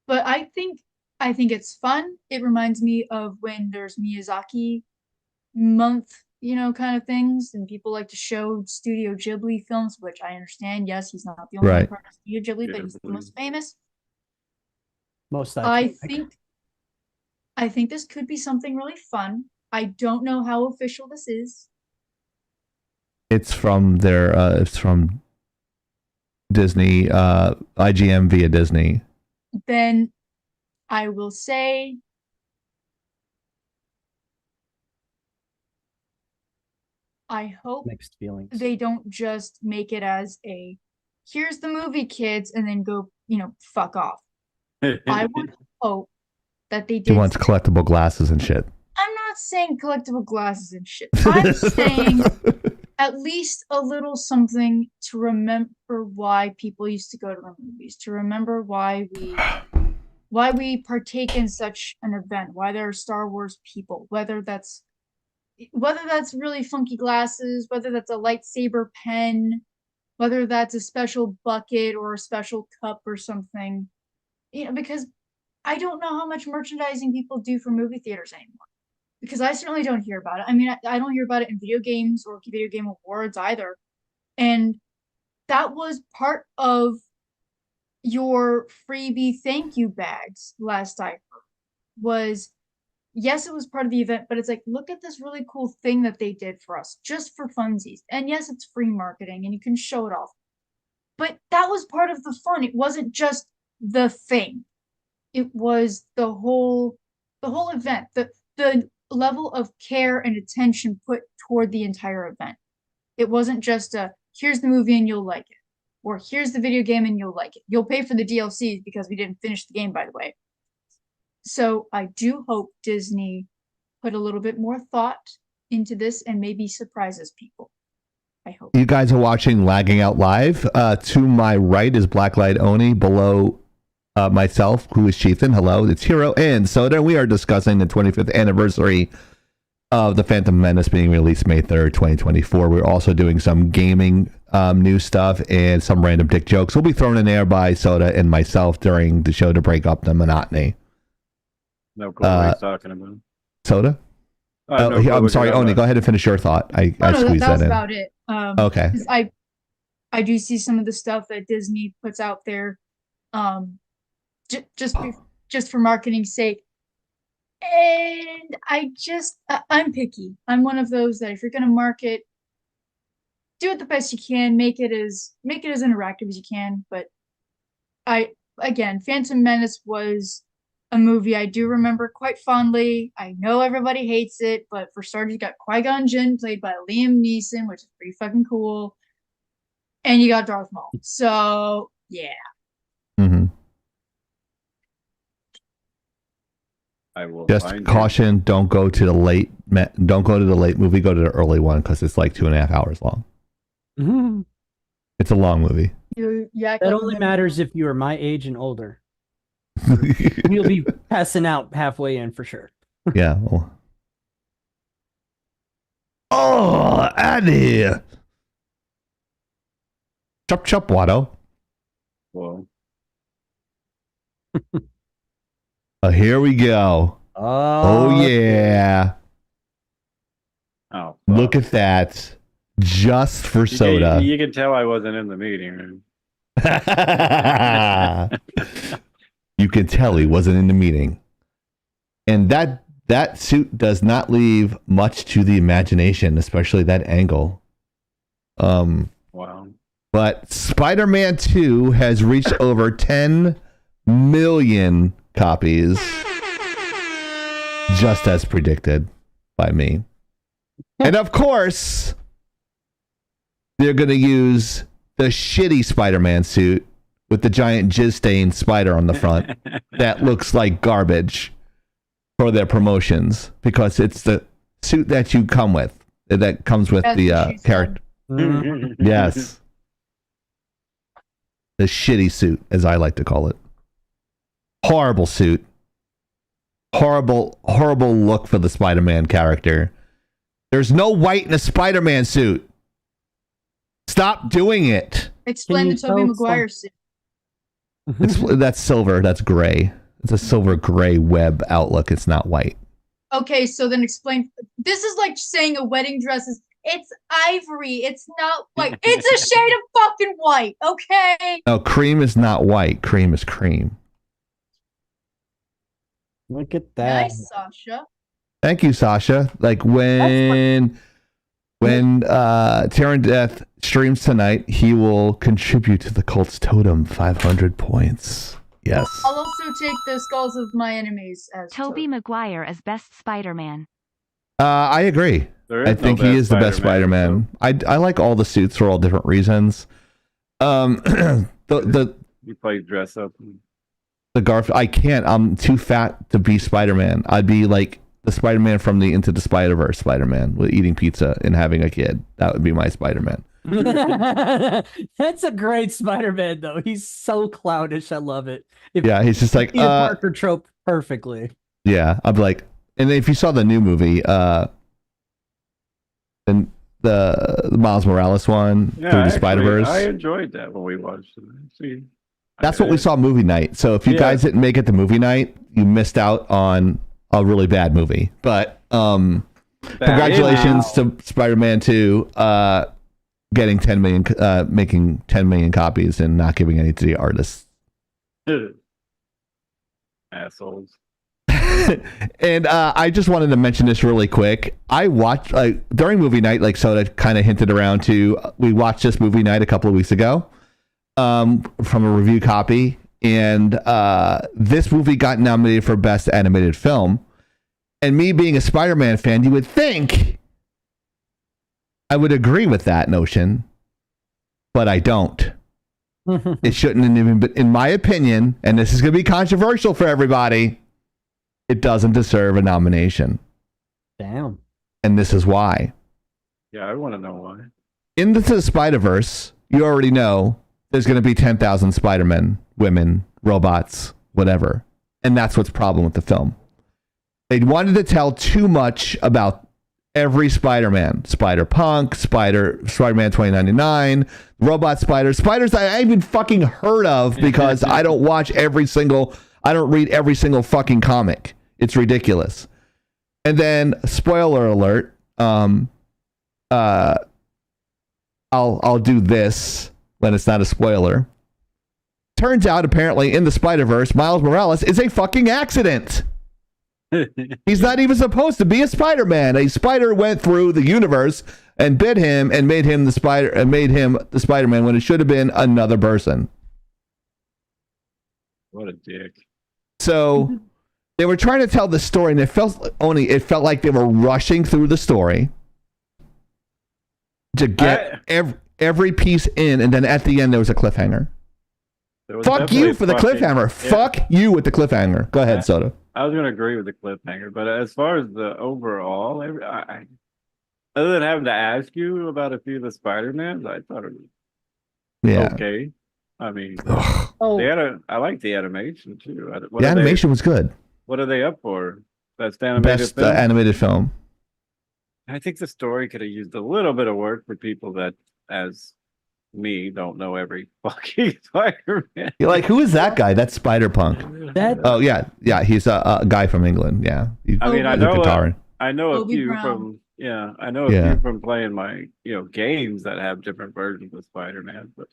I think it's fun. It reminds me of when there's Miyazaki month, kind of things, and people like to show Studio Ghibli films, which I understand. Yes, he's not the only one part of Studio Ghibli, but he's the most famous. I think this could be something really fun. I don't know how official this is. It's from it's from Disney, IGM via Disney. Then I will say I hope Mixed feelings. they don't just make it as a here's the movie, kids, and then go, fuck off. I would hope that they did. He wants collectible glasses and shit. I'm not saying collectible glasses and shit. I'm saying at least a little something to remember why people used to go to the movies, to remember why we partake in such an event, why there are Star Wars people, whether that's really funky glasses, whether that's a lightsaber pen, whether that's a special bucket or a special cup or something. Because I don't know how much merchandising people do for movie theaters anymore. Because I certainly don't hear about it. I mean, I don't hear about it in video games or video game awards either. And that was part of your freebie thank you bags last I heard. Was, yes, it was part of the event, but it's like, look at this really cool thing that they did for us, just for funsies. And yes, it's free marketing and you can show it off. But that was part of the fun. It wasn't just the thing. It was the whole event. The level of care and attention put toward the entire event. It wasn't just here's the movie and you'll like it, or here's the video game and you'll like it. You'll pay for the DLCs because we didn't finish the game, by the way. So I do hope Disney put a little bit more thought into this and maybe surprises people. I hope. You guys are watching Lagging Out Live. To my right is Blacklight Oni. Below myself, who is Cheethan. Hello, it's Hero and Soda. We are discussing the 25th anniversary of The Phantom Menace being released May 3rd, 2024. We're also doing some gaming news stuff and some random dick jokes will be thrown in there by Soda and myself during the show to break up the monotony. No clue what he's talking about. Soda? I'm sorry, Oni, go ahead and finish your thought. I squeezed that was in. about it. Okay. 'Cause I do see some of the stuff that Disney puts out there, just for marketing's sake. And I'm picky. I'm one of those that if you're gonna market, do it the best you can, make it as interactive as you can. But Phantom Menace was a movie I do remember quite fondly. I know everybody hates it, but for starters, you got Qui-Gon Jinn played by Liam Neeson, which is pretty fucking cool. And you got Darth Maul. So yeah. Mm-hmm. I will just caution, don't go to the late movie, go to the early one because it's like 2.5 hours long. Mm-hmm. It's a long movie. That only matters if you are my age and older. You'll be passing out halfway in for sure. Yeah. Oh, Annie. Chop chop, Watto. Whoa. Here we go. Oh yeah. Oh, look at that. Just for Soda. You can tell I wasn't in the meeting. You can tell he wasn't in the meeting. And that suit does not leave much to the imagination, especially that angle. Wow. But Spider-Man 2 has reached over 10 million copies, just as predicted by me. And of course, they're going to use the shitty Spider-Man suit with the giant jizz-stained spider on the front that looks like garbage for their promotions because it's the suit that you come with, that comes with the character. Yes. The shitty suit, as I like to call it. Horrible suit. Horrible look for the Spider-Man character. There's no white in a Spider-Man suit. Stop doing it. Explain the Tobey Maguire suit. That's silver. That's gray. It's a silver gray web outlook. It's not white. Okay, so then explain. This is like saying a wedding dress is. It's ivory. It's not white. It's a shade of fucking white. Okay. No, cream is not white. Cream is cream. Look at that. Nice, Sasha. Thank you, Sasha. Like when Terran Death streams tonight, he will contribute to the cult's totem 500 points. Yes. I'll also take the skulls of my enemies as Tobey Maguire as best Spider-Man. I agree. I think he is the best Spider-Man. I like all the suits for all different reasons. You play dress up. The Garfield. I can't. I'm too fat to be Spider-Man. I'd be like the Spider-Man from the Into the Spider-Verse Spider-Man with eating pizza and having a kid. That would be my Spider-Man. That's a great Spider-Man, though. He's so clownish. I love it. He's just like Parker trope perfectly. Yeah, I'm like, and if you saw the new movie, and the Miles Morales one through the Spider-Verse, I enjoyed that when we watched it. See, that's what we saw movie night. So if you guys didn't make it to movie night, you missed out on a really bad movie. But congratulations to Spider-Man 2 getting 10 million, making 10 million copies and not giving any to the artists. Assholes. And I just wanted to mention this really quick. I watched during movie night, like Soda kind of hinted around to. We watched this movie night a couple of weeks ago from a review copy, and this movie got nominated for Best Animated Film. And me being a Spider-Man fan, you would think I would agree with that notion, but I don't. It shouldn't have even been, in my opinion, and this is going to be controversial for everybody. It doesn't deserve a nomination. Damn. And this is why. Yeah, I want to know why. Into the Spider-Verse, you already know there's going to be 10,000 Spider-Men, women, robots, whatever. And that's what's the problem with the film. They wanted to tell too much about Every Spider-Man, Spider-Punk, Spider-Man 2099, Robot Spiders I even fucking heard of because I don't read every single fucking comic. It's ridiculous. And then, spoiler alert, I'll do this when it's not a spoiler. Turns out, apparently, in the Spider-Verse, Miles Morales is a fucking accident. He's not even supposed to be a Spider-Man. A spider went through the universe and bit him and made him the Spider-Man when it should have been another person. What a dick. So they were trying to tell the story, and it felt like they were rushing through the story to get every piece in, and then at the end there was a cliffhanger. Fuck you for the cliffhanger. Yeah. Fuck you with the cliffhanger. Go ahead, Soda. I was going to agree with the cliffhanger, but as far as the overall, other than having to ask you about a few of the Spider-Mans, I thought it was okay. I mean, I like the animation too. The animation was good. What are they up for? Best animated film? Animated film. I think the story could have used a little bit of work for people that, as me, don't know every fucking Spider-Man. You're like, who is that guy? That's Spider-Punk. Oh yeah, he's a guy from England. Yeah, I know a few from few from playing my games that have different versions of Spider-Man, but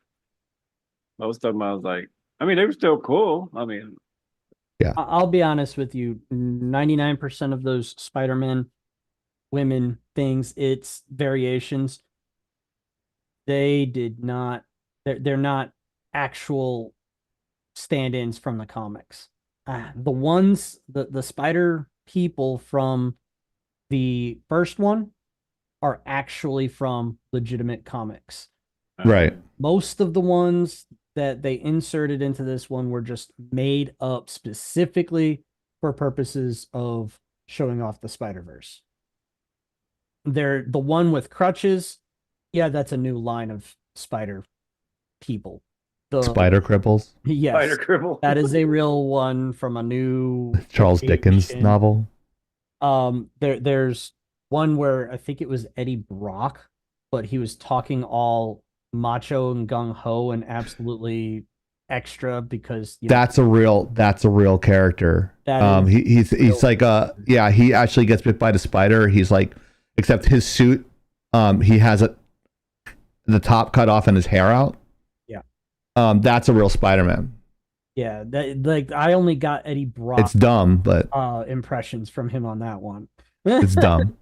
most of them I was like, they were still cool. Yeah, I'll be honest with you, 99% of those Spider-Man women things, it's variations. They did not. They're not actual stand-ins from the comics. The ones, the spider people from the first one are actually from legitimate comics. Right. Most of the ones that they inserted into this one were just made up specifically for purposes of showing off the Spider-Verse. They're the one with crutches. Yeah, that's a new line of spider people. The spider cripples. Yes, spider cripple. That is a real one from a new Charles Dickens novel. There's one where I think it was Eddie Brock, but he was talking all macho and gung ho and absolutely extra because that's a real character. He's like he actually gets bit by the spider. He's like, except his suit, he has the top cut off and his hair out. Yeah. That's a real Spider-Man. Yeah, I only got Eddie Brock. It's dumb, but impressions from him on that one. It's dumb.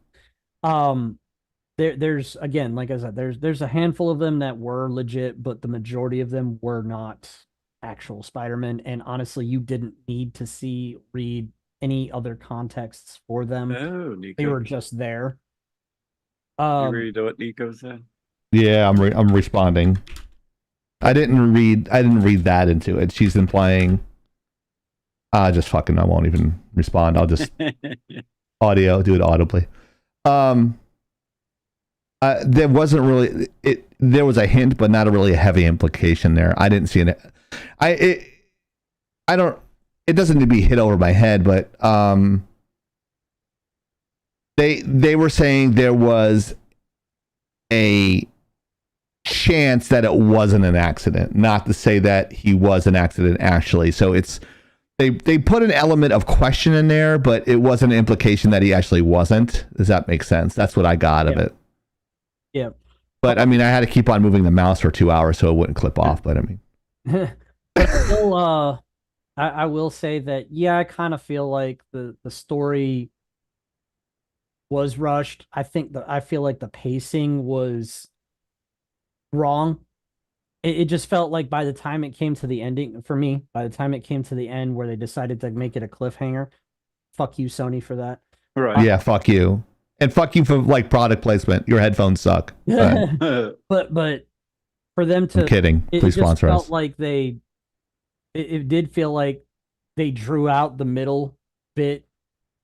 There's again, like I said, there's a handful of them that were legit, but the majority of them were not actual Spider-Man. And honestly, you didn't need to read any other contexts for them. Oh, Nico. They were just there. You read what Nico said? Yeah, I'm responding. I didn't read that into it. She's implying. I won't even respond. I'll just do it audibly. There wasn't really there was a hint, but not really a heavy implication there. I didn't see it. It doesn't need to be hit over my head, but they were saying there was a chance that it wasn't an accident, not to say that he was an accident actually. So they put an element of question in there, but it wasn't an implication that he actually wasn't. Does that make sense? That's what I got of it. Yeah. But I had to keep on moving the mouse for 2 hours so it wouldn't clip off. But but still, I will say that I kind of feel like the story was rushed. I feel like the pacing was wrong. It just felt like by the time it came to the ending, for me, by the time it came to the end where they decided to make it a cliffhanger, fuck you, Sony, for that. Right. Yeah, fuck you. And fuck you for product placement. Your headphones suck. But for them to... I'm kidding. Please sponsor us. It felt like it did feel like they drew out the middle bit,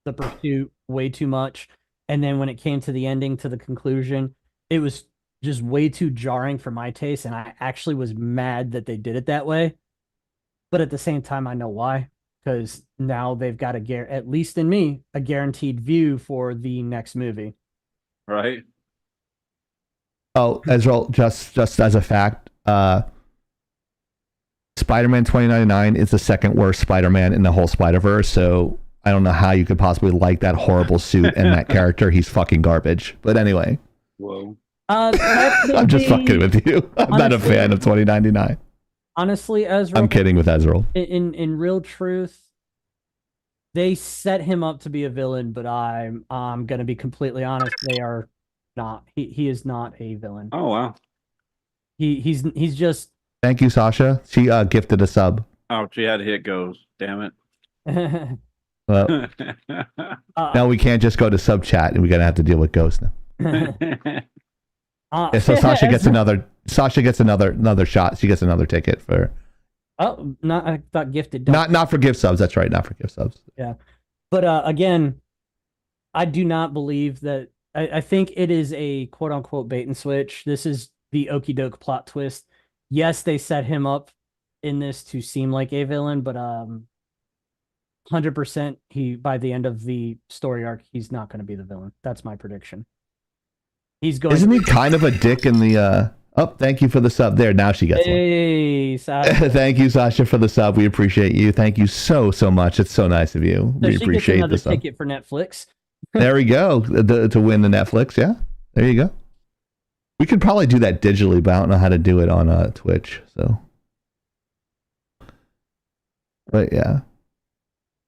the pursuit, way too much. And then when it came to the ending, to the conclusion, it was just way too jarring for my taste, and I actually was mad that they did it that way. But at the same time, I know why, because now they've got at least in me, a guaranteed view for the next movie. Right? Oh, Ezreal, just as a fact, Spider-Man 2099 is the second worst Spider-Man in the whole Spider-Verse, so I don't know how you could possibly like that horrible suit and that character. He's fucking garbage. But anyway. Whoa. I'm just fucking with you. I'm not a fan of 2099. Honestly, Ezreal. I'm kidding with Ezreal. In real truth, they set him up to be a villain, but I'm gonna be completely honest. They are not. He is not a villain. Oh wow. He's just. Thank you, Sasha. She gifted a sub. Oh, she had to hit goes. Damn it. Well, now we can't just go to sub chat, and we're gonna have to deal with Ghost now. Yeah, so Sasha gets another shot. She gets another ticket for. Oh, not I thought gifted. Not for gift subs. That's right. Not for gift subs. Yeah, but again, I do not believe that. I think it is a quote unquote bait and switch. This is the okie doke plot twist. Yes, they set him up in this to seem like a villain, but 100% he by the end of the story arc, he's not going to be the villain. That's my prediction. He's going. Isn't he kind of a dick in the? Oh, thank you for the sub. There, now she gets one. Hey, Sasha. Thank you, Sasha, for the sub. We appreciate you. Thank you so much. It's so nice of you. So we appreciate another the sub. ticket for Netflix. There we go. To win the Netflix. Yeah, there you go. We could probably do that digitally, but I don't know how to do it on Twitch. So, but yeah,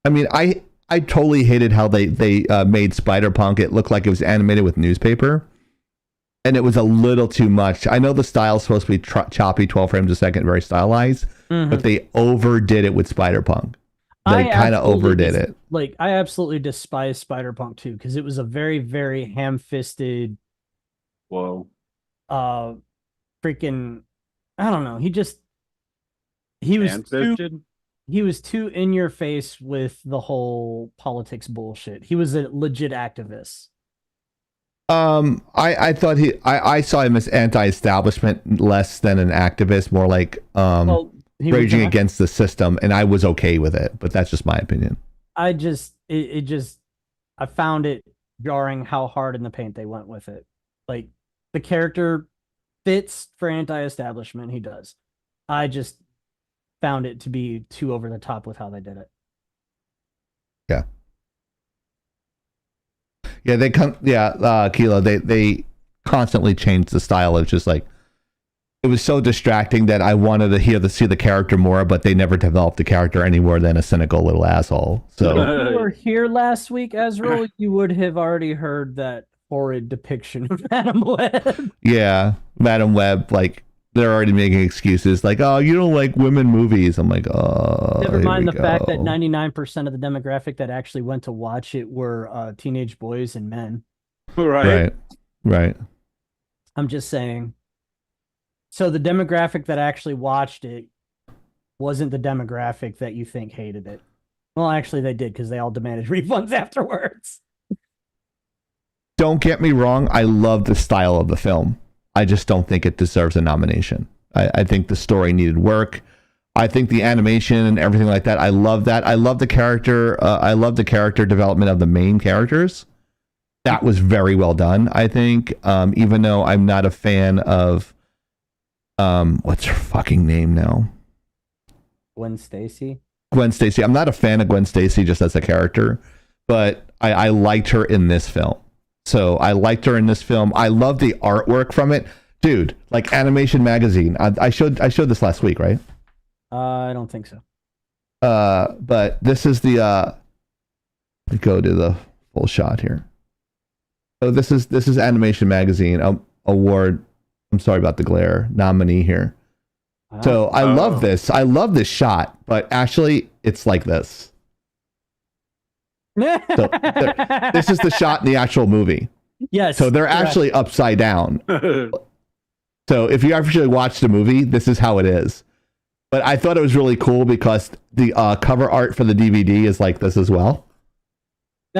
I mean, I totally hated how they made Spider-Punk. It looked like it was animated with newspaper. And it was a little too much. I know the style's supposed to be choppy, 12 frames a second, very stylized, but they overdid it with Spider-Punk. They kind of overdid it. Like, I absolutely despise Spider-Punk too, because it was a very, very ham-fisted. Whoa. Freaking, I don't know. He was too in your face with the whole politics bullshit. He was a legit activist. I thought I saw him as anti-establishment less than an activist, more like raging against the system, and I was okay with it, but that's just my opinion. I found it jarring how hard in the paint they went with it. Like, the character fits for anti-establishment, he does. I just found it to be too over the top with how they did it. Yeah. Yeah, Kilo, they constantly changed the style. It's just like, it was so distracting that I wanted to see the character more, but they never developed the character any more than a cynical little asshole. So if you were here last week, Ezreal, you would have already heard that horrid depiction of Madam Web. Yeah, Madam Web, like, they're already making excuses like, oh, you don't like women movies. I'm like, oh. Never mind the fact that 99% of the demographic that actually went to watch it were teenage boys and men. Right. I'm just saying. So the demographic that actually watched it wasn't the demographic that you think hated it. Well, actually, they did, because they all demanded refunds afterwards. Don't get me wrong. I love the style of the film. I just don't think it deserves a nomination. I think the story needed work. I think the animation and everything like that. I love that. I love the character. I love the character development of the main characters. That was very well done, I think. Even though I'm not a fan of what's her fucking name now? Gwen Stacy. I'm not a fan of Gwen Stacy just as a character, but I liked her in this film. So I liked her in this film. I love the artwork from it, dude. Like Animation Magazine. I showed this last week, right? I don't think so. But this is the. Let me go to the full shot here. So this is Animation Magazine award. I'm sorry about the glare. Nominee here. So I love this. I love this shot, but actually, it's like this. So this is the shot in the actual movie. Yes. So they're actually upside down. So if you actually watch the movie, this is how it is. But I thought it was really cool because the cover art for the DVD is like this as well.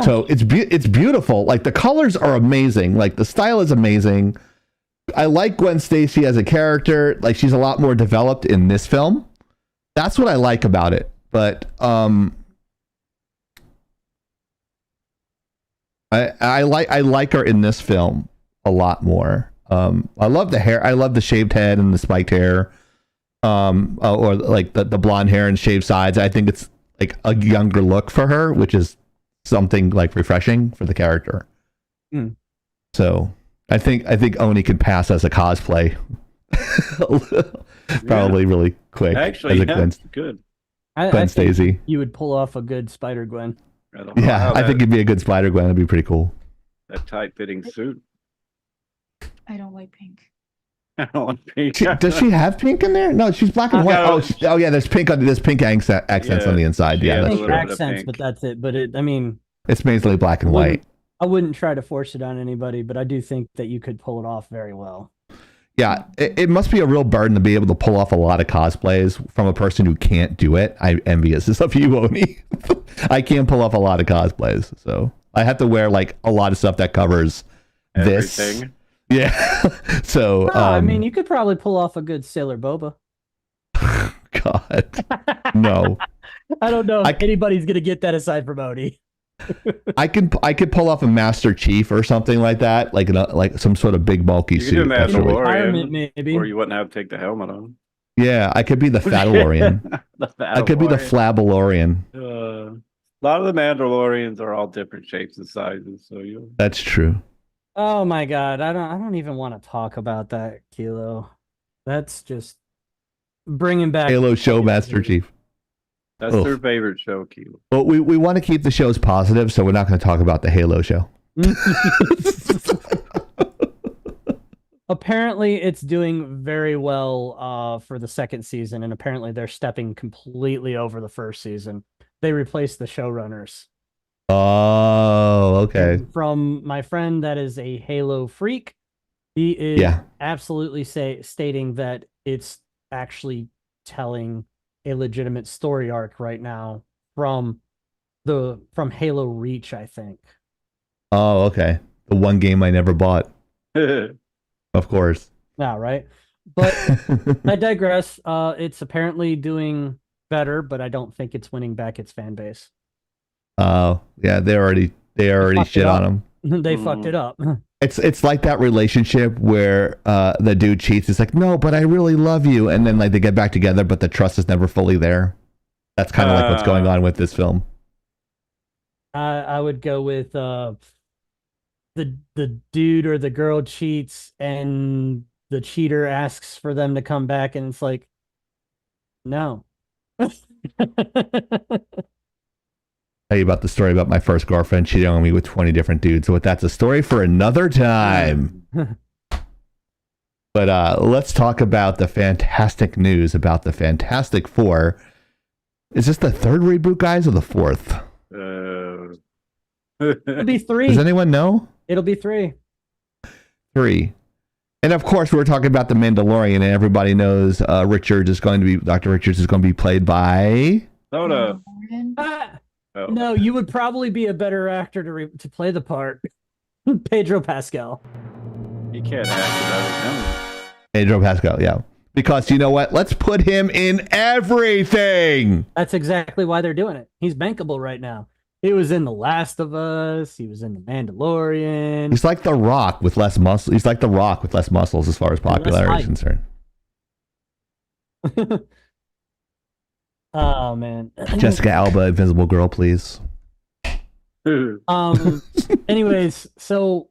So it's beautiful. Like, the colors are amazing. Like, the style is amazing. I like Gwen Stacy as a character. Like, she's a lot more developed in this film. That's what I like about it. But I like her in this film. a lot more. I love the hair. I love the shaved head and the spiked hair. Or like the blonde hair and shaved sides. I think it's like a younger look for her, which is something like refreshing for the character. Mm. So I think Oni could pass as a cosplay. Probably really quick. Actually, as a yeah, good. I Gwen think Stacy. you would pull off a good Spider Gwen. I don't know Yeah, how I think it'd be a good Spider Gwen. That'd be pretty cool. that tight fitting suit. I don't like pink. I don't want pink. Does she have pink in there? No, she's black and white. No. Oh yeah, there's pink accents Yeah, on the inside. she Yeah, has that's a true. little bit of Accents, pink. but that's it. But I mean, It's mainly black and white. I wouldn't try to force it on anybody, but I do think that you could pull it off very well. Yeah, it must be a real burden to be able to pull off a lot of cosplays from a person who can't do it. I'm envious of you, Oni. I can't pull off a lot of cosplays, so I have to wear like a lot of stuff that covers this. Everything. Yeah. So I mean, you could probably pull off a good Sailor Boba. God, no. I don't know if anybody's gonna get that aside from Odie. I could pull off a Master Chief or something like that, like some sort of big bulky You could do suit. That's really- Retirement, Mandalorian, maybe. or you wouldn't have to take the helmet on. Yeah, I could be the Fatalorian. The I could be the Fatalorian. Flabalorian. A lot of the Mandalorians are all different shapes and sizes, so you. That's true. Oh my god, I don't even want to talk about that, Kilo. That's just bringing back Halo show Master Chief. That's Oof. their favorite show, Kilo. Well, we want to keep the shows positive, so we're not going to talk about the Halo show. Apparently, it's doing very well for the second season, and apparently they're stepping completely over the first season. They replaced the showrunners. Oh, okay. And from my friend that is a Halo freak, he is absolutely stating that it's actually telling a legitimate story arc right now from Halo Reach, I think. Oh, okay. The one game I never bought. Of course. Yeah, right. But I digress. It's apparently doing better, but I don't think it's winning back its fan base. Oh, yeah, they already shit on him. They fucked it up. It's like that relationship where the dude cheats. It's like, no, but I really love you, and then like they get back together, but the trust is never fully there. That's kind of like what's going on with this film. I would go with the dude or the girl cheats, and the cheater asks for them to come back, and it's like, no. Tell you about the story about my first girlfriend cheating on me with 20 different dudes. So that's a story for another time. But let's talk about the fantastic news about the Fantastic Four. Is this the third reboot, guys, or the fourth? It'll be 3. Does anyone know? It'll be 3. 3. And of course, we're talking about the Mandalorian, and everybody knows Dr. Richards is going to be played by Soda. Oh. No, you would probably be a better actor to play the part. Pedro Pascal. You can't act without him. Pedro Pascal, yeah. Because you know what? Let's put him in everything. That's exactly why they're doing it. He's bankable right now. He was in The Last of Us. He was in The Mandalorian. He's like The Rock with less muscle. He's like The Rock with less muscles as far as popularity is concerned. Oh man. Jessica Alba, Invisible Girl, please. Anyways, so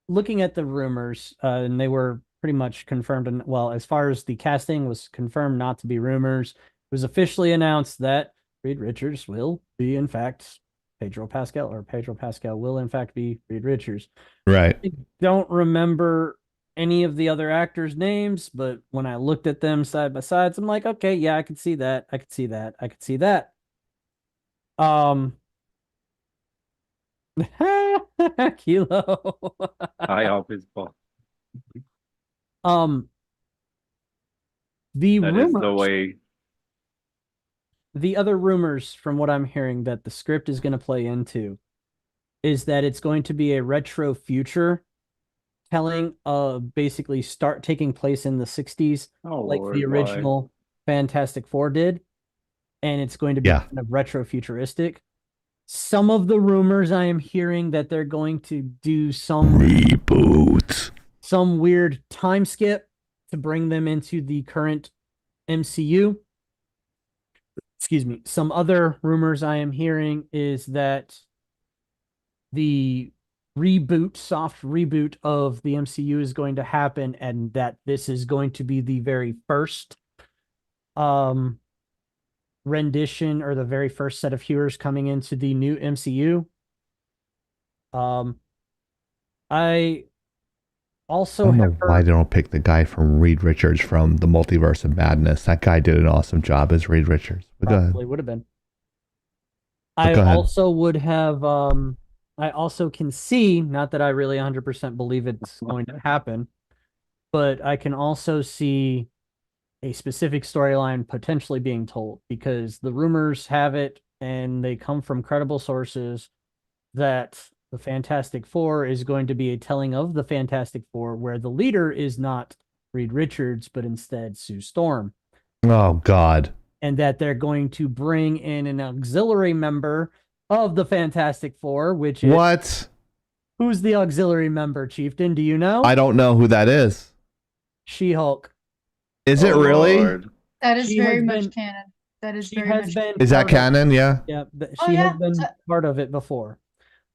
looking at the rumors, and they were pretty much confirmed. And well, as far as the casting was confirmed not to be rumors, it was officially announced that Reed Richards will be, in fact, Pedro Pascal, or Pedro Pascal will, in fact, be Reed Richards. Right. I don't remember any of the other actors' names, but when I looked at them side by side, I'm like, okay, yeah, I could see that. I could see that. I could see that. Kilo. I hope his ball. The That rumors, is the way. the other rumors from what I'm hearing that the script is going to play into is that it's going to be a retro future telling basically start taking place in the 60s like Lord, the original Fantastic Four did, and it's going to be kind of retro futuristic. some of the rumors I am hearing that they're going to do some Reboot. some weird time skip to bring them into the current MCU. Excuse me. Some other rumors I am hearing is that the soft reboot of the MCU is going to happen, and that this is going to be the very first rendition or the very first set of heroes coming into the new MCU. I I also don't know have why heard, they don't pick the guy from Reed Richards from the Multiverse of Madness. That guy did an awesome job as Reed Richards. But go ahead. probably would have been. But I go ahead. also would have I also can see, not that I really 100% believe it's going to happen, but I can also see a specific storyline potentially being told, because the rumors have it, and they come from credible sources, that the Fantastic Four is going to be a telling of the Fantastic Four where the leader is not Reed Richards, but instead Sue Storm. Oh, God. And that they're going to bring in an auxiliary member of the Fantastic Four, which is... What? Who's the auxiliary member, Chieftain? Do you know? I don't know who that is. She-Hulk. Is it really? Lord. That is She very has much been- canon. That is She very has much been... Is that part of- canon? Yeah. Yeah, Oh, she yeah. has been part of it before.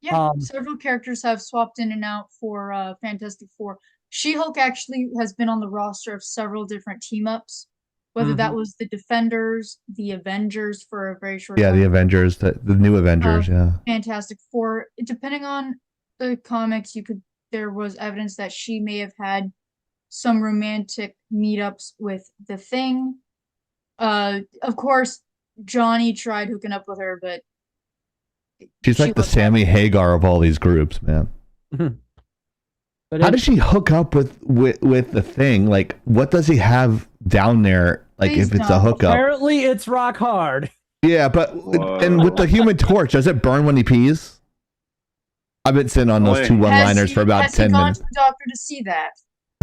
Yeah, Um, several characters have swapped in and out for Fantastic Four. She-Hulk actually has been on the roster of several different team-ups, whether that Mhm. was the Defenders, the Avengers for a very short Yeah, time. the Avengers, the new Avengers, yeah. Fantastic Four. Depending on the comics, there was evidence that she may have had some romantic meetups with the Thing. Of course, Johnny tried hooking up with her, but She's she like the was Sammy Hagar of all these groups, man. but How it- does she hook up with the Thing? Like, what does he have down there? Like, Please if it's a don't. hookup? apparently it's rock hard. Yeah, but and with the Human Torch, does it burn when he pees? I've been sitting on those Wait. two one-liners for about has 10 he gone minutes. to the doctor to see that?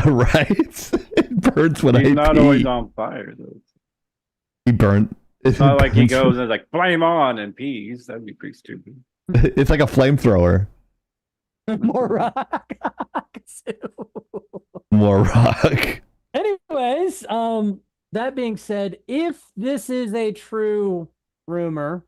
Right? It burns when He's I not pee. always on fire though. He burned. It's not like he goes and is like flame on and peas. That'd be pretty stupid. It's like a flamethrower. More rock. More rock. Anyways, that being said, if this is a true rumor,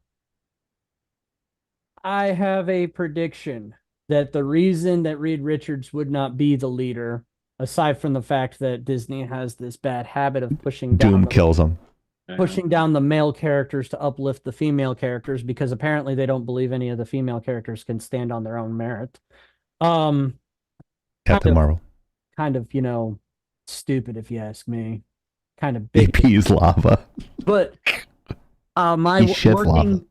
I have a prediction that the reason that Reed Richards would not be the leader, aside from the fact that Disney has this bad habit of pushing Doom down kills him. the male characters to uplift the female characters, because apparently they don't believe any of the female characters can stand on their own merit. Captain Marvel. Kind of, stupid if you ask me. Kind of He big. pees lava. But my He shits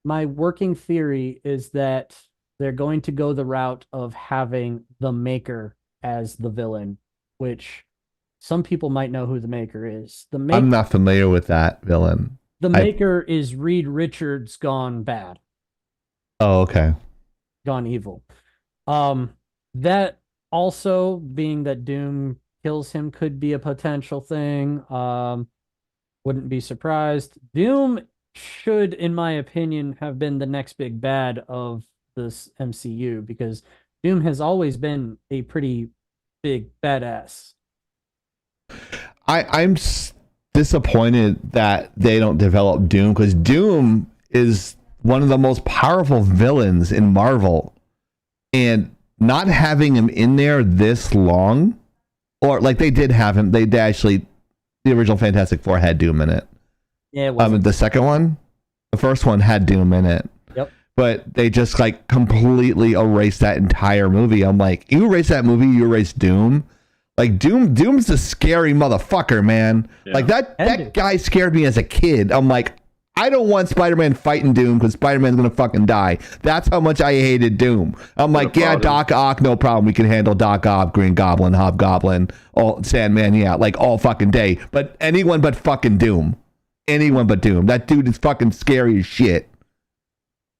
lava. working theory is that they're going to go the route of having the Maker as the villain, which some people might know who the Maker is. I'm not familiar with that villain. The Maker is Reed Richards gone bad, Oh, okay. gone evil. That also, being that Doom kills him, could be a potential thing. Wouldn't be surprised. Doom should, in my opinion, have been the next big bad of this MCU, because Doom has always been a pretty big badass. I'm disappointed that they don't develop Doom, because Doom is one of the most powerful villains in Marvel, and not having him in there this long, or like they did have him, they actually, the original Fantastic Four had Doom in it. Yeah, it wasn't. The second one, the first one had Doom in it. Yep. But they just like completely erased that entire movie. I'm like, you erase that movie, you erase Doom. Like Doom's a scary motherfucker, man. Yeah. Like that Ended. guy scared me as a kid. I'm like, I don't want Spider-Man fighting Doom because Spider-Man's gonna fucking die. That's how much I hated Doom. I'm like, yeah, Doc Ock, no problem. We can handle Doc Ock, Green Goblin, Hobgoblin, all Sandman, yeah, like all fucking day. But anyone but fucking Doom. Anyone but Doom. That dude is fucking scary as shit.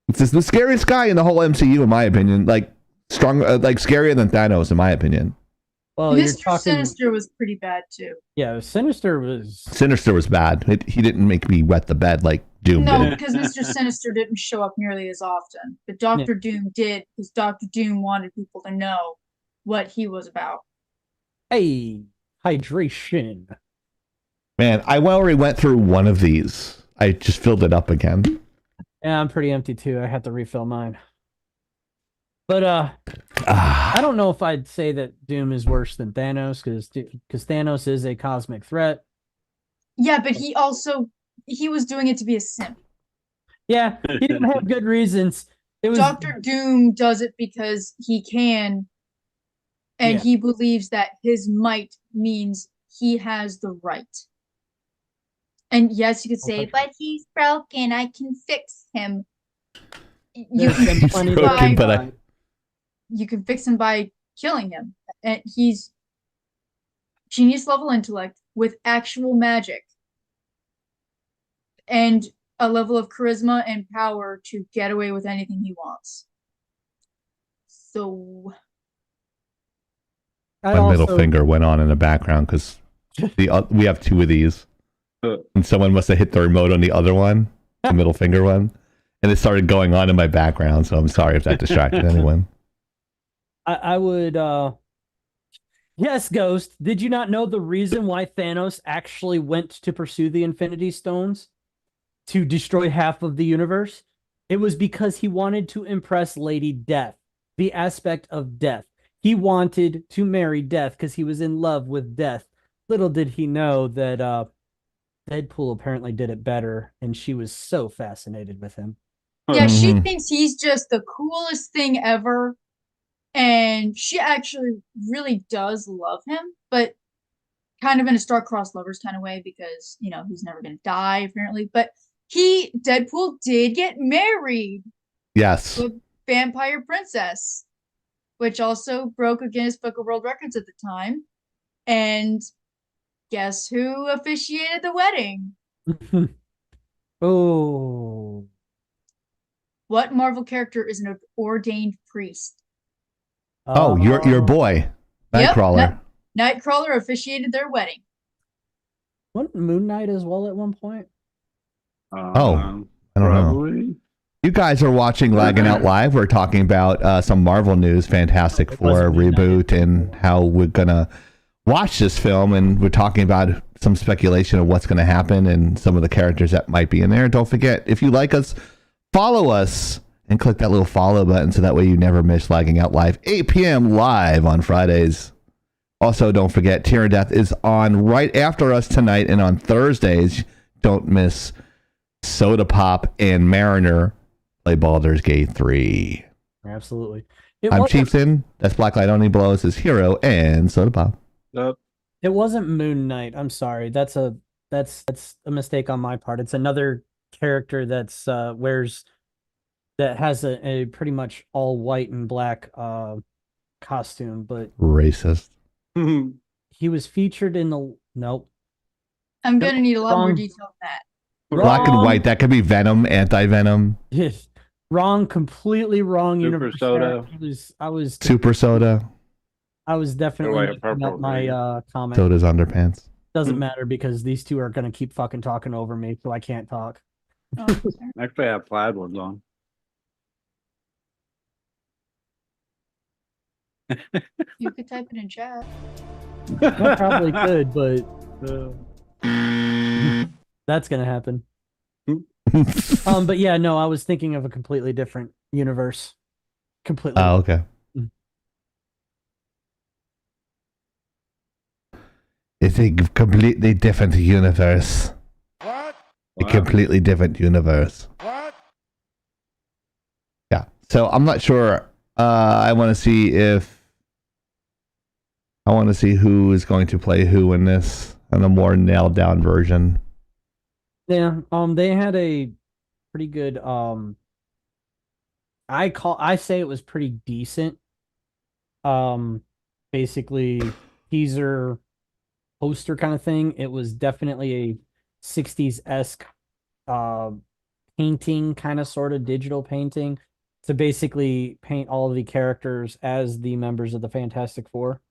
It's just the scariest guy in the whole MCU, in my opinion. Like strong, like scarier than Thanos, in my opinion. Well, you're Mr. talking. Sinister was pretty bad too. Yeah, Sinister was. Sinister was bad. He didn't make me wet the bed like Doom No, did. because Mr. Sinister didn't show up nearly as often. But Doctor Doom did, because Doctor Doom wanted people to know what he was about. Hey, hydration. Man, I already went through one of these. I just filled it up again. Yeah, I'm pretty empty too. I had to refill mine. But I don't know if I'd say that Doom is worse than Thanos, because Thanos is a cosmic threat. Yeah, but he was doing it to be a simp. Yeah, he didn't have good reasons. It was Doctor Doom does it because he can, and he believes that his might means he has the right. And yes, you could say, but he's broken. I can fix him. You can fix him by killing him. And he's genius level intellect with actual magic and a level of charisma and power to get away with anything he wants. So my middle finger went on in the background because we have two of these. And someone must have hit the remote on the other one, the middle finger one, and it started going on in my background. So I'm sorry if that distracted anyone. I would, yes, Ghost. Did you not know the reason why Thanos actually went to pursue the Infinity Stones to destroy half of the universe? It was because he wanted to impress Lady Death, the aspect of death. He wanted to marry Death because he was in love with Death. Little did he know that Deadpool apparently did it better, and she was so fascinated with him. Yeah, she thinks he's just the coolest thing ever, and she actually really does love him, but kind of in a star-crossed lovers kind of way because, he's never going to die, apparently. But Deadpool did get married. Yes. To a vampire princess, which also broke a Guinness Book of World Records at the time. And guess who officiated the wedding? Oh. What Marvel character is an ordained priest? Oh, your boy, Nightcrawler. Yep, Nightcrawler officiated their wedding. Wasn't Moon Knight as well at one point? I don't know. You guys are watching Laggin Out Live. We're talking about some Marvel news, Fantastic Four reboot, and how we're gonna watch this film, and we're talking about some speculation of what's going to happen and some of the characters that might be in there. Don't forget, if you like us, follow us and click that little follow button so that way you never miss Lagging Out Live, 8 p.m. live on Fridays. Also, don't forget, Tear and Death is on right after us tonight, and on Thursdays, don't miss Soda Pop and Mariner play Baldur's Gate 3. Absolutely. I'm Chieftain. That's Blacklight Only Blows is Hero and Soda Pop. Yep. It wasn't Moon Knight. I'm sorry. That's a mistake on my part. It's another character that has a pretty much all white and black costume, but racist. He was featured in the nope. I'm gonna need a lot more detail on that. Black and white. That could be Venom, anti-Venom. Yes. Wrong, completely wrong. Super universe. Soda. I was Super Soda. I was definitely making up my comment. Soda's underpants. Doesn't matter because these two are gonna keep fucking talking over me, so I can't talk. Oh, Actually, I have plaid ones on. you could type it in chat. I probably could, but that's gonna happen. But yeah, no, I was thinking of a completely different universe. Completely. Oh, okay. It's a completely different universe. What? A completely different universe. What? Yeah. So I'm not sure. I want to see who is going to play who in this and a more nailed down version. Yeah. They had a pretty good I say it was pretty decent. Basically teaser poster kind of thing. It was definitely a 60s-esque painting, kind of sort of digital painting to basically paint all of the characters as the members of the Fantastic Four.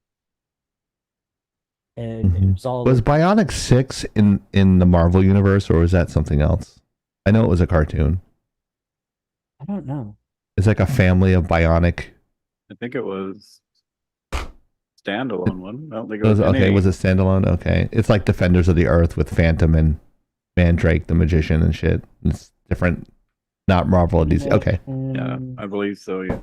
And it was all Was Bionic 6 in the Marvel universe, or was that something else? I know it was a cartoon. I don't know. It's like a family of Bionic. I think it was standalone one. I don't think it Was was okay, any. was it standalone? Okay. It's like Defenders of the Earth with Phantom and Mandrake the Magician and shit. It's different. Not Marvel or DC. Okay. Yeah, I believe so. Yeah.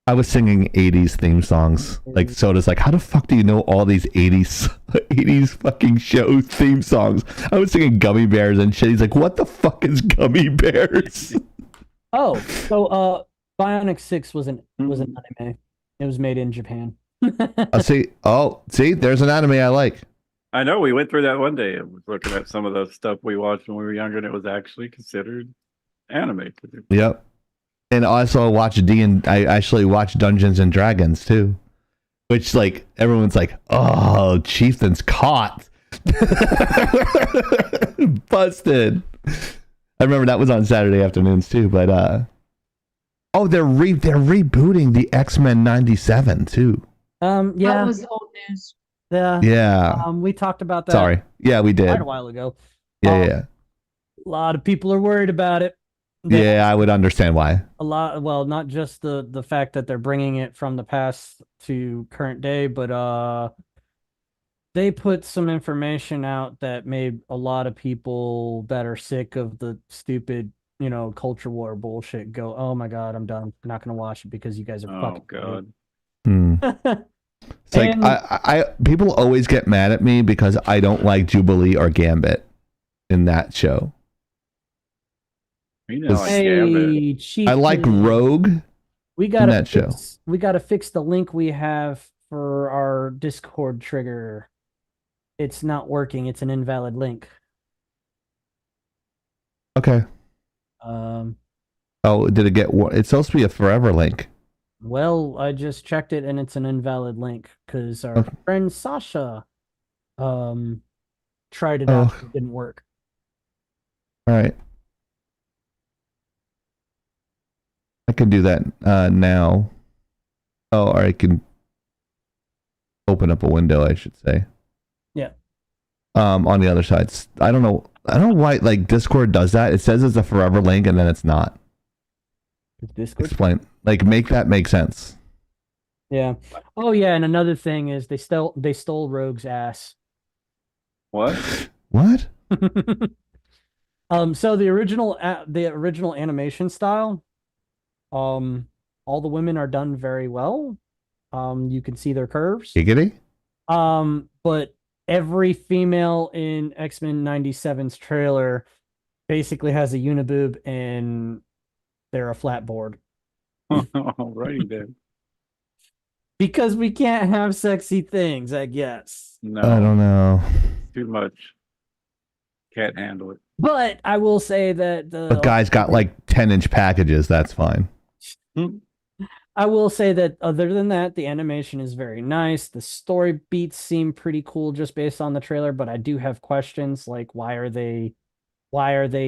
I was singing 80s theme songs. Like, Soda's like, how the fuck do you know all these 80s fucking show theme songs? I was singing Gummy Bears and shit. He's like, what the fuck is Gummy Bears? Oh, so Bionic 6 was an anime. It was made in Japan. See, there's an anime I like. I know we went through that one day. I was looking at some of the stuff we watched when we were younger, and it was actually considered anime. Yep. And also I actually watched Dungeons and Dragons too. Which, like, everyone's like, oh, Chieftain's caught. Busted. I remember that was on Saturday afternoons too, but they're rebooting the X-Men 97 too. Yeah. That was old news. Yeah. We talked about that. Sorry. Yeah, we did. Quite a while ago. Yeah. A lot of people are worried about it. Yeah, I would understand why. Well, not just the fact that they're bringing it from the past to current day, but they put some information out that made a lot of people that are sick of the stupid, culture war bullshit go, oh my God, I'm done. I'm not going to watch it because you guys are fucking. Oh God. It's like I people always get mad at me because I don't like Jubilee or Gambit in that show. Hey, Chief, I like Rogue. We gotta that show. We gotta fix the link we have for our Discord trigger. It's not working. It's an invalid link. Okay. Oh, did it get? It's supposed to be a forever link. Well, I just checked it and it's an invalid link because our friend Sasha tried it out. It didn't work. All right. I can do that now. Oh, or I can open up a window, I should say. Yeah. On the other side. I don't know why like Discord does that. It says it's a forever link and then it's not. Discord? Explain. Like, make that make sense. Yeah. Oh yeah, and another thing is they stole Rogue's ass. What? What? So the original animation style, all the women are done very well. You can see their curves. Giggity? But every female in X-Men 97's trailer basically has a uniboob and they're a flat board. Alrighty then. Because we can't have sexy things, I guess. No. I don't know. Too much. Can't handle it. But I will say that the guys got like 10-inch packages. That's fine. I will say that other than that, the animation is very nice. The story beats seem pretty cool just based on the trailer, but I do have questions like why are they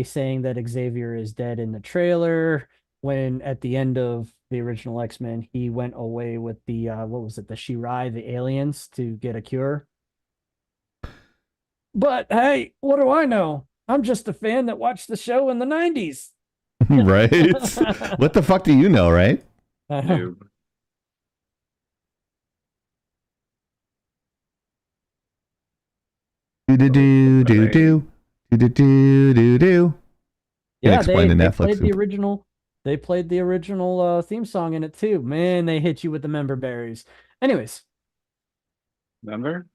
saying that Xavier is dead in the trailer when at the end of the original X-Men he went away with the the Shirai, the aliens, to get a cure. But hey, what do I know? I'm just a fan that watched the show in the 90s. Right? What the fuck do you know, right? Dude. Do. Yeah, explain the they Netflix played the original. They played the original theme song in it too. Man, they hit you with the member berries. Anyways, Remember?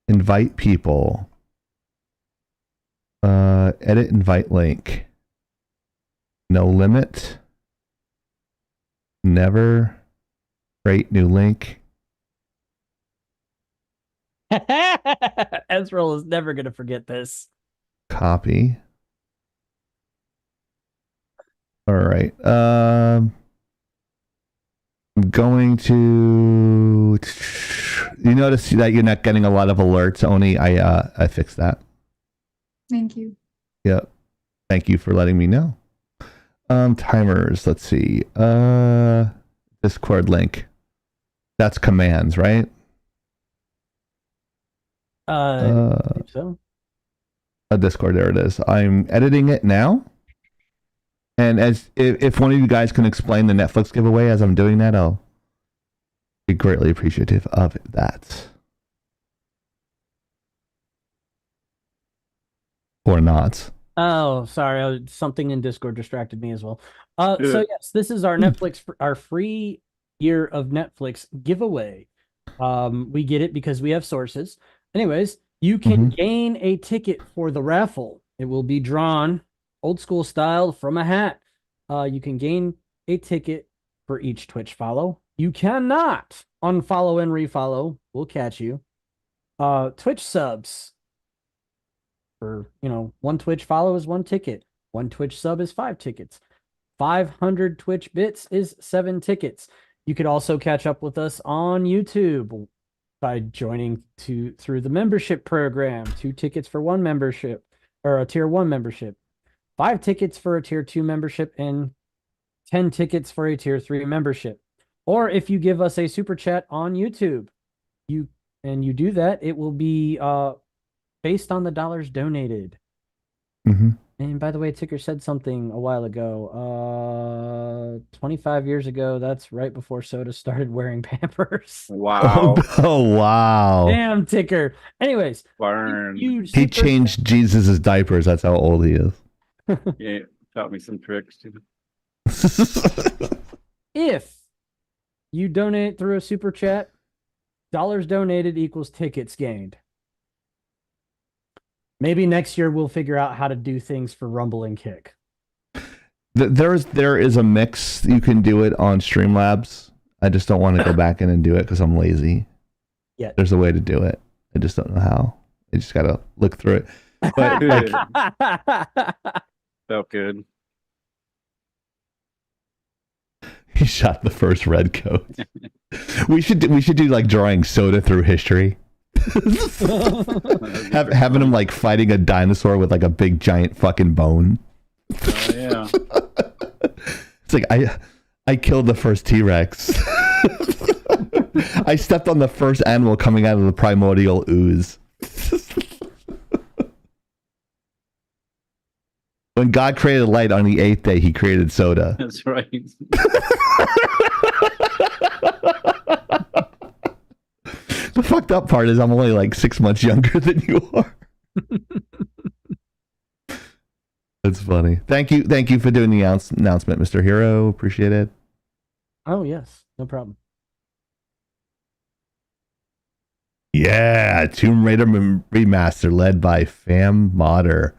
Invite people. Edit invite link. No limit. Never. Create new link. Ezreal is never going to forget this. Copy. All right. I'm going to. You notice that you're not getting a lot of alerts. Only I fixed that. Thank you. Yep. Thank you for letting me know. Timers. Let's see. Discord link. That's commands, right? I think so. Discord, there it is. I'm editing it now. And as if one of you guys can explain the Netflix giveaway as I'm doing that, I'll be greatly appreciative of that. Or not. Oh, sorry. Something in Discord distracted me as well. So yes, this is our Netflix, our free year of Netflix giveaway. We get it because we have sources. Anyways, you can gain a ticket for the raffle. It will be drawn old school style from a hat. You can gain a ticket for each Twitch follow. You cannot unfollow and refollow. We'll catch you. Twitch subs. For, one Twitch follow is one ticket. One Twitch sub is 5 tickets. 500 Twitch bits is 7 tickets. You could also catch up with us on YouTube by joining through the membership program. 2 tickets for one membership, or a tier 1 membership. 5 tickets for a tier 2 membership, and 10 tickets for a tier 3 membership. Or if you give us a super chat on YouTube, you do that, it will be based on the dollars donated. And by the way, Ticker said something a while ago. 25 years ago, that's right before Soda started wearing Pampers. Wow. Oh, wow. Damn, Ticker. Anyways, Burn. He changed Jesus' diapers. That's how old he is. Yeah, taught me some tricks too. If you donate through a super chat, dollars donated equals tickets gained. Maybe next year we'll figure out how to do things for Rumble and Kick. There is a mix. You can do it on Streamlabs. I just don't want to go back in and do it because I'm lazy. Yeah. There's a way to do it. I just don't know how. I just got to look through it. But Felt good. He shot the first red coat. we should do like drawing Soda through history. Having him like fighting a dinosaur with like a big giant fucking bone. Oh yeah. It's like I killed the first T-Rex. I stepped on the first animal coming out of the primordial ooze. When God created light on the 8th day, he created Soda. That's right. The fucked up part is I'm only like 6 months younger than you are. That's funny. Thank you for doing the announcement, Mr. Hero. Appreciate it. Oh yes, no problem. Yeah, Tomb Raider remaster led by Fam Modder.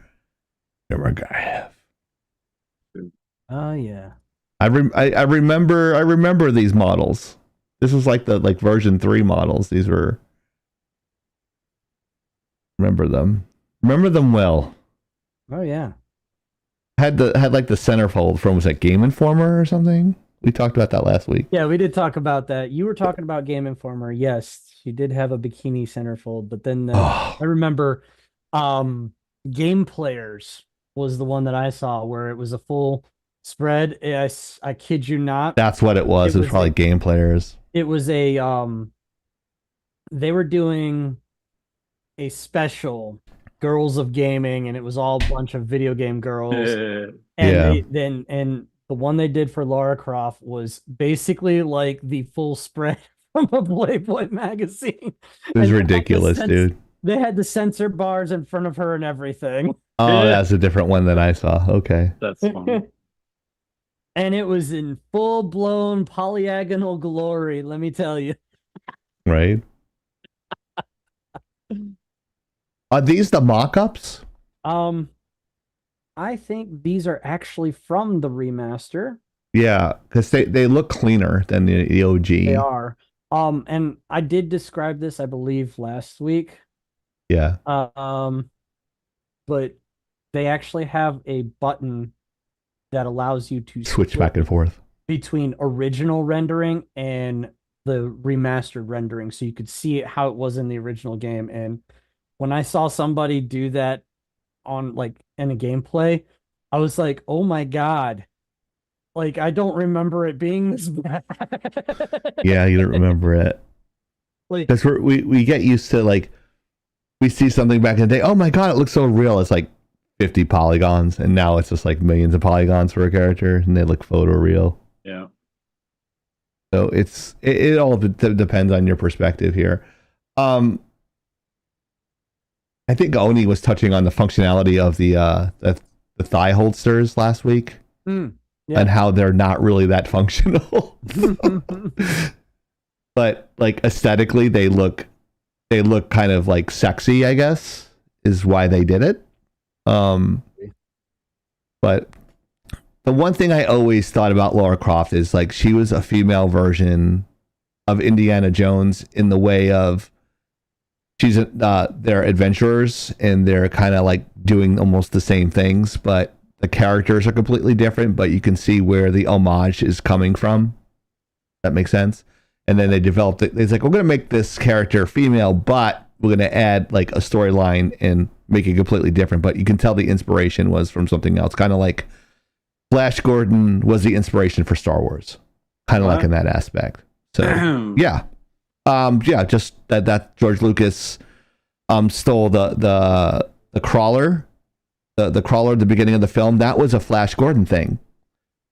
Oh yeah. I remember these models. This was like the version 3 models. These were, remember them well. Oh yeah. Had like the centerfold from, was that Game Informer or something? We talked about that last week. Yeah, we did talk about that. You were talking about Game Informer. Yes, she did have a bikini centerfold, but then I remember Game Players was the one that I saw where it was a full spread. I kid you not. That's what it was. It was probably Game Players. It was a they were doing a special Girls of Gaming, and it was all a bunch of video game girls. And the one they did for Lara Croft was basically like the full spread from a Playboy magazine. It was ridiculous, dude. They had the censor bars in front of her and everything. Oh, that's a different one that I saw. Okay. That's funny. And it was in full-blown polyagonal glory, let me tell you. Right. Are these the mock-ups? I think these are actually from the remaster. Yeah, because they look cleaner than the OG. They are. And I did describe this, I believe, last week. Yeah. But they actually have a button that allows you to switch back and forth between original rendering and the remastered rendering, so you could see how it was in the original game. And when I saw somebody do that on in a gameplay, I was like, oh my god, Like, I don't remember it being this bad. Yeah, you don't remember it. Like, Because we get used to, like, we see something back in the day. Oh my god, it looks so real. It's like 50 polygons, and now it's just like millions of polygons for a character, and they look photoreal. Yeah. So it all depends on your perspective here. I think Oni was touching on the functionality of the thigh holsters last week, yeah. and how they're not really that functional. But like aesthetically, they look kind of like sexy, I guess, is why they did it. But the one thing I always thought about Lara Croft is like she was a female version of Indiana Jones in the way of she's they're adventurers and they're kind of like doing almost the same things, but the characters are completely different, but you can see where the homage is coming from. That makes sense. And then they developed it. It's like, we're going to make this character female, but we're going to add like a storyline and make it completely different. But you can tell the inspiration was from something else. Kind of like Flash Gordon was the inspiration for Star Wars. Kind of like in that aspect. So, yeah. Just that George Lucas stole the crawler. The crawler at the beginning of the film, that was a Flash Gordon thing.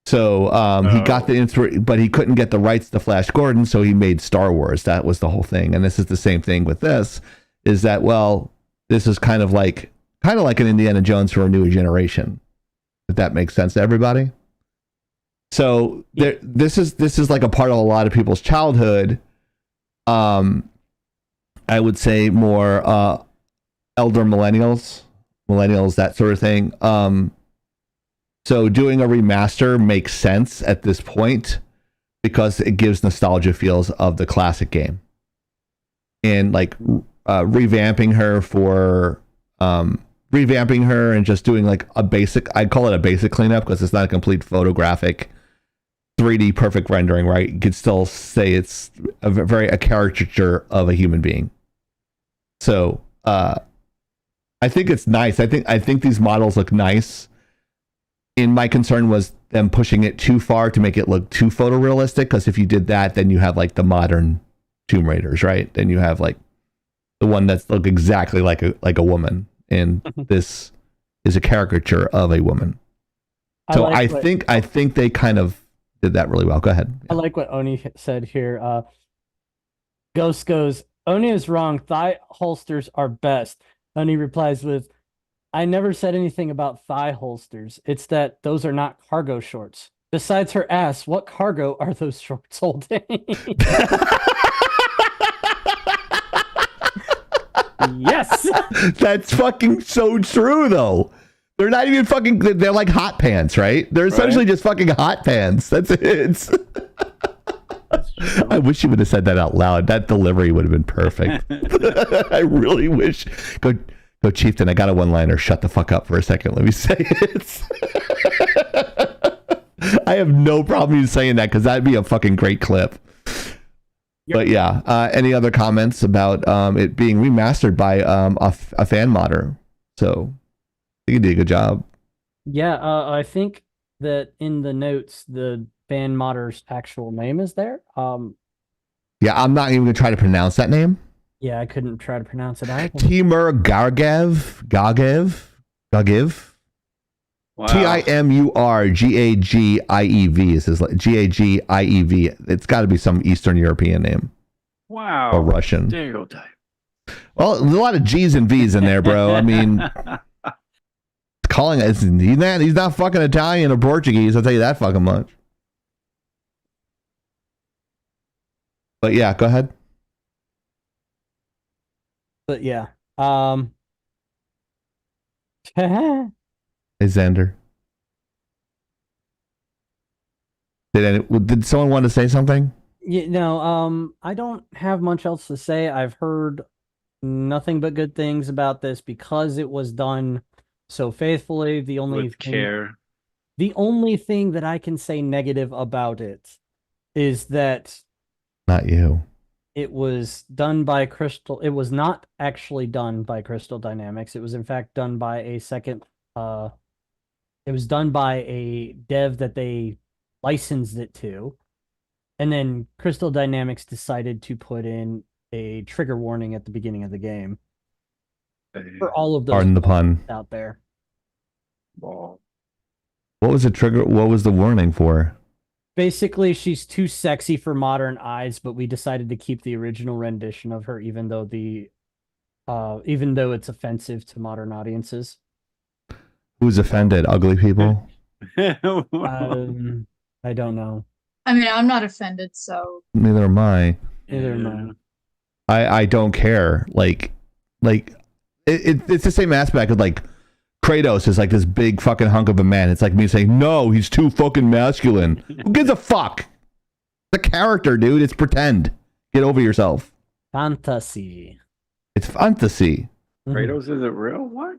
So he got the but he couldn't get the rights to Flash Gordon, so he made Star Wars. That was the whole thing. And this is the same thing with this, is that, well, this is kind of like an Indiana Jones for a newer generation. If that makes sense to everybody. So this is like a part of a lot of people's childhood. I would say more elder millennials, that sort of thing. So doing a remaster makes sense at this point because it gives nostalgia feels of the classic game. And like revamping her and just doing like a basic, I'd call it a basic cleanup because it's not a complete photographic 3D perfect rendering, right? You could still say it's a caricature of a human being. So I think it's nice. I think these models look nice. And my concern was them pushing it too far to make it look too photorealistic, because if you did that, then you have like the modern Tomb Raiders, right? Then you have like the one that's look exactly like a woman, and this is a caricature of a woman. So I think they kind of did that really well. Go ahead. I like what Oni said here. Ghost goes, Oni is wrong. Thigh holsters are best. Oni replies with, I never said anything about thigh holsters. It's that those are not cargo shorts. Besides her ass, what cargo are those shorts holding? Yes! That's fucking so true, though. They're not even fucking, they're like hot pants, right? They're essentially just fucking hot pants. That's it. I wish you would have said that out loud. That delivery would have been perfect. I really wish. Go, Chieftain, I got a one-liner. Shut the fuck up for a second. Let me say it. I have no problem you saying that, because that'd be a fucking great clip. Yep. But yeah, any other comments about it being remastered by a fan modder? So I think you did a good job. Yeah, I think that in the notes, the fan modder's actual name is there. Yeah, I'm not even going to try to pronounce that name. Yeah, I couldn't try to pronounce it either. Timur Gagev. Wow. Timurgagiev is his Gagiev. It's got to be some Eastern European name. Wow. Or Russian. Stereotype. Well, there's a lot of G's and V's in there, bro. I mean, calling it, he's not fucking Italian or Portuguese. I'll tell you that fucking much. But yeah, go ahead. But yeah. Hey, Xander. Did someone want to say something? Yeah, no, I don't have much else to say. I've heard nothing but good things about this because it was done so faithfully. The only thing that I can say negative about it is that not you. It was done by Crystal. It was not actually done by Crystal Dynamics. It was in fact done by a second. It was done by a dev that they licensed it to. And then Crystal Dynamics decided to put in a trigger warning at the beginning of the game for all of those Pardon the pun. out there. Ball. What was the trigger? What was the warning for? Basically, she's too sexy for modern eyes, but we decided to keep the original rendition of her, even though it's offensive to modern audiences. Who's offended? Ugly people? I don't know. I mean, I'm not offended, so Neither am I. Neither am I don't care. It's the same aspect of like Kratos is like this big fucking hunk of a man. It's like me saying, no, he's too fucking masculine. Who gives a fuck? It's a character, dude. It's pretend. Get over yourself. Fantasy. It's fantasy. Kratos isn't real? What?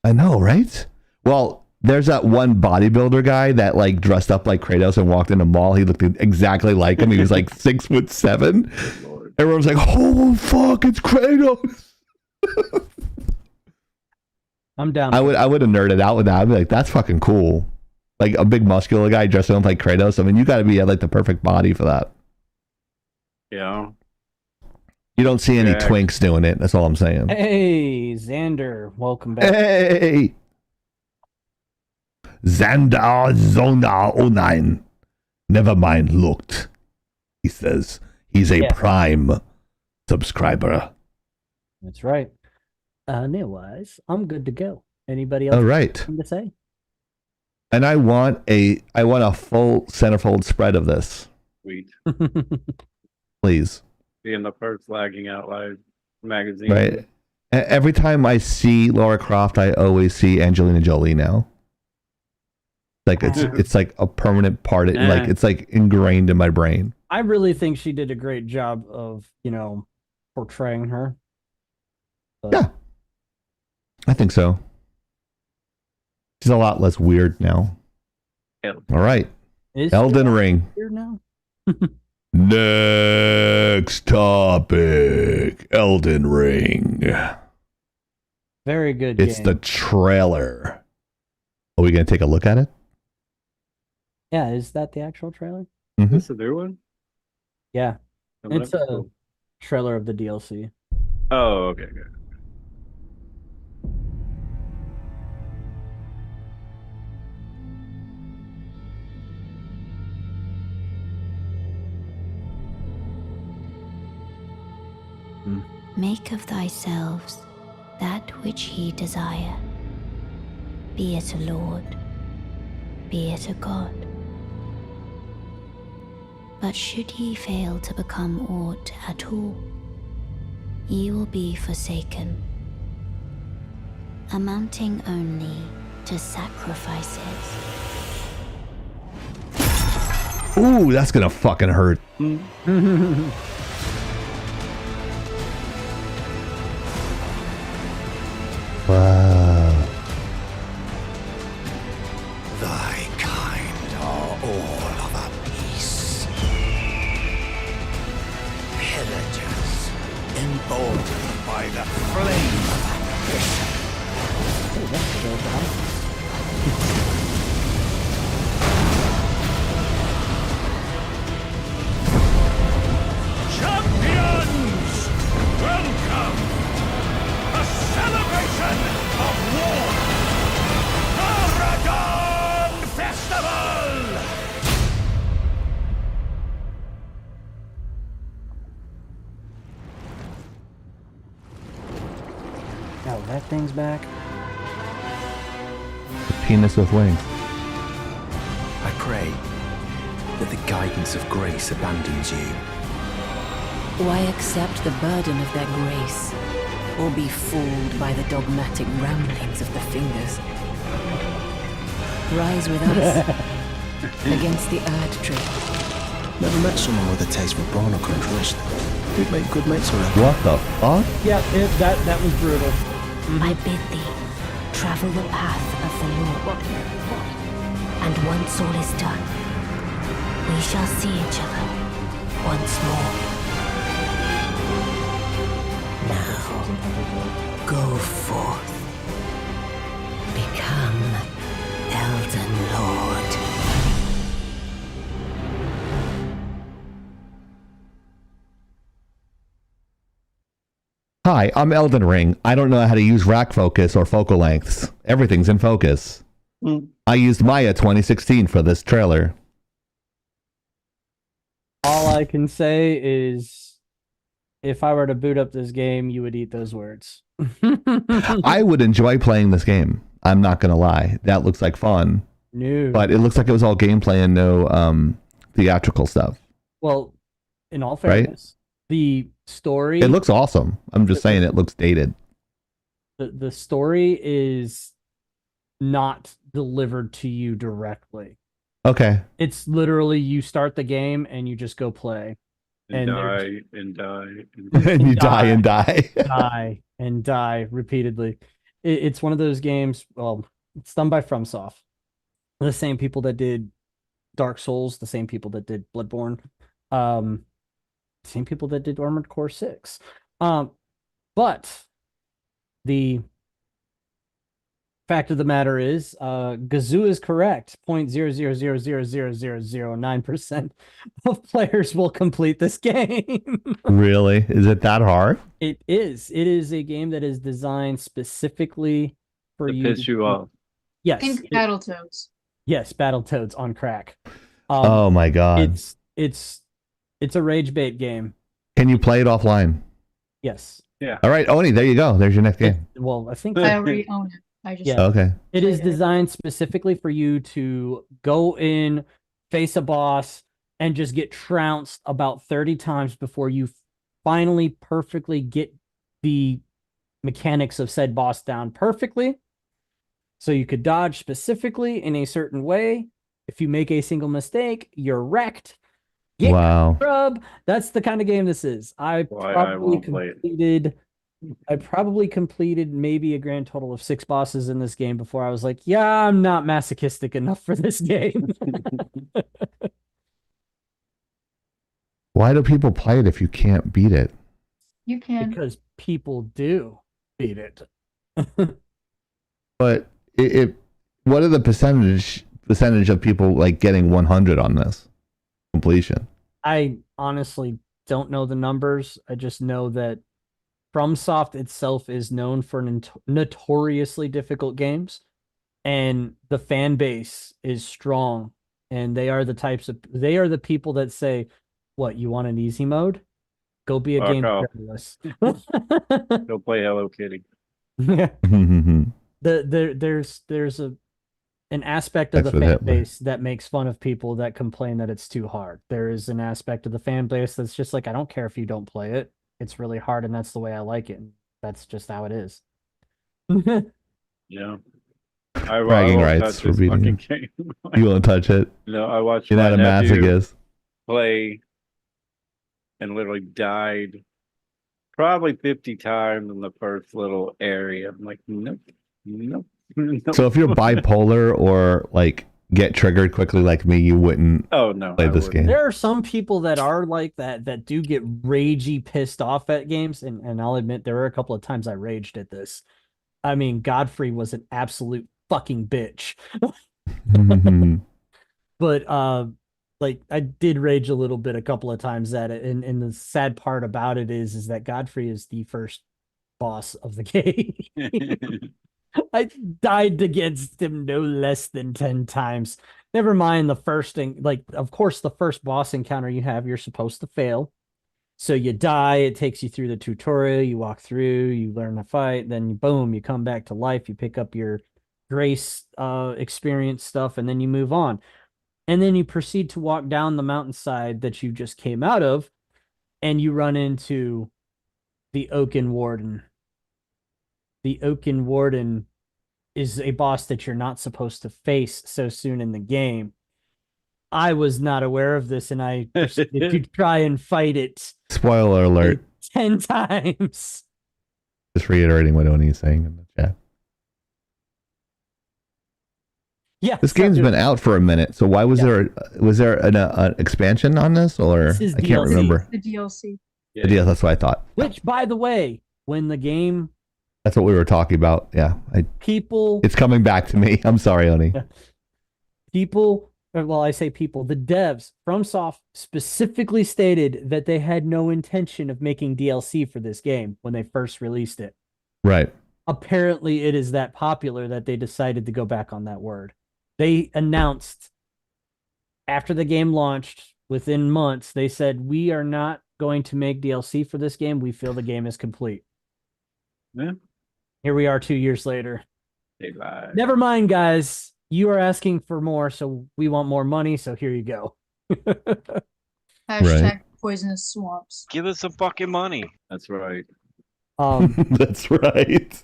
I know, right? Well, there's that one bodybuilder guy that like dressed up like Kratos and walked in a mall. He looked exactly like him. He was like 6'7". Lord. Everyone's like, oh fuck, it's Kratos. I'm down. I would have nerded out with that. I'd be like, that's fucking cool. Like a big muscular guy dressing up like Kratos. I mean, you got to be like the perfect body for that. Yeah. You don't see any Yeah. twinks doing it. That's all I'm saying. Hey, Xander, welcome back. Hey, Xander Zona 09. Never mind, looked. He says he's a Yeah. Prime subscriber. That's right. Otherwise, I'm good to go. Anybody else All have right. anything to say? And I want a full centerfold spread of this, Sweet. please. Being the first Lagging Out Live magazine. Right. Every time I see Lara Croft, I always see Angelina Jolie now. Like it's like a permanent part. Like it's like ingrained in my brain. I really think she did a great job of, portraying her. But Yeah. I think so. She's a lot less weird now. Hell. All right. is Elden she Ring. here now? Next topic. Elden Ring. Very good It's game. the trailer. Are we going to take a look at it? Yeah, is that the actual trailer? Is this a new one? Yeah, Coming it's up? a Cool. trailer of the DLC. Oh, okay, good. Make of thyself that which ye desire, be it a lord, be it a god. But should ye fail to become aught at all, ye will be forsaken, amounting only to sacrifices. Ooh, that's going to fucking hurt. Wow. Thy kind are all of a piece. Pillagers, emboldened by the flame of ambition. Oh, that's so bad. Champions, welcome! A celebration of war! Aragon Festival! Oh, that thing's back. Penis with wings. I pray that the guidance of grace abandons you. Why accept the burden of their grace, or be fooled by the dogmatic ramblings of the fingers? Rise with us against the Erd tree. Never met someone with a taste for barnacle and trust. We'd make good mates forever. What the fuck? Yeah, that was brutal. I bid thee, travel the path of the Lord. And once all is done, we shall see each other once more. Now, go forth. Become Elden Lord. Hi, I'm Elden Ring. I don't know how to use rack focus or focal lengths. Everything's in focus. I used Maya 2016 for this trailer. All I can say is, if I were to boot up this game, you would eat those words. I would enjoy playing this game. I'm not gonna lie. That looks like fun. No. But it looks like it was all gameplay and no theatrical stuff. Well, in all Right? fairness, the story It looks awesome. I'm just saying it looks dated. the story is not delivered to you directly. Okay. It's literally you start the game and you just go play. And And die and die and And you die and die. die and die repeatedly. It's one of those games. Well, it's done by FromSoft, the same people that did Dark Souls, the same people that did Bloodborne, same people that did Armored Core 6. But the fact of the matter is, Gazoo is correct. 0.0000009% of players will complete this game. Really? Is it that hard? It is. It is a game that is designed specifically for to you piss you off. Yes. Think Battletoads. Yes, Battletoads on crack. Oh my god. It's a rage bait game. Can you play it offline? Yes. Yeah. All right, Oni, there you go. There's your next game. Well, I think I already own it. I just Okay. it is designed specifically for you to go in, face a boss, and just get trounced about 30 times before you finally perfectly get the mechanics of said boss down perfectly. So you could dodge specifically in a certain way. If you make a single mistake, you're wrecked. Get Wow. scrub. That's the kind of game this is. I won't play it. probably completed maybe a grand total of 6 bosses in this game before I was like, yeah, I'm not masochistic enough for this game. Why do people play it if you can't beat it? You can. Because people do beat it. But what are the percentage of people like getting 100 on this completion? I honestly don't know the numbers. I just know that FromSoft itself is known for notoriously difficult games, and the fan base is strong, and they are the people that say, what, you want an easy mode? Go be a Fuck game off. journalist. Go play Hello Kitty. There's an aspect of That's the what fan happened. base that makes fun of people that complain that it's too hard. There is an aspect of the fan base that's just like, I don't care if you don't play it. It's really hard, and that's the way I like it. That's just how it is. Yeah. Bragging won't rights touch for this beating fucking you. game. You won't touch it. No, I watched You're my not a nephew masochist. play and literally died probably 50 times in the first little area. I'm like, nope. Nope. So if you're bipolar or like get triggered quickly like me, you wouldn't Oh no. play I this wouldn't. game. There are some people that are like that do get ragey pissed off at games, and I'll admit there were a couple of times I raged at this. I mean, Godfrey was an absolute fucking bitch. But like I did rage a little bit a couple of times at it, and the sad part about it is that Godfrey is the first boss of the game. I died against him no less than 10 times. Never mind the first thing, like, of course, the first boss encounter you have, you're supposed to fail. So you die, it takes you through the tutorial, you walk through, you learn to fight, then boom, you come back to life, you pick up your grace experience stuff, and then you move on. And then you proceed to walk down the mountainside that you just came out of, and you run into the Oaken Warden. The Oaken Warden is a boss that you're not supposed to face so soon in the game. I was not aware of this, and I proceeded to try and fight it Spoiler alert. 10 times. Just reiterating what Oni is saying in the chat. Yeah, This game's been out for a minute, so why was there an expansion on this, or This is I can't DLC. remember. The DLC. The deal, that's what I thought. Which, by the way, when the game That's what we were talking about. Yeah, people it's coming back to me. I'm sorry, Oni. people well, I say people, the devs, FromSoft specifically stated that they had no intention of making DLC for this game when they first released it. Right. Apparently, it is that popular that they decided to go back on that word. They announced after the game launched, within months, they said, we are not going to make DLC for this game. We feel the game is complete. Yeah. Here we are 2 years later. They lied. Never mind, guys. You are asking for more, so we want more money, so here you go. Hashtag poisonous swamps. Give us some fucking money. That's right. That's right.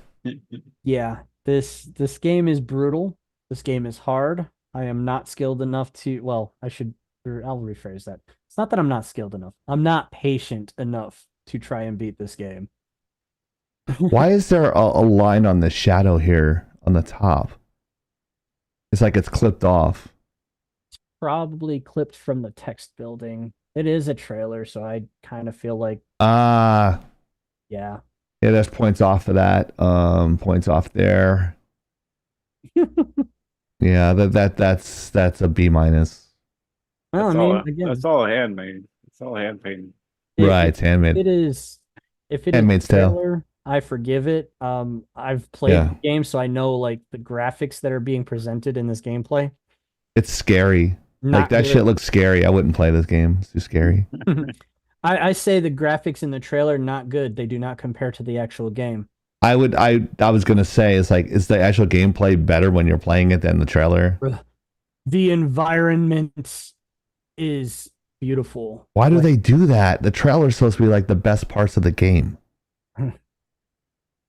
Yeah, this game is brutal. This game is hard. I am not skilled enough to, well, I'll rephrase that. It's not that I'm not skilled enough. I'm not patient enough to try and beat this game. Why is there a line on the shadow here on the top? It's like it's clipped off. Probably clipped from the text building. It is a trailer, so I kind of feel like yeah, that's points off of that. Points off there. Yeah, that's a B-. Well, That's all handmade. It's all hand painted. Right, it's handmade. It is. If it Handmaid's is a trailer, I forgive it. I've played the game, so I know like the graphics that are being presented in this gameplay. It's scary. Like that shit looks scary. I wouldn't play this game. It's too scary. I say the graphics in the trailer not good. They do not compare to the actual game. I was gonna say, is the actual gameplay better when you're playing it than the trailer? The environment is beautiful. Why do they do that? The trailer's supposed to be like the best parts of the game.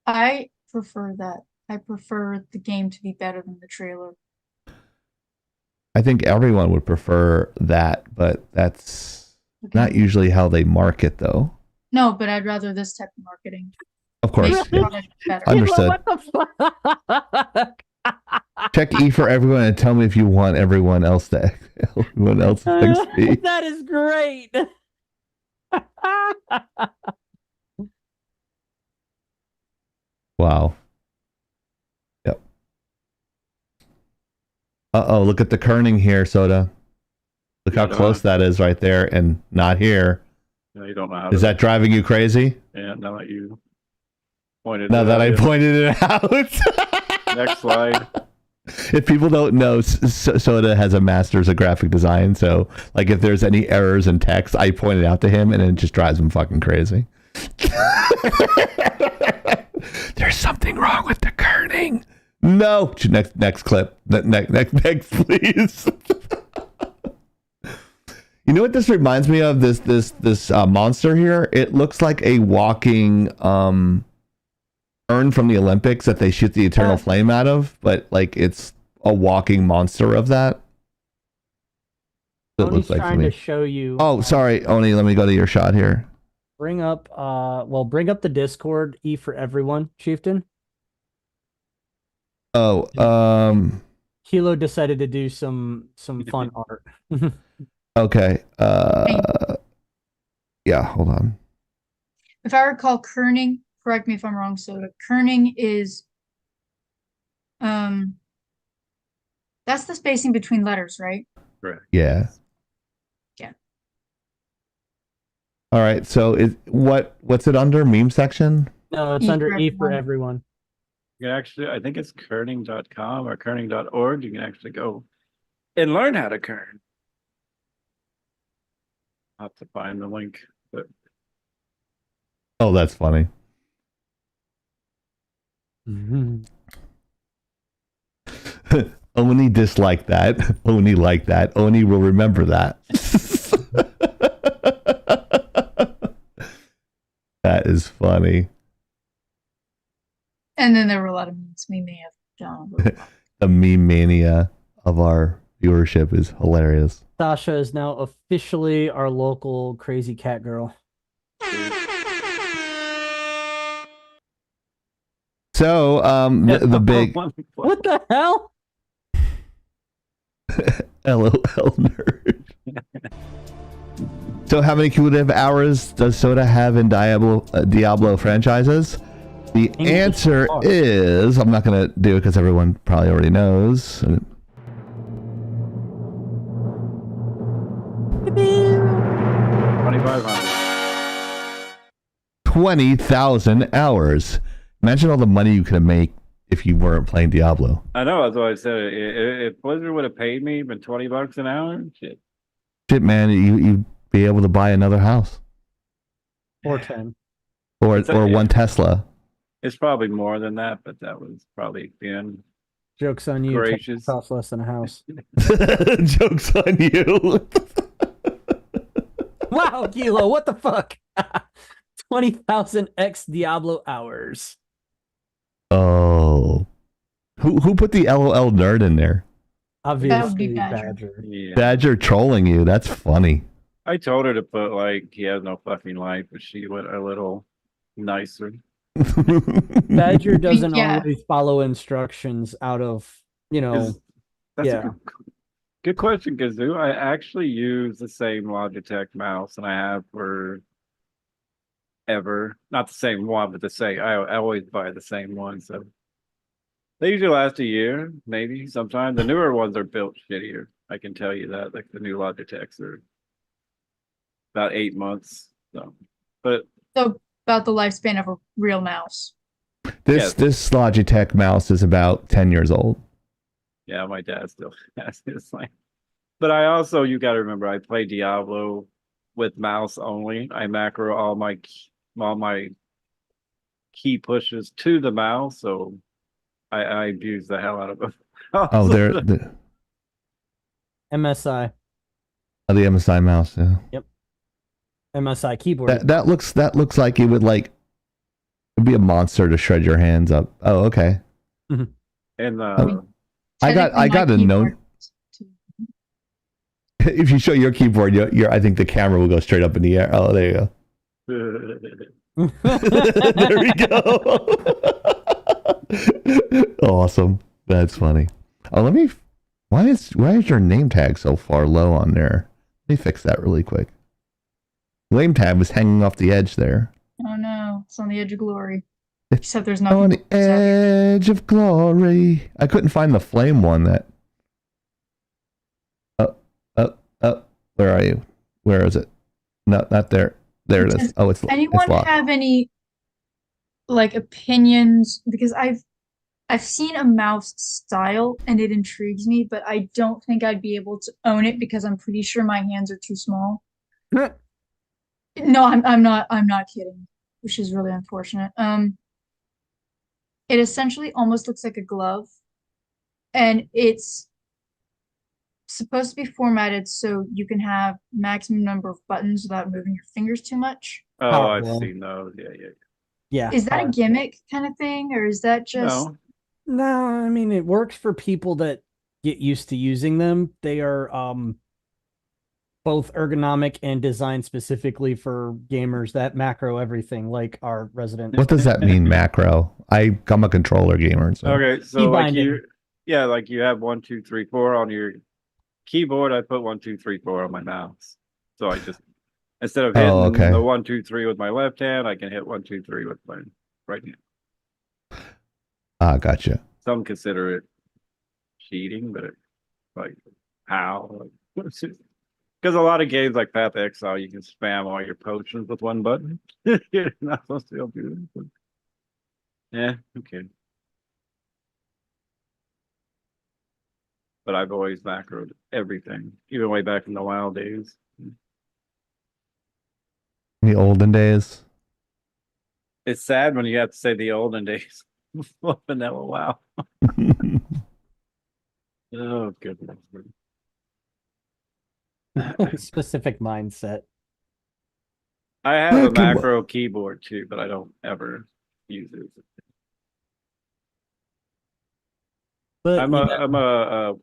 I prefer that. I prefer the game to be better than the trailer. I think everyone would prefer that, but that's not usually how they market, though. No, but I'd rather this type of marketing. Of course. Make the product better. Understood. What the fuck? Check E for everyone and tell me if you want everyone else to XP. That is great. Wow. Yep. Uh-oh, look at the kerning here, Soda. Look how close that is right there and not here. No, you don't know how Is that driving you crazy? Yeah, now that you pointed Now it that out, I pointed it out. Next slide. If people don't know, Soda has a master's of graphic design, so like if there's any errors in text, I point it out to him and it just drives him fucking crazy. There's something wrong with the kerning. No. Next clip. Next, please. You know what this reminds me of? This monster here. It looks like a walking urn from the Olympics that they shoot the eternal flame out of, but like it's a walking monster of that. It Oni's looks like trying to show you. Oh, sorry, Oni. Let me go to your shot here. Bring up the Discord, E for everyone, Chieftain. Oh, Kilo decided to do some fun art. Okay. Yeah, hold on. If I recall, kerning, correct me if I'm wrong, so kerning is that's the spacing between letters, right? Correct. Yeah. Yeah. All right. So what's it under? Meme section? No, it's under E for everyone. You can actually, I think it's kerning.com or kerning.org. You can actually go and learn how to kern. I'll have to find the link. But Oh, that's funny. Oni disliked that. Oni liked that. Oni will remember that. That is funny. And then there were a lot of memes we may have done. The meme mania of our viewership is hilarious. Sasha is now officially our local crazy cat girl. So, the big What the hell? LOL nerd. So, how many cumulative hours does Soda have in Diablo franchises? The answer is, I'm not going to do it because everyone probably already knows. $2,500. 20,000 hours. Imagine all the money you could have made if you weren't playing Diablo. I know, that's what I said. If Blizzard would have paid me even $20 an hour, shit. Shit, man, you'd be able to buy another house. Or 10. Or one Tesla. It's probably more than that, but that was probably being Joke's on you. gracious. Costs less than a house. Joke's on you. Wow, Kilo, what the fuck? 20,000 X Diablo hours. Oh. Who put the LOL nerd in there? Obviously, That would be Badger. Badger. Yeah. Badger trolling you. That's funny. I told her to put like he has no fucking life, but she went a little nicer. Badger doesn't Yeah. always follow instructions out of, That's yeah. a good question, Kazoo. I actually use the same Logitech mouse and I have for ever. Not the same one, but the same. I always buy the same one, so they usually last a year, maybe sometimes. The newer ones are built shittier. I can tell you that. Like the new Logitechs are about 8 months. So, but So about the lifespan of a real mouse. This Logitech mouse is about 10 years old. yeah, my dad still has his like. But I also, you got to remember, I play Diablo with mouse only. I macro all my key pushes to the mouse, so I abuse the hell out of them. Oh, they're the MSI. MSI mouse. Yeah. MSI keyboard. That looks like it would it'd be a monster to shred your hands up. Oh, okay. And I got a note. If you show your keyboard, I think the camera will go straight up in the air. Oh, there you go. There we go. Awesome. That's funny. Oh, why is your name tag so far low on there? Let me fix that really quick. Name tag was hanging off the edge there. Oh no, it's on the edge of glory. It's Except there's on nothing. the edge of glory. I couldn't find the flame one that. Where are you? Where is it? No, not there. There it is. Oh, it's Anyone it's locked. have any like opinions? Because I've seen a mouse style and it intrigues me, but I don't think I'd be able to own it because I'm pretty sure my hands are too small. No, I'm not kidding, which is really unfortunate. It essentially almost looks like a glove, and it's supposed to be formatted so you can have maximum number of buttons without moving your fingers too much. Oh, I've seen those. Yeah. Is that a gimmick kind of thing, or is that just No, I mean it works for people that get used to using them. They are both ergonomic and designed specifically for gamers that macro everything, like our resident. What does that mean, macro? I'm a controller gamer. So. Okay, so like binding. like you have 1, 2, 3, 4 on your keyboard. I put 1, 2, 3, 4 on my mouse. So I just instead of hitting the 1, 2, 3 with my left hand, I can hit 1, 2, 3 with my right hand. Ah, gotcha. Some consider it cheating, but like how? Because a lot of games like Path of Exile, you can spam all your potions with one button. You're not supposed to be able to do that. Yeah, okay. But I've always macroed everything, even way back in the wild days. The olden days. It's sad when you have to say the olden days. Vanilla WoW. Oh goodness. Specific mindset. I have a macro keyboard too, but I don't ever use it. But I'm a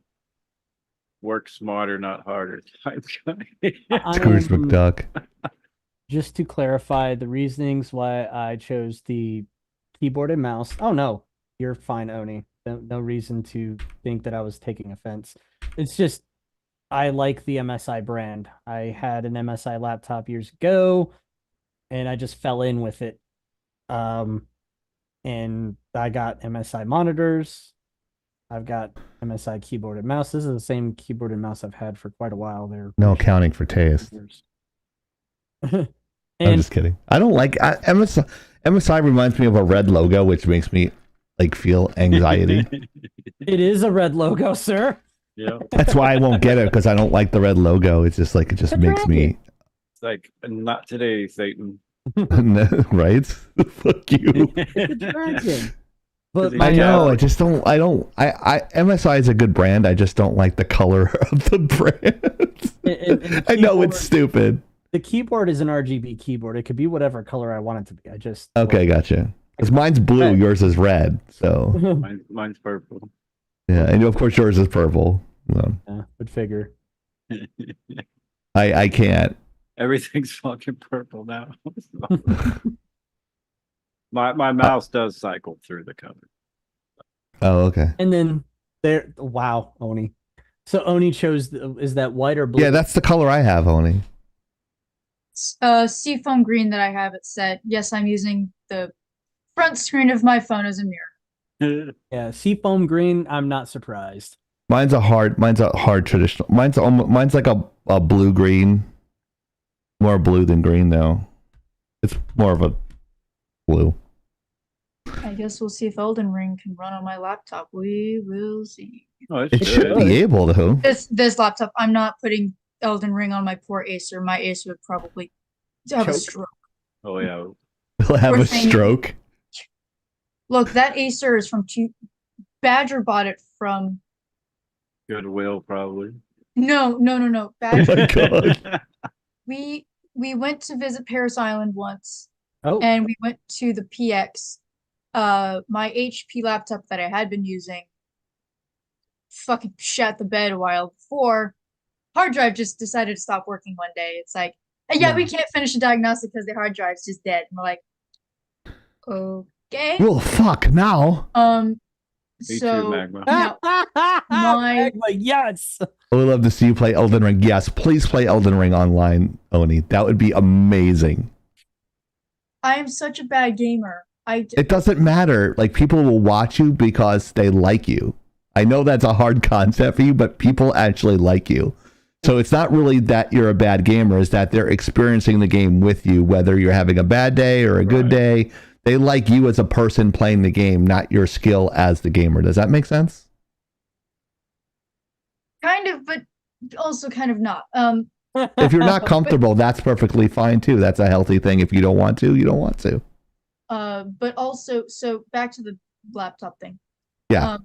work smarter, not harder type guy. Scrooge McDuck. Just to clarify the reasonings why I chose the keyboard and mouse. Oh no, you're fine, Oni. No reason to think that I was taking offense. It's just I like the MSI brand. I had an MSI laptop years ago, and I just fell in with it. And I got MSI monitors, I've got MSI keyboard and mouse. This is the same keyboard and mouse I've had for quite a while. They're No accounting for taste. I'm and just kidding. I don't like MSI reminds me of a red logo, which makes me like feel anxiety. it is a red logo, sir. Yeah. That's why I won't get it, because I don't like the red logo. It's just like, it just makes me It's like, not today, Satan. right. Fuck you. It's a dragon. But I I my, know. I just don't. MSI is a good brand. I just don't like the color of the brand. and I know keyboard- it's stupid. The keyboard is an RGB keyboard. It could be whatever color I want it to be. I just Okay, gotcha. Because mine's blue, Red. yours is red. So Mine's purple. yeah, and of course yours is purple. So, yeah, would figure. I can't. Everything's fucking purple now. My mouse does cycle through the color. Oh, okay. And then there, wow, Oni. So Oni chose is that white or blue? Yeah, that's the color I have, Oni. Seafoam green that I have it set. Yes, I'm using the front screen of my phone as a mirror. Yeah, seafoam green. I'm not surprised. Mine's a hard traditional. Mine's like a blue green. More blue than green though. It's more of a blue. I guess we'll see if Elden Ring can run on my laptop. We will see. Oh, It should be able to. This laptop, I'm not putting Elden Ring on my poor Acer. My Acer would probably have a Choke. stroke. Oh yeah. He'll have Poor a thing. stroke. Look, that Acer is from Badger bought it from. Goodwill probably. No. Oh Badger. my god. we went to visit Paris Island once, Oh, and we went to the PX. My HP laptop that I had been using fucking shat the bed a while before. Hard drive just decided to stop working one day. It's like, yeah, we can't finish the diagnostic because the hard drive's just dead. And we're like, okay. Well, fuck now. Me So too, Magma. no, Magma, yes. I would love to see you play Elden Ring. Yes, please play Elden Ring online, Oni. That would be amazing. I am such a bad gamer. It doesn't matter. Like, people will watch you because they like you. I know that's a hard concept for you, but people actually like you. So it's not really that you're a bad gamer, it's that they're experiencing the game with you, whether you're having a bad day or a good day. They like you as a person playing the game, not your skill as the gamer. Does that make sense? kind of, but also kind of not. If you're not comfortable, that's perfectly fine too. That's a healthy thing. If you don't want to, you don't want to. But also, so back to the laptop thing. Yeah.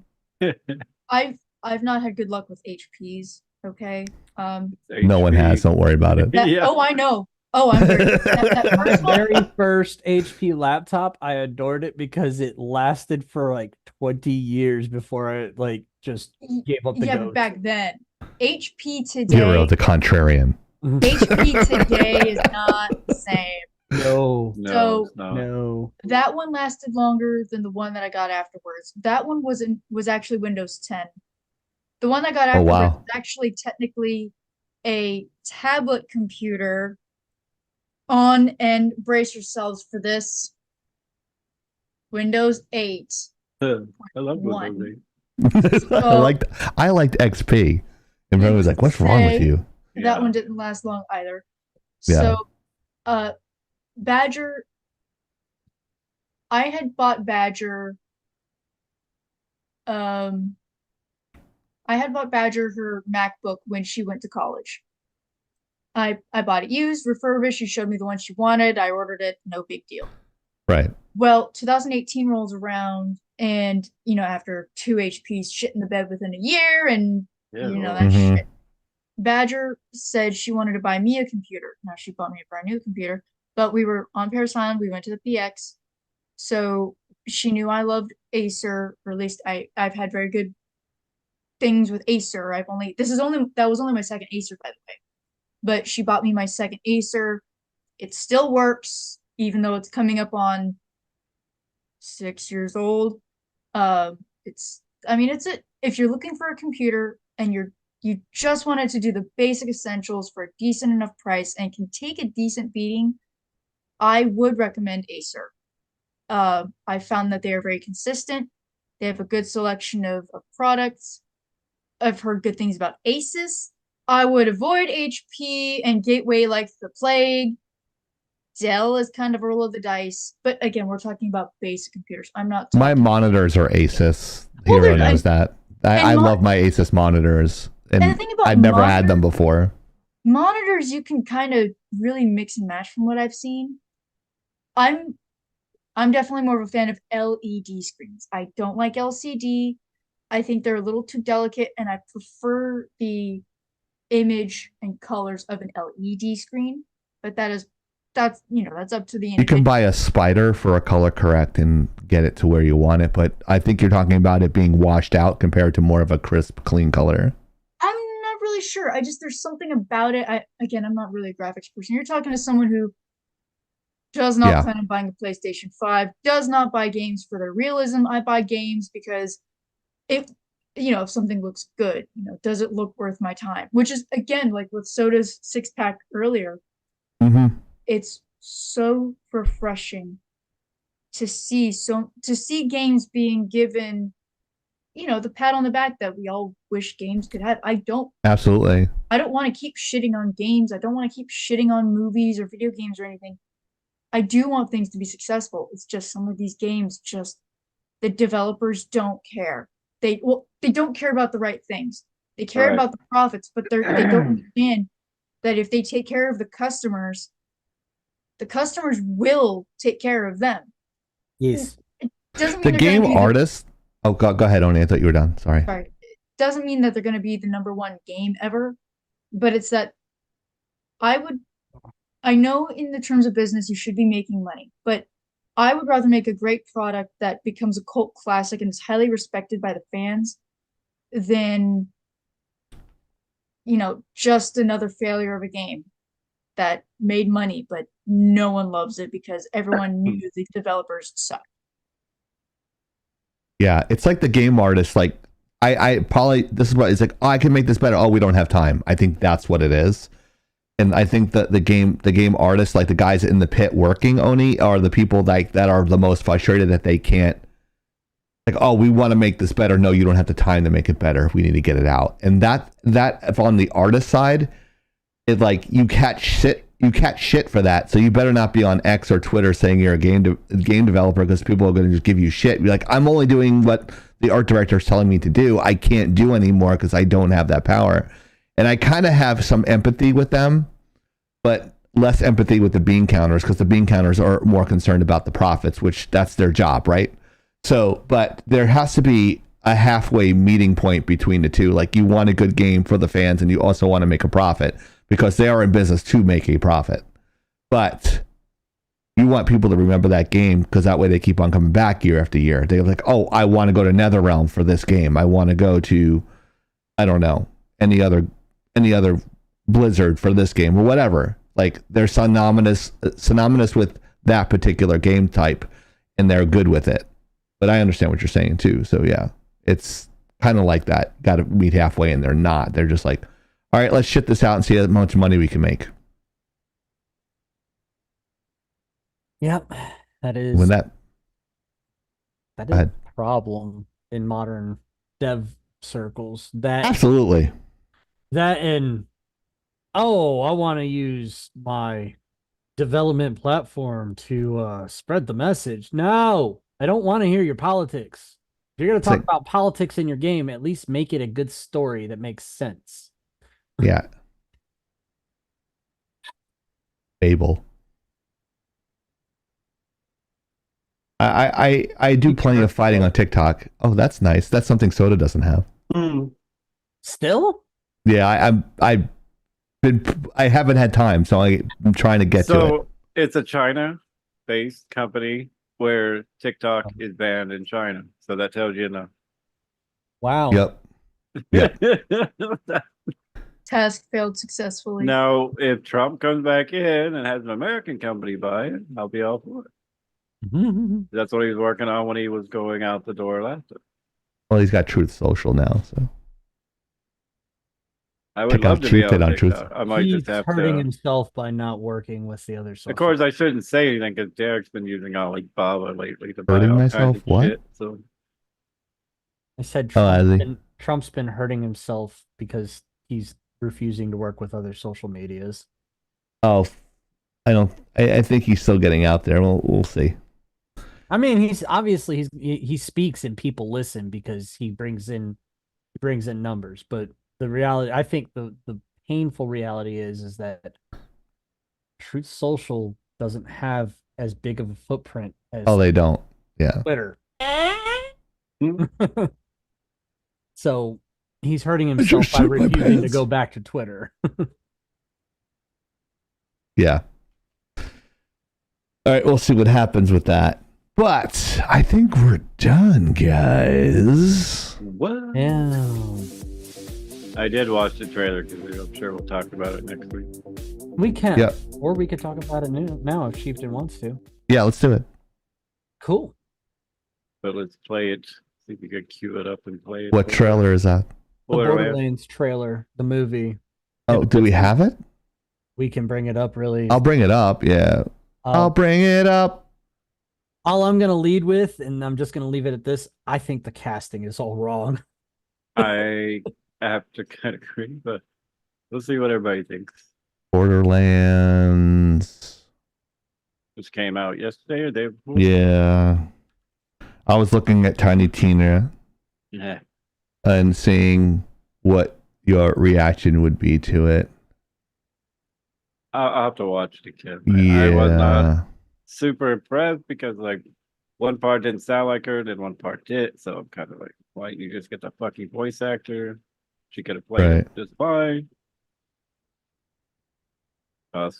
I've not had good luck with HPs. Okay. No one has. Don't worry about it. Yeah. Oh, I know. Oh, I'm very that first one. Very first HP laptop, I adored it because it lasted for like 20 years before I like just gave up the Yeah, ghost. but back then, HP today. Hero, the contrarian. HP today is not the same. No, So it's not. no. that one lasted longer than the one that I got afterwards. That one was actually Windows 10. The one I got Oh, afterwards wow. was actually technically a tablet computer on, and brace yourselves for this, Windows 8. I love One. Windows 8. I liked XP. And everyone was like, "What's wrong with Say- you?" That one didn't last long either. Yeah. So, Badger, I had bought Badger, I had bought Badger her MacBook when she went to college. I bought it used, refurbished. She showed me the one she wanted. I ordered it. No big deal. Right. Well, 2018 rolls around, and after 2 HPs shit in the bed within a year, and Yeah, that Mhm. shit. Badger said she wanted to buy me a computer. Now she bought me a brand new computer, but we were on Paris Island. We went to the PX, so she knew I loved Acer, or at least I've had very good things with Acer. That was only my second Acer, by the way. But she bought me my second Acer. It still works, even though it's coming up on 6 years old. If you're looking for a computer and you just wanted to do the basic essentials for a decent enough price and can take a decent beating, I would recommend Acer. I found that they are very consistent. They have a good selection of products. I've heard good things about Asus. I would avoid HP and Gateway like the plague. Dell is kind of a roll of the dice, but again, we're talking about basic computers. I'm not talking My monitors are Asus. Well, Hero they're- knows that. I love my Asus monitors, and the thing about I've never had them before. monitors, you can kind of really mix and match from what I've seen. I'm definitely more of a fan of LED screens. I don't like LCD. I think they're a little too delicate, and I prefer the image and colors of an LED screen. But that's that's up to the You individual. can buy a spider for a color correct and get it to where you want it, but I think you're talking about it being washed out compared to more of a crisp, clean color. I'm not really sure. There's something about it. I'm not really a graphics person. You're talking to someone who does not plan on buying a PlayStation 5, does not buy games for their realism. I buy games because if something looks good, does it look worth my time? Which is, again, like with Soda's 6-pack earlier, Mm-hmm. it's so refreshing to see games being given, the pat on the back that we all wish games could have. Absolutely. I don't want to keep shitting on games. I don't want to keep shitting on movies or video games or anything. I do want things to be successful. It's just some of these games, the developers don't care. They don't care about the right things. They care about the profits, but they don't understand that if they take care of the customers will take care of them. Yes. It doesn't mean The they're game gonna be artist. Oh, go ahead, Oni. I thought you were done. Sorry. Sorry. It doesn't mean that they're going to be the number one game ever, but it's that I know in the terms of business you should be making money, but I would rather make a great product that becomes a cult classic and is highly respected by the fans than just another failure of a game that made money but no one loves it because everyone knew the developers suck. Yeah, it's like the game artist. Like I probably this is what it's like. Oh, I can make this better. Oh, we don't have time. I think that's what it is. And I think that the game artists, like the guys in the pit working Oni, are the people that are the most frustrated that they can't. Like, oh, we want to make this better. No, you don't have the time to make it better. We need to get it out. And that if on the artist side, it like you catch shit for that. So you better not be on X or Twitter saying you're a game developer because people are going to just give you shit. Be like, I'm only doing what the art director is telling me to do. I can't do anymore because I don't have that power. And I kind of have some empathy with them, but less empathy with the bean counters because the bean counters are more concerned about the profits, which that's their job, right? So, but there has to be a halfway meeting point between the two. Like you want a good game for the fans and you also want to make a profit because they are in business to make a profit. But you want people to remember that game because that way they keep on coming back year after year. They're like, oh, I want to go to NetherRealm for this game. I want to go to, I don't know, any other Blizzard for this game or whatever. Like they're synonymous with that particular game type and they're good with it. But I understand what you're saying too. So yeah, it's kind of like that. Got to meet halfway and they're not. They're just like, all right, let's ship this out and see how much money we can make. Yep. That is When that is Go ahead. a problem in modern dev circles. Absolutely. That and I want to use my development platform to spread the message. No, I don't want to hear your politics. If you're going to talk about politics in your game, at least make it a good story that makes sense. Yeah. Babel. I do plenty of fighting on TikTok. Oh, that's nice. That's something Soda doesn't have. Still? Yeah, I haven't had time, so I'm trying to get to it. So it's a China-based company where TikTok is banned in China. So that tells you enough. Wow. Yep. Task failed successfully. Now, if Trump comes back in and has an American company buy it, I'll be all for it. That's what he was working on when he was going out the door last time. Well, he's got Truth Social now, so I would check love out to be Truth on on Truth. TikTok. I might He's just have hurting to. himself by not working with the other social. Of course, I shouldn't say anything because Derek's been using Alibaba lately to buy Hurting all myself? kinds of What? shit. So I said Oh, has he? Trump's been hurting himself because he's refusing to work with other social medias. Oh, I think he's still getting out there. We'll see. I mean, he speaks and people listen because he brings in numbers. But the reality, I think the painful reality is that Truth Social doesn't have as big of a footprint as They don't. Yeah. Twitter. So he's hurting himself by refusing to go back to Twitter. Yeah. All right, we'll see what happens with that. But I think we're done, guys. What? Yeah. I did watch the trailer because I'm sure we'll talk about it next week. We can. Yep. Or we could talk about it now if Chieftain wants to. Yeah, let's do it. Cool. But let's play it. See if we can cue it up and play it. What trailer is that? The Borderlands trailer, the movie. Oh, do we have it? We can bring it up really. I'll bring it up, yeah. I'll bring it up. All I'm going to lead with, and I'm just going to leave it at this, I think the casting is all wrong. I have to kind of agree, but we'll see what everybody thinks. Borderlands. This came out yesterday or day before? Yeah. I was looking at Tiny Tina. Yeah. And seeing what your reaction would be to it. I'll have to watch it again. Yeah. I was not super impressed because like one part didn't sound like her, then one part did. So I'm kind of like, why don't you just get the fucking voice actor? She could have played it just fine.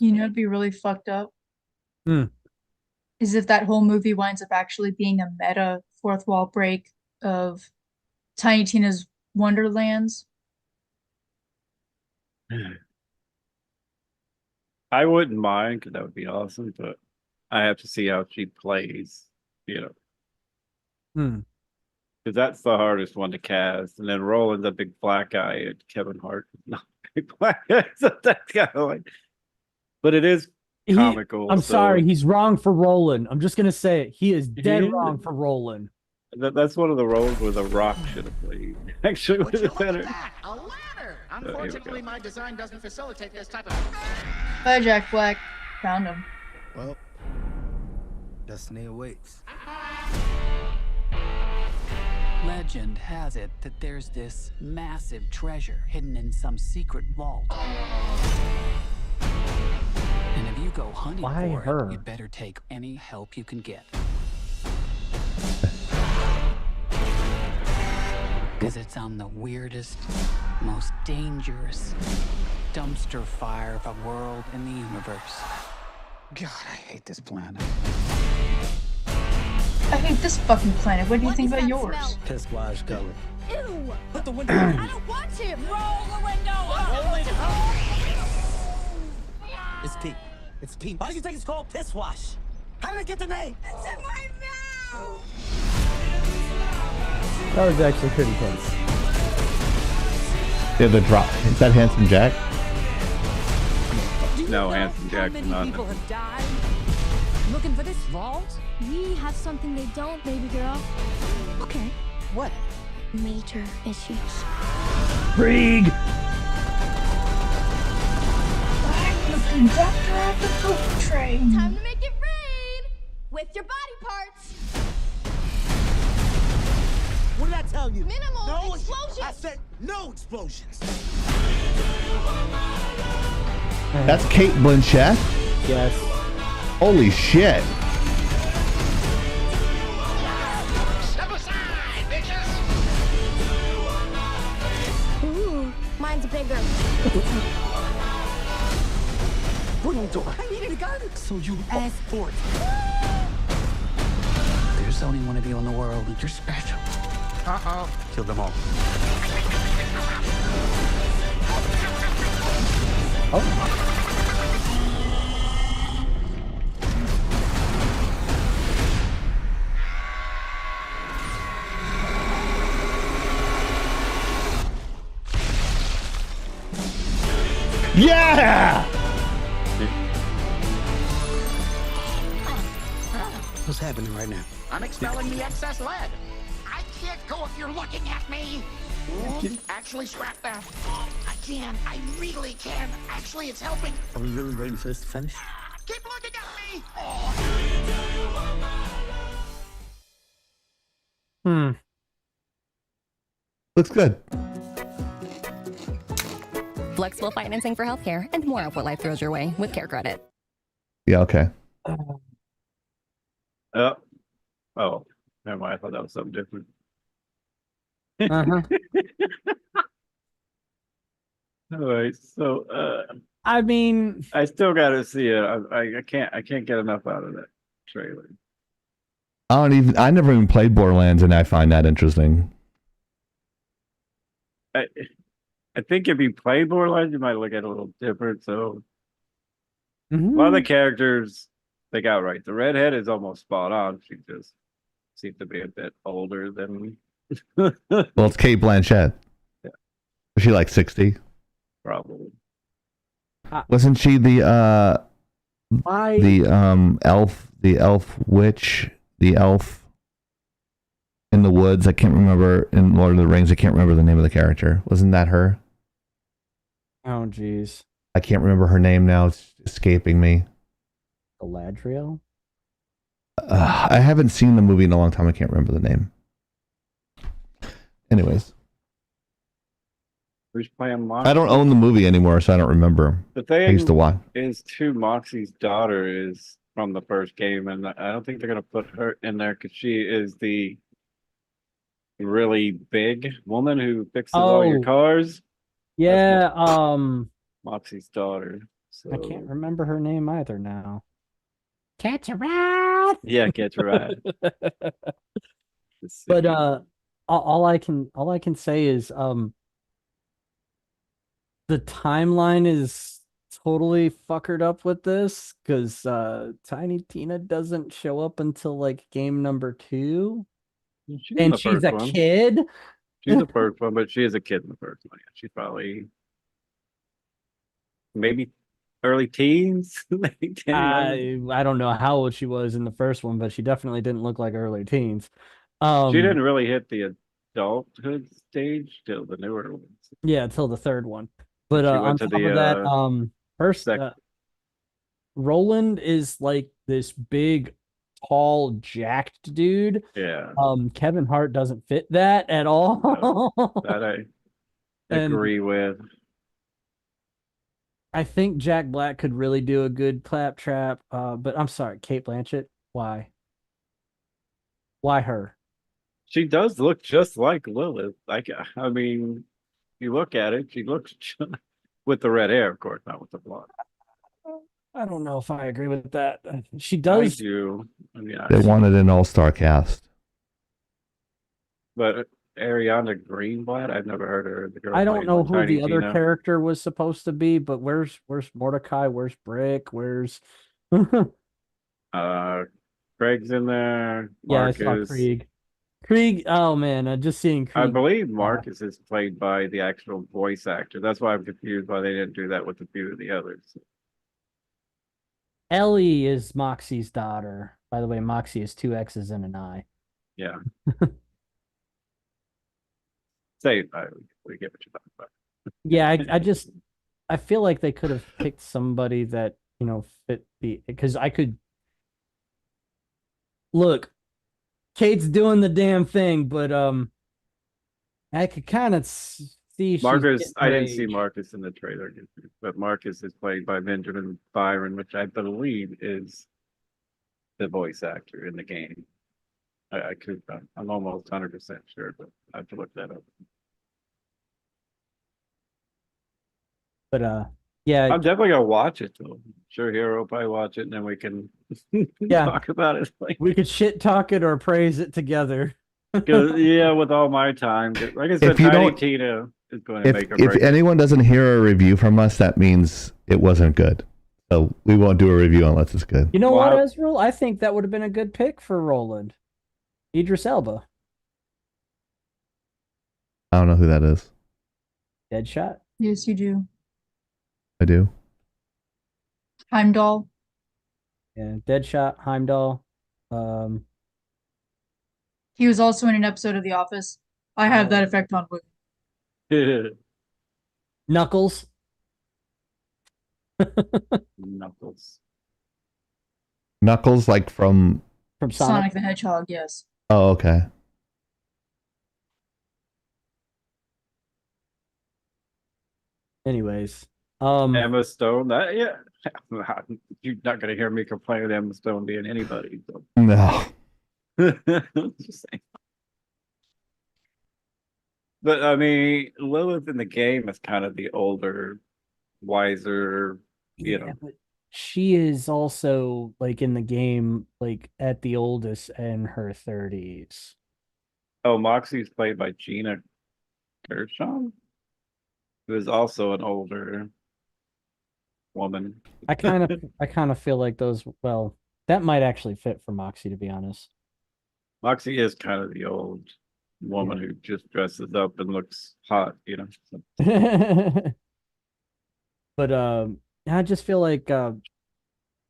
You know, it'd be really fucked up. Hmm. Is if that whole movie winds up actually being a meta fourth wall break of Tiny Tina's Wonderlands. I wouldn't mind because that would be awesome, but I have to see how she plays, you know. Because that's the hardest one to cast. And then Roland's a big black guy and Kevin Hart is not a big black guy. So that's kind of like, but it is comical. I'm sorry, he's wrong for Roland. I'm just going to say it. He is dead wrong for Roland. That's one of the roles where The Rock should have played. Actually, would have been better. A ladder! Unfortunately, my design doesn't facilitate this type of... Bye, Jack Black. Found him. Well, destiny awaits. Legend has it that there's this massive treasure hidden in some secret vault. And if you go hunting for it, you'd better take any help you can get. Because it's on the weirdest, most dangerous dumpster fire of a world in the universe. God, I hate this planet. I hate this fucking planet. What do you think about yours? Piss wash color. Ew! Put the window down. I don't want to! Roll the window up! Roll it up! It's Pete. It's Pete. Why do you think it's called piss wash? How did I get the name? It's in my mouth! That was actually pretty close. Yeah, the drop. Is that Handsome Jack? No, Handsome Jack's not. People have died looking for this vault? We have something they don't, baby girl. Okay. What? Major issues. Krieg! I'm the conductor of the poop train. Time to make it rain with your body parts. What did I tell you? Minimal explosions. I said no explosions. That's Kate Blanchett? Yes. Holy shit. Step aside, bitches! Ooh, mine's bigger. What are you doing? I needed a gun. So you asked for it. There's only one of you in the world, and you're special. Uh-oh. Kill them all. Yeah! What's happening right now? I'm expelling the excess lead. I can't go if you're looking at me. Actually, scrap that. I can. I really can. Actually, it's helping. Are we really ready for this to finish? Keep looking at me. Looks good. Flexible financing for healthcare and more of what life throws your way with Care Credit. Yeah, okay. Oh, never mind. I thought that was something different. Uh-huh. All right, so I mean, I still gotta see it. I can't get enough out of that trailer. I never even played Borderlands, and I find that interesting. I think if you play Borderlands, you might look at it a little different. So a lot of the characters they got right. The redhead is almost spot on. She just seems to be a bit older than. Well, it's Kate Blanchett. Yeah. Was she like 60? Probably. Wasn't she the elf witch, the elf in the woods? I can't remember. In Lord of the Rings, I can't remember the name of the character. Wasn't that her? Oh, geez. I can't remember her name now. It's escaping me. Galadriel? I haven't seen the movie in a long time. I can't remember the name. Anyways. Who's playing Moxie? I don't own the movie anymore, so I don't remember. The thing I used to watch. is, Moxie's daughter is from the first game, and I don't think they're gonna put her in there because she is the really big woman who fixes all your cars. Yeah, Moxie's daughter. So. I can't remember her name either now. Catch a rat. Yeah, catch a rat. But all I can say is the timeline is totally fuckered up with this because Tiny Tina doesn't show up until like game number 2. And she's a kid. She's the first one, but she is a kid in the first one. She's probably maybe early teens. I don't know how old she was in the first one, but she definitely didn't look like early teens. She didn't really hit the adulthood stage till the newer ones. Yeah, till the third one. But on top of that, first Roland is like this big, tall, jacked dude. Yeah. Kevin Hart doesn't fit that at all. That I agree with. I think Jack Black could really do a good claptrap. But I'm sorry, Kate Blanchett. Why? Why her? She does look just like Lilith. I mean, you look at it, she looks with the red hair, of course, not with the blonde. I don't know if I agree with that. She does. I do. I mean, They wanted an all-star cast. But Ariana Greenblatt, I've never heard her. The girl I don't know who Tiny the other Tina. character was supposed to be, but where's Mordecai? Where's Brick? Where's Craig's in there. Yeah, Marcus. I saw Krieg. Krieg, oh man, just seeing Krieg. I believe Marcus is played by the actual voice actor. That's why I'm confused why they didn't do that with a few of the others. Ellie is Moxie's daughter. By the way, Moxie is 2 X's and an I. Yeah. We get what you're talking about. Yeah, I feel like they could have picked somebody that, fit because I could look, Kate's doing the damn thing, but I could kind of see Marcus. I didn't see Marcus in the trailer, but Marcus is played by Benjamin Byron, which I believe is the voice actor in the game. I'm almost 100% sure, but I have to look that up. But yeah, I'm definitely gonna watch it though. Sure, Hero will probably watch it, and then we can talk about it. We could shit talk it or praise it together. Yeah, with all my time, like I said, Tiny Tina is going to make a break. If anyone doesn't hear a review from us, that means it wasn't good. So we won't do a review unless it's good. You know what, Ezreal? I think that would have been a good pick for Roland. Idris Elba. I don't know who that is. Deadshot? Yes, you do. I do. Heimdall. Yeah, Deadshot, Heimdall. He was also in an episode of The Office. I have that effect on women. Knuckles. Knuckles. Knuckles, like from Sonic the Hedgehog, yes. Oh, okay. Anyways, Emma Stone. That you're not gonna hear me complain with Emma Stone being anybody. So. No. Just saying. But I mean, Lilith in the game is kind of the older, wiser, you know. But she is also like in the game, like at the oldest in her 30s. Oh, Moxie's played by Gina Gershon, who is also an older woman. I kind of feel like those. Well, that might actually fit for Moxie, to be honest. Moxie is kind of the old woman who just dresses up and looks hot, you know. So. But I just feel like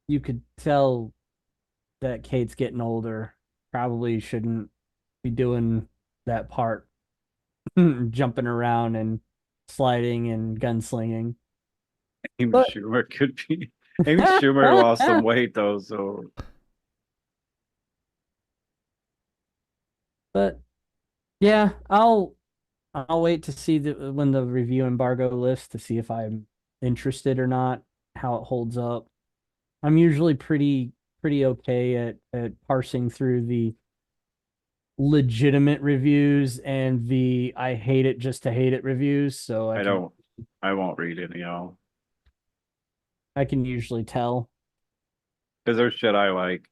you could tell that Kate's getting older. Probably shouldn't be doing that part, jumping around and sliding and gunslinging. Amy Schumer could be. Amy Schumer lost some weight though, so. But yeah, I'll wait to see when the review embargo lifts to see if I'm interested or not, how it holds up. I'm usually pretty okay at parsing through the legitimate reviews and the I hate it just to hate it reviews, so I won't read any, y'all. I can usually tell. Because there's shit I like,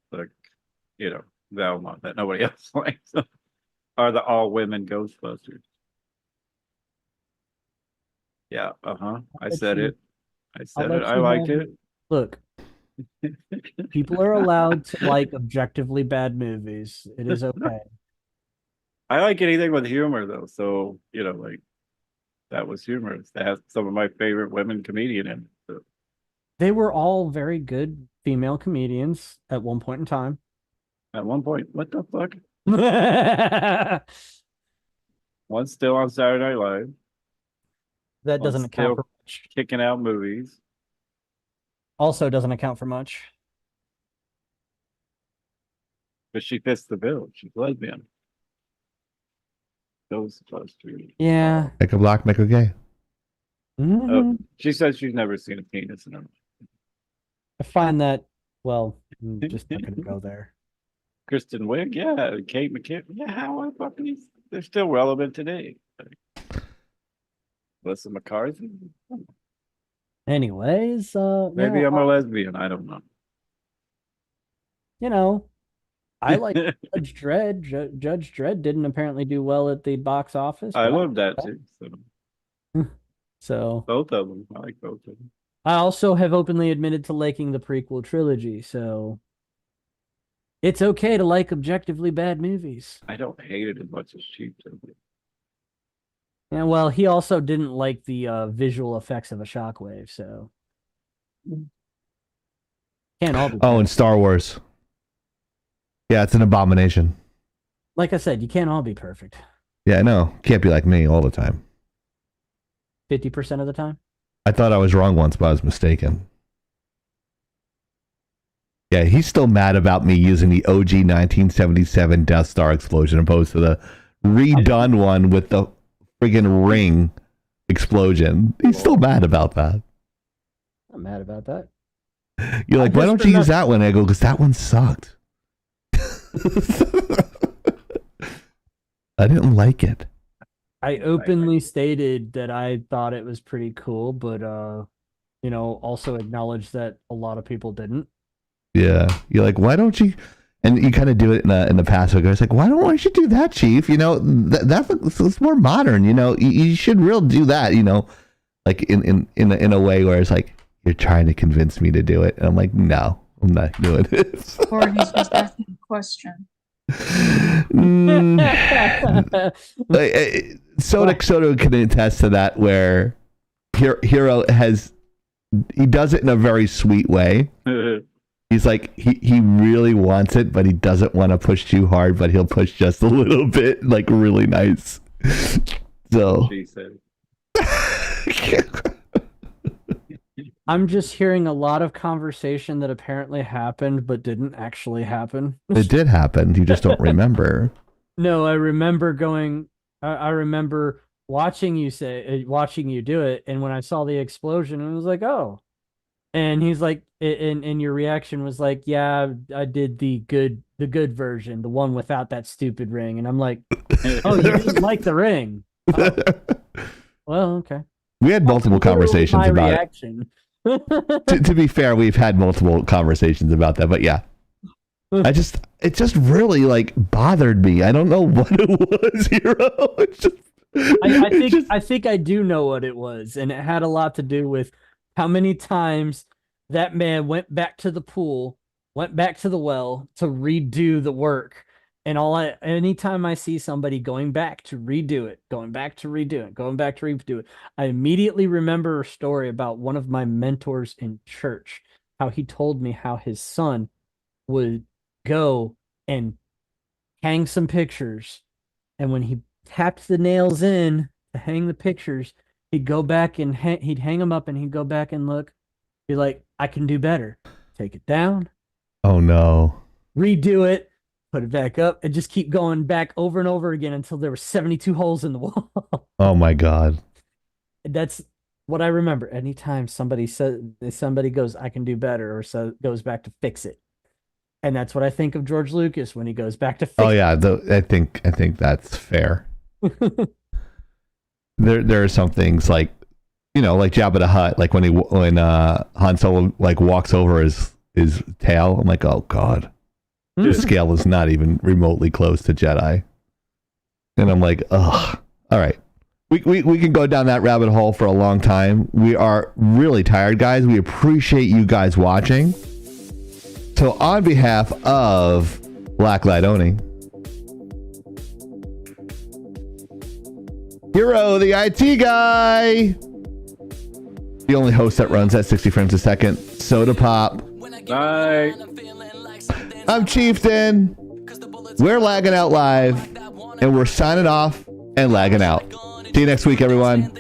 you know, Velma that nobody else likes. Are the all women Ghostbusters. Yeah, I said it. I liked it. Look, people are allowed to like objectively bad movies. It is okay. I like anything with humor though, so you know, like that was humorous. That has some of my favorite women comedian in it. So. They were all very good female comedians at one point in time. At one point, what the fuck? One's still on Saturday Night Live. That doesn't account for much. Kicking out movies. Also doesn't account for much. But she fits the bill. She's lesbian. Ghostbusters. Yeah. Make a black, make a gay. Mm-hmm. Oh, she says she's never seen a penis in her life. I find that, well, I'm just not going to go there. Kristen Wiig, yeah. Kate McKinnon, yeah. How fucking they're still relevant today. Melissa McCarthy. Anyways, maybe I'm a lesbian. I don't know. You know, I like Judge Dredd. Judge Dredd didn't apparently do well at the box office. I love that too. So both of them. I like both of them. I also have openly admitted to liking the prequel trilogy, so it's okay to like objectively bad movies. I don't hate it as much as she did. Yeah, well, he also didn't like the visual effects of a shockwave, so can't all be Oh, and Star Wars. Yeah, it's an abomination. Like I said, you can't all be perfect. Yeah, I know. Can't be like me all the time. 50% of the time? I thought I was wrong once, but I was mistaken. Yeah, he's still mad about me using the OG 1977 Death Star explosion opposed to the redone one with the friggin' ring explosion. He's still mad about that. I'm mad about that. You're like, why don't you use that one? I go, because that one sucked. I didn't like it. I openly stated that I thought it was pretty cool, but you know, also acknowledged that a lot of people didn't. Yeah, you're like, why don't you? And you kind of do it in the passive. It's like, why don't you do that, Chief? You know, that's more modern. You know, you should really do that. You know, like in a way where it's like you're trying to convince me to do it, and I'm like, no, I'm not doing it. Or he's just asking a question. Soda can attest to that, where Hero he does it in a very sweet way. He's like, he really wants it, but he doesn't want to push too hard, but he'll push just a little bit, like really nice. So She said. I'm just hearing a lot of conversation that apparently happened but didn't actually happen. it did happen. You just don't remember. No, I remember going. I remember watching you watching you do it, and when I saw the explosion, I was like, "Oh!" And he's like, and your reaction was like, "Yeah, I did the good version, the one without that stupid ring." And I'm like, "Oh, you didn't like the ring? Oh. Well, okay." We had multiple conversations about reaction. it. To be fair, we've had multiple conversations about that, but yeah. it just really like bothered me. I don't know what it was, Hero. It's just, I think I do know what it was, and it had a lot to do with how many times that man went back to the pool, went back to the well to redo the work. And anytime I see somebody going back to redo it, going back to redo it, going back to redo it, I immediately remember a story about one of my mentors in church, how he told me how his son would go and hang some pictures, and when he tapped the nails in to hang the pictures, he'd go back and he'd hang them up, and he'd go back and look, be like, I can do better. Take it down. Oh no. Redo it. Put it back up, and just keep going back over and over again until there were 72 holes in the wall. Oh my God. That's what I remember. Anytime somebody goes, I can do better, or goes back to fix it. And that's what I think of George Lucas when he goes back to fix it. Oh yeah, I think that's fair. There are some things like, like Jabba the Hutt, like when Han Solo like walks over his tail. I'm like, oh God. The scale is not even remotely close to Jedi. And I'm like, ugh. All right. We can go down that rabbit hole for a long time. We are really tired, guys. We appreciate you guys watching. So on behalf of Blacklight Oni, Hero, the IT guy, the only host that runs at 60 frames a second, Soda Pop. Bye. I'm Chieftain. We're lagging out live, and we're signing off and lagging out. See you next week, everyone.